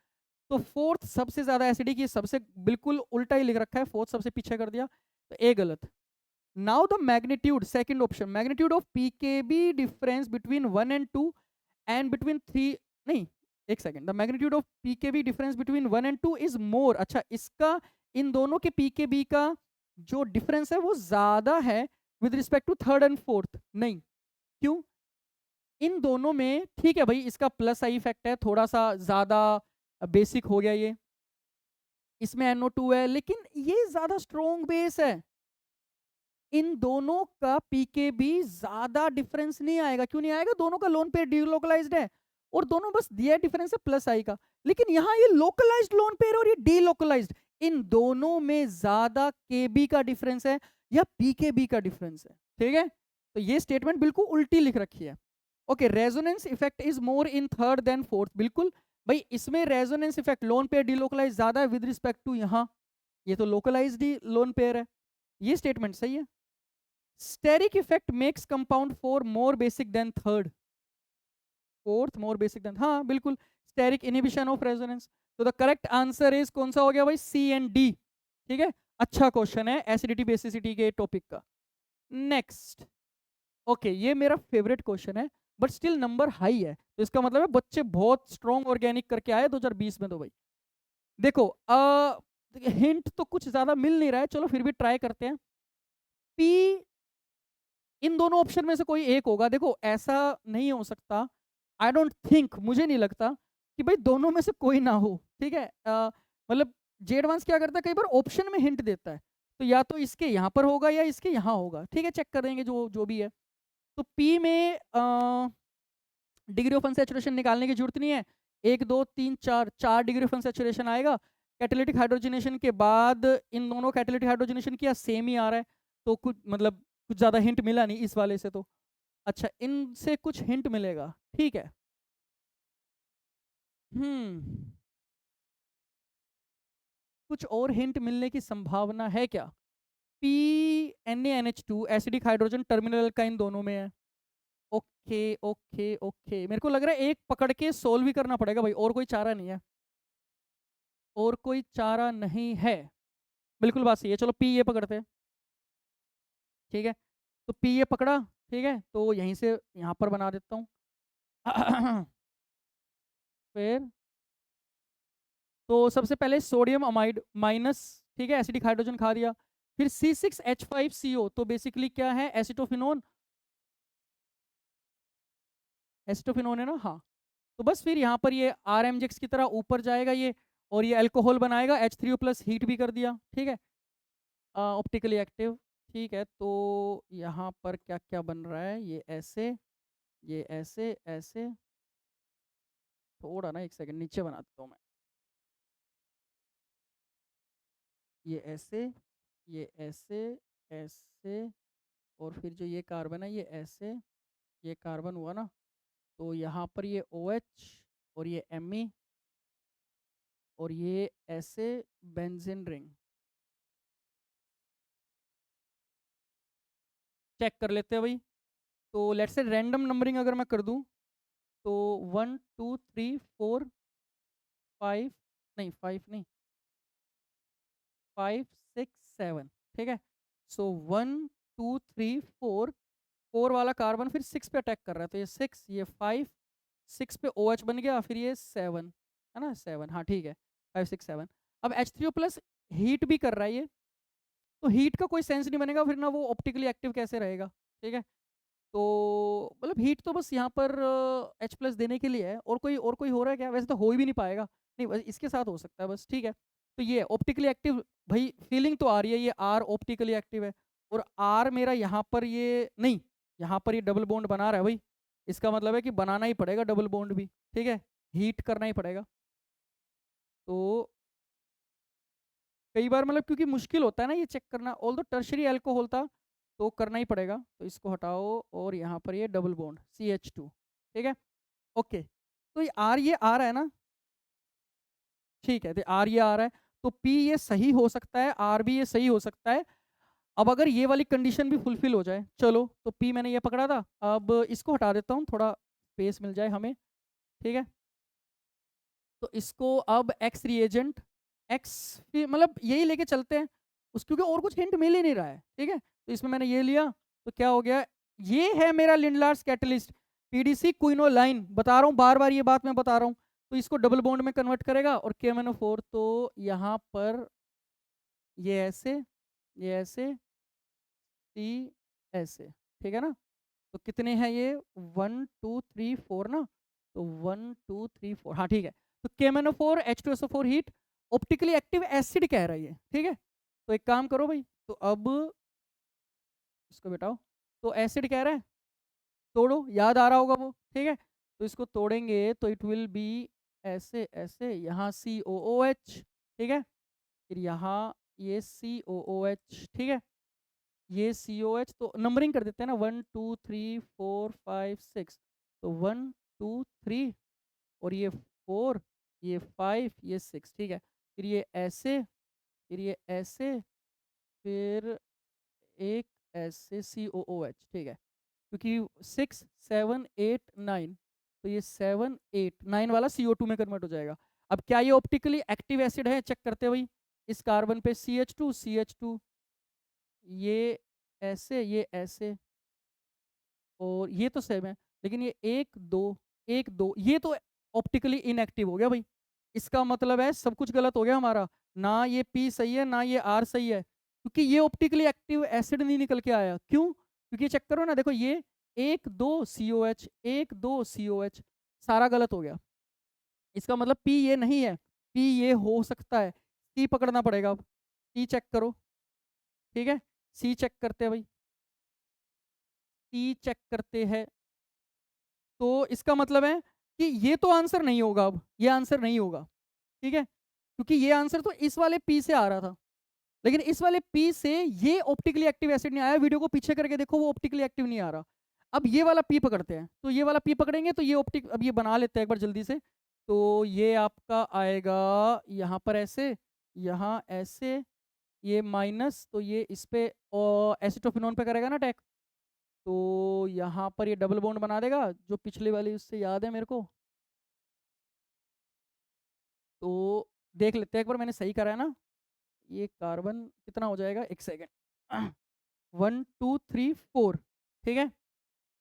तो फोर्थ सबसे ज्यादा एसिडिक, ये सबसे बिल्कुल उल्टा ही लिख रखा है, फोर्थ सबसे पीछे कर दिया, तो ए गलत। Now the magnitude, second option, magnitude of pKb difference between 1 and 2 and between 3, नहीं एक second, the magnitude of pKb difference between 1 and 2 is more, अच्छा इसका इन दोनों के पीकेबी का जो डिफरेंस है वो ज्यादा है with respect to third and fourth, नहीं क्यों, इन दोनों में ठीक है भाई, इसका प्लस आई इफेक्ट है, थोड़ा सा ज्यादा बेसिक हो गया ये, इसमें NO2 है, लेकिन ये ज्यादा स्ट्रॉन्ग बेस है, इन दोनों का पीकेबी ज्यादा डिफरेंस नहीं आएगा, क्यों नहीं आएगा, दोनों का लोन पेयर डीलोकलाइज्ड है, और दोनों बस दिया डिफरेंस है प्लस आई का, लेकिन यहाँ ये लोकलाइज्ड लोन पेयर और ये डीलोकलाइज्ड, इन दोनों में ज्यादा केबी का डिफरेंस है या पीकेबी का डिफरेंस है, ठीक है। तो ये स्टेटमेंट बिल्कुल उल्टी लिख रखी है। Okay resonance effect is more in third than fourth, बिल्कुल भाई इसमें resonance effect lone pair delocalize ज्यादा है विद रिस्पेक्ट टू यहाँ, ये तो लोकलाइज्ड ही लोन पेयर है, ये स्टेटमेंट सही है। Steric effect makes compound 4 more basic than third, fourth more basic than, हाँ बिल्कुल, स्टेरिक इनहिबिशन ऑफ रेजोनेंस। तो द करेक्ट आंसर इज कौन सा हो गया भाई, सी एंड डी। ठीक है, अच्छा क्वेश्चन है एसिडिटी बेसिसिटी के टॉपिक का। नेक्स्ट, ओके ये मेरा फेवरेट क्वेश्चन है, बट स्टिल नंबर हाई है, तो इसका मतलब है बच्चे बहुत स्ट्रॉन्ग ऑर्गेनिक करके आए 2020 में। तो भाई देखो, हिंट तो कुछ ज्यादा मिल नहीं रहा है, चलो फिर भी ट्राई करते हैं। पी, इन दोनों ऑप्शन में से कोई एक होगा। देखो ऐसा नहीं हो सकता, आई डोंट थिंक, मुझे नहीं लगता कि भाई दोनों में से कोई ना हो। ठीक है, मतलब जे एडवांस क्या करता है, कई बार ऑप्शन में हिंट देता है, तो या तो इसके यहाँ पर होगा या इसके यहाँ होगा। ठीक है, चेक करेंगे जो जो भी है। तो पी में डिग्री ऑफ अनसैचुरेशन निकालने की जरूरत नहीं है, 1 2 3 4, 4 डिग्री ऑफ अनसैचुरेशन आएगा। कैटेलिटिक हाइड्रोजनेशन के बाद इन दोनों कैटेलिटिक हाइड्रोजनेशन किया, सेम ही आ रहा है, तो कुछ मतलब कुछ ज़्यादा हिंट मिला नहीं इस वाले से। तो अच्छा, इनसे कुछ हिंट मिलेगा, ठीक है। हम्म, कुछ और हिंट मिलने की संभावना है क्या? P NaNH2 acidic hydrogen terminal का इन दोनों में है। ओके ओके ओके, मेरे को लग रहा है एक पकड़ के सोल्व भी करना पड़ेगा भाई, और कोई चारा नहीं है, और कोई चारा नहीं है। बिल्कुल बात सही है, चलो पी ये पकड़ते हैं। ठीक है, तो पी ये पकड़ा, ठीक है, तो यहीं से यहाँ पर बना देता हूँ। फिर तो सबसे पहले सोडियम अमाइड माइनस, ठीक है, एसिडिक हाइड्रोजन खा दिया। फिर C6H5CO, तो बेसिकली क्या है, एसिटोफिनोन, एसिटोफिनोन है ना, हाँ। तो बस फिर यहाँ पर ये RMJX की तरह ऊपर जाएगा ये, और ये अल्कोहल बनाएगा H3O प्लस, हीट भी कर दिया। ठीक है, ऑप्टिकली एक्टिव। ठीक है, तो यहाँ पर क्या क्या बन रहा है, ये ऐसे, ये ऐसे ऐसे, थोड़ा ना एक सेकंड नीचे बना देता हूँ मैं, ये ऐसे, ये ऐसे, ऐसे, और फिर जो ये कार्बन है ये ऐसे, ये कार्बन हुआ ना, तो यहाँ पर ये OH और ये Me, और ये ऐसे बेंजीन रिंग। चेक कर लेते हैं भाई। तो लेट्स से रैंडम नंबरिंग अगर मैं कर दूं, तो 1 2 3 4 5, नहीं 5 नहीं, 5 6 7, ठीक है। सो 1 2 3 4, 4 वाला कार्बन फिर 6 पे अटैक कर रहा है, तो ये 6, ये 5, 6 पे OH बन गया, फिर ये 7 है ना, 7, हाँ ठीक है, 5 6 7। अब H3O प्लस हीट भी कर रहा है ये, तो हीट का कोई सेंस नहीं बनेगा फिर ना, वो ऑप्टिकली एक्टिव कैसे रहेगा। ठीक है, तो मतलब हीट तो बस यहाँ पर H+ देने के लिए है, और कोई हो रहा है क्या, वैसे तो हो ही भी नहीं पाएगा, नहीं बस इसके साथ हो सकता है बस। ठीक है, तो ये ऑप्टिकली एक्टिव, भाई फीलिंग तो आ रही है ये R ऑप्टिकली एक्टिव है, और R मेरा यहाँ पर ये नहीं, यहाँ पर ये डबल बॉन्ड बना रहा है भाई, इसका मतलब है कि बनाना ही पड़ेगा डबल बॉन्ड भी। ठीक है, हीट करना ही पड़ेगा। तो कई बार मतलब क्योंकि मुश्किल होता है ना ये चेक करना, ऑल दो टर्शरी अल्कोहल था, तो करना ही पड़ेगा, तो इसको हटाओ, और यहाँ पर ये डबल बॉन्ड CH2। ठीक है, ओके, तो ये आ रहा है ना, ठीक है, तो आर ये आ रहा है, तो पी ये सही हो सकता है, आर भी ये सही हो सकता है। अब अगर ये वाली कंडीशन भी फुलफिल हो जाए, चलो, तो पी मैंने ये पकड़ा था, अब इसको हटा देता हूँ, थोड़ा स्पेस मिल जाए हमें। ठीक है, तो इसको अब एक्स रिएजेंट, एक्स मतलब यही लेके चलते हैं उस, क्योंकि और कुछ हिंट मिल ही नहीं रहा है। ठीक है, तो इसमें मैंने ये लिया, तो क्या हो गया, ये है मेरा लिंडलार्स कैटलिस्ट, PDC क्विनोलाइन, बता रहा हूँ बार बार ये बात मैं बता रहा हूँ। तो इसको डबल बॉन्ड में कन्वर्ट करेगा, और KMnO4, तो यहाँ पर ये ऐसे, ये ऐसे, सी ऐसे, ठीक है ना। तो कितने हैं ये, 1 2 3 4 ना, तो 1 2 3 4, हाँ ठीक है। तो KMnO4 H2SO4 heat, optically active acid कह रहा है ये। ठीक है, तो एक काम करो भाई, तो अब इसको बेटाओ, तो एसिड कह रहा है, तोड़ो, याद आ रहा होगा वो। ठीक है, तो इसको तोड़ेंगे तो इट विल बी ऐसे ऐसे, यहाँ COOH, ठीक है, फिर यहाँ ये COOH, ठीक है, ये COH, तो नंबरिंग कर देते हैं ना, 1 2 3 4 5 6, तो 1 2 3, और ये 4, ये 5, ये 6, ठीक है, फिर ये ऐसे, फिर ये ऐसे, फिर एक ऐसे COOH, ठीक है, क्योंकि 6 7 8 9, तो ये 7 8 9 वाला CO2 में कन्वर्ट हो जाएगा। अब क्या ये ऑप्टिकली एक्टिव एसिड है, चेक करते हैं भाई। इस कार्बन पे CH2 ये ऐसे, ये ऐसे, और ये तो सेम है, लेकिन ये 1 2 1 2, ये तो ऑप्टिकली इनएक्टिव हो गया भाई। इसका मतलब है सब कुछ गलत हो गया हमारा, ना ये P सही है ना ये R सही है, क्योंकि ये ऑप्टिकली एक्टिव एसिड नहीं निकल के आया। क्यों? क्योंकि चेक करो ना, देखो ये 1 2 COH 1 2 COH, सारा गलत हो गया। इसका मतलब P ये नहीं है, P ये हो सकता है। C पकड़ना पड़ेगा अब। C चेक करो, ठीक है, C चेक करते हैं भाई, C चेक करते हैं। तो इसका मतलब है कि ये तो आंसर नहीं होगा, अब ये आंसर नहीं होगा, ठीक है, क्योंकि ये आंसर तो इस वाले P से आ रहा था, लेकिन इस वाले P से ये ऑप्टिकली एक्टिव एसिड नहीं आया। वीडियो को पीछे करके देखो, वो ऑप्टिकली एक्टिव नहीं आ रहा। अब ये वाला P पकड़ते हैं, तो ये वाला P पकड़ेंगे तो ये ऑप्टिक, अब ये बना लेते हैं एक बार जल्दी से। तो ये आपका आएगा यहाँ पर ऐसे, यहाँ ऐसे, ये माइनस, तो ये इस पे एसिटोफिनोन पे करेगा ना अटैक, तो यहाँ पर ये डबल बॉन्ड बना देगा, जो पिछले वाली उससे याद है मेरे को। तो देख लेते हैं एक बार, मैंने सही करा है ना। ये कार्बन कितना हो जाएगा, एक सेकेंड, 1 2 3 4, ठीक है,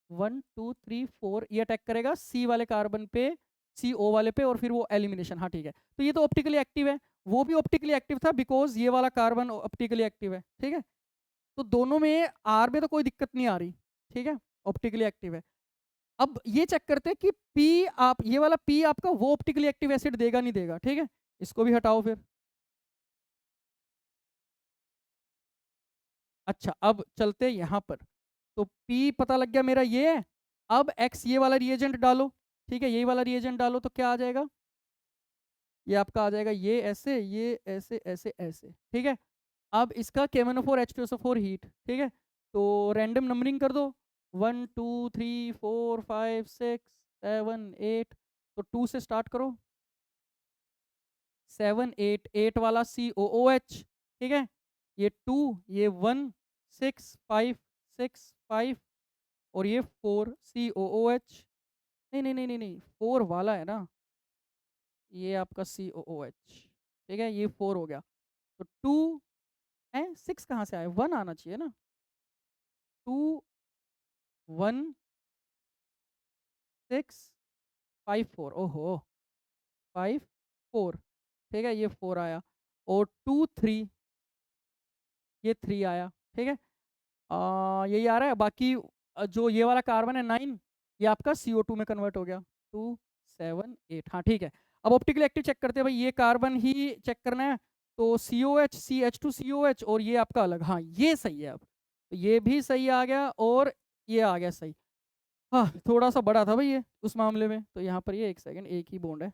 1 2 3 4, ये अटैक करेगा C वाले कार्बन पे, CO वाले पे, और फिर वो एलिमिनेशन। हाँ ठीक है, तो ये तो ऑप्टिकली एक्टिव है, वो भी ऑप्टिकली एक्टिव था बिकॉज ये वाला कार्बन ऑप्टिकली एक्टिव है, ठीक है। तो दोनों में R में तो कोई दिक्कत नहीं आ रही, ठीक है, ऑप्टिकली एक्टिव है। अब ये चेक करते हैं कि P, आप ये वाला P आपका वो ऑप्टिकली एक्टिव एसिड देगा नहीं देगा, ठीक है, इसको भी हटाओ फिर। अच्छा, अब चलते हैं यहाँ पर, तो P पता लग गया मेरा ये है। अब X ये वाला रिएजेंट डालो, ठीक है, यही वाला रिएजेंट डालो, तो क्या आ जाएगा, ये आपका आ जाएगा ये ऐसे, ये ऐसे ऐसे ऐसे, ठीक है। अब इसका KMnO4 H2SO4 हीट, ठीक है, तो रैंडम नंबरिंग कर दो, 1 2 3 4 5 6 7 8, तो 2 से स्टार्ट करो, 7 8 8 वाला COOH, ठीक है, ये 2, ये 1 6 5 6 5, और ये 4 COOH, नहीं नहीं नहीं नहीं नहीं, 4 वाला है ना, ये आपका COOH, ठीक है, ये 4 हो गया, तो 2 है, 6 कहाँ से आया, 1 आना चाहिए ना, 2 1 6 5 4, ओहो 5 4, ठीक है, ये 4 आया, और 2 3, ये 3 आया, ठीक है, यही आ रहा है। बाकी जो ये वाला कार्बन है 9, ये आपका CO2 में कन्वर्ट हो गया, 2 7 8, हाँ ठीक है। अब ऑप्टिकली एक्टिव चेक करते हैं भाई, ये कार्बन ही चेक करना है, तो COH CH2COH, और ये आपका अलग, हाँ ये सही है। अब तो ये भी सही आ गया, और ये आ गया सही। हाँ थोड़ा सा बड़ा था भाई ये उस मामले में, तो यहाँ पर ये एक सेकेंड, एक ही बॉन्ड है,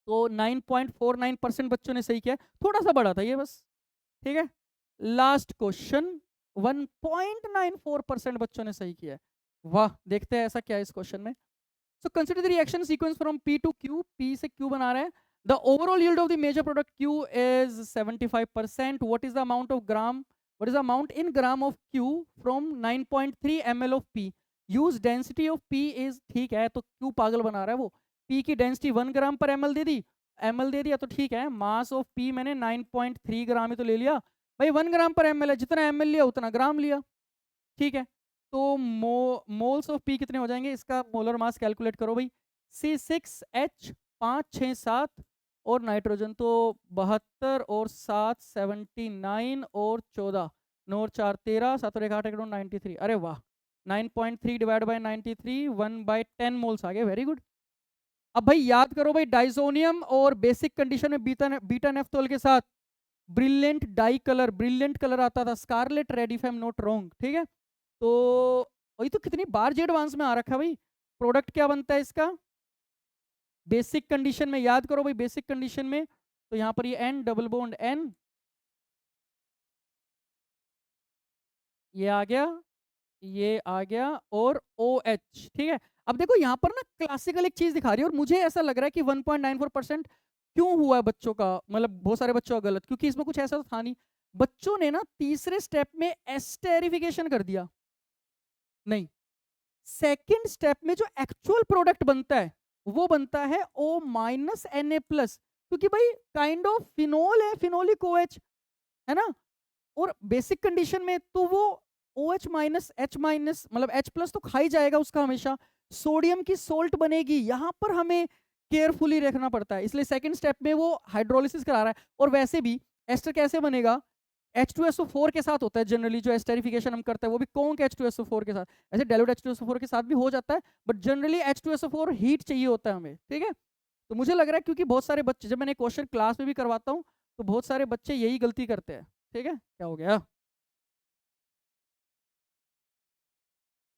तो 9.49% बच्चों ने सही किया, थोड़ा सा बड़ा था ये बस, ठीक है। लास्ट क्वेश्चन, 1.94% बच्चों ने सही किया है। वाह, देखते हैं ऐसा क्या है इस क्वेश्चन में। So consider the reaction sequence from P to Q, P से Q बना रहे हैं। The overall yield of the major product Q is 75%. What is the amount of gram, what is the amount in gram of Q from 9.3 ml of P, use density of P is, ठीक है, तो Q पागल बना रहा है वो, P की density 1 ग्राम पर ml दे दी, ml दे दिया, तो ठीक है, मास ऑफ P मैंने 9.3 ग्राम ही तो ले लिया भाई, 1 ग्राम पर ml है, जितना ml लिया उतना ग्राम लिया, ठीक है। तो मोल्स ऑफ P कितने हो जाएंगे, इसका मोलर मास कैलकुलेट करो भाई, C6H 5 6 7, और नाइट्रोजन तो 72, और 7 79, और 14, 9 और 4 13, 7 और 1 8 93, अरे वाह, 9.3 डिवाइड बाई 93, 1/10 मोल्स आ गए, वेरी गुड। अब भाई याद करो भाई, डाइसोनियम और बेसिक कंडीशन में बीटा नेफ्थोल के साथ brilliant dye colour, brilliant colour आता था, scarlet red if I am not wrong, ठीक है। तो वही तो, कितनी बार जे एडवांस में आ रखा है भाई। प्रोडक्ट क्या बनता है इसका, बेसिक कंडीशन में, याद करो भाई, बेसिक कंडीशन में, तो यहाँ पर ये एन डबल बॉन्ड एन, ये आ गया, ये आ गया, और OH, ठीक है। अब देखो यहाँ पर ना क्लासिकल एक चीज दिखा रही है, और मुझे ऐसा लग रहा है कि 1.94%, क्यों हुआ है बच्चों का, मतलब बहुत सारे बच्चों का गलत, क्योंकि इसमें कुछ ऐसा तो था नहीं। बच्चों ने ना तीसरे स्टेप में एस्टेरिफिकेशन कर दिया। नहीं, सेकेंड स्टेप में जो एक्चुअल प्रोडक्ट बनता है वो बनता है O माइनस Na+, क्योंकि भाई काइंड ऑफ फिनोल है, फिनोलिक OH है ना। और बेसिक कंडीशन में तो वो OH माइनस H माइनस मतलब H+ तो खा ही जाएगा उसका हमेशा। सोडियम की सोल्ट बनेगी, यहाँ पर हमें केयरफुली रखना पड़ता है, इसलिए सेकंड स्टेप में वो हाइड्रोलिसिस करा रहा है। और वैसे भी एस्टर कैसे बनेगा, H2SO4 के साथ होता है जनरली, जो एस्टेरिफिकेशन हम करते हैं वो भी कौन H2SO4 के साथ, ऐसे डाइल्यूट H2SO4 के साथ भी हो जाता है, बट जनरली H2SO4 हीट चाहिए होता है हमें, ठीक है। तो मुझे लग रहा है क्योंकि बहुत सारे बच्चे, जब मैंने क्वेश्चन क्लास में भी करवाता हूँ तो बहुत सारे बच्चे यही गलती करते हैं, ठीक है। क्या हो गया,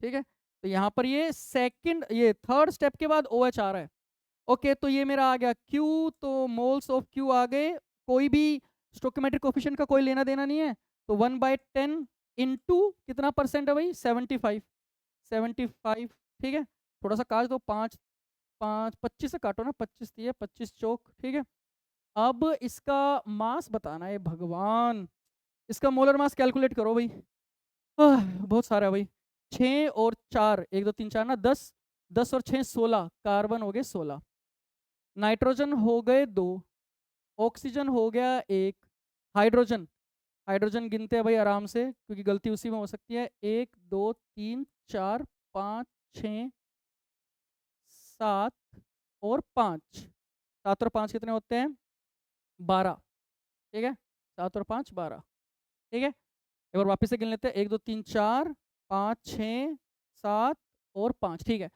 ठीक है। तो यहाँ पर ये थर्ड स्टेप के बाद OH आ रहा है। ओके, तो ये मेरा आ गया Q, तो मोल्स ऑफ Q आ गए। कोई भी स्टोकियोमेट्रिक कोफिशिएंट का कोई लेना देना नहीं है, तो 1/10 इंटू कितना परसेंट है भाई, 75, 75, ठीक है। थोड़ा सा काट दो, 5 5 25 से काटो ना, 25 दिए, 25 चौक, ठीक है। अब इसका मास बताना है भगवान, इसका मोलर मास कैलकुलेट करो भाई। बहुत सारा है भाई, 6 और 4, 1 2 3 4 ना, 10, 10 और 6 16, कार्बन हो गए 16, नाइट्रोजन हो गए 2, ऑक्सीजन हो गया 1, हाइड्रोजन, हाइड्रोजन गिनते हैं भाई आराम से क्योंकि गलती उसी में हो सकती है, 1 2 3 4 5 6 7 और 5, 7 और 5 कितने होते हैं, 12, ठीक है। 7 और 5 12, ठीक है। एक बार वापस से गिन लेते हैं, 1 2 3 4 5 6 7 और 5, ठीक है।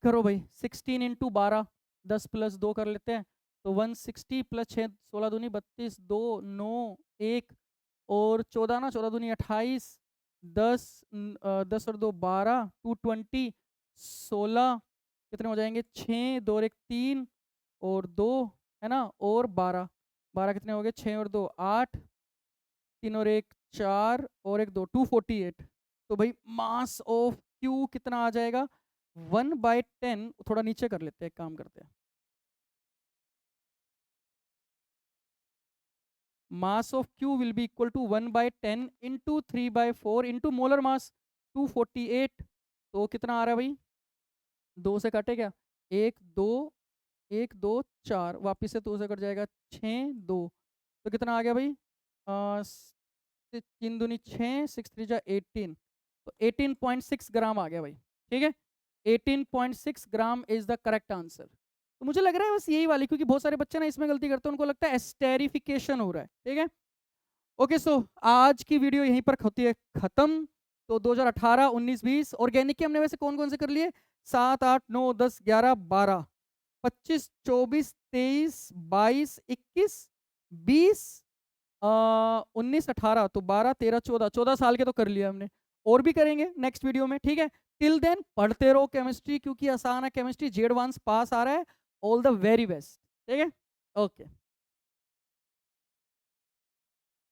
करो भाई, 16 इंटू 12, 10 प्लस 2 कर लेते हैं, तो 160 प्लस 6 16 दूनी 32, 2 9 1 और 14 ना, 14 दूनी 28, 10 10 और 2 12, 220, 16 कितने हो जाएंगे, 6 2 और 1 3 और 2 है ना, और 12, 12 कितने हो गए, 6 और 2 8, 3 और 1 4 और 1 2, 248। तो भाई मास ऑफ क्यू कितना आ जाएगा, 1/10, थोड़ा नीचे कर लेते हैं, एक काम करते हैं, mass of Q will be equal to 1/10 into 3/4 into molar mass 248। तो कितना आ रहा है भाई, 2 से कटे क्या, 1 2 1 2 4, वापिस से 2 से कट जाएगा, 6 2, तो कितना आ गया भाई, 3 दूनी 6, 6 3 जा 18, तो 18.6 ग्राम आ गया भाई, ठीक है। 18.6 gram is the correct answer. तो मुझे लग रहा है बस यही वाली, क्योंकि बहुत सारे बच्चे ना इसमें गलती करते हैं, उनको लगता है एस्टेरिफिकेशन हो रहा है, ठीक है। ओके, सो आज की वीडियो यहीं पर होती है खत्म। तो 2018 19 20 ऑर्गेनिक के हमने वैसे कौन कौन से कर लिए, 7 8 9 10 11 12 25 24 23 22 21 20 19 18, तो 12 13 14, 14 साल के तो कर लिया हमने, और भी करेंगे नेक्स्ट वीडियो में, ठीक है। टिल देन पढ़ते रहो केमिस्ट्री, क्योंकि आसान है केमिस्ट्री, जेड 1 पास आ रहा है, ऑल द वेरी बेस्ट, ठीक है। ओके।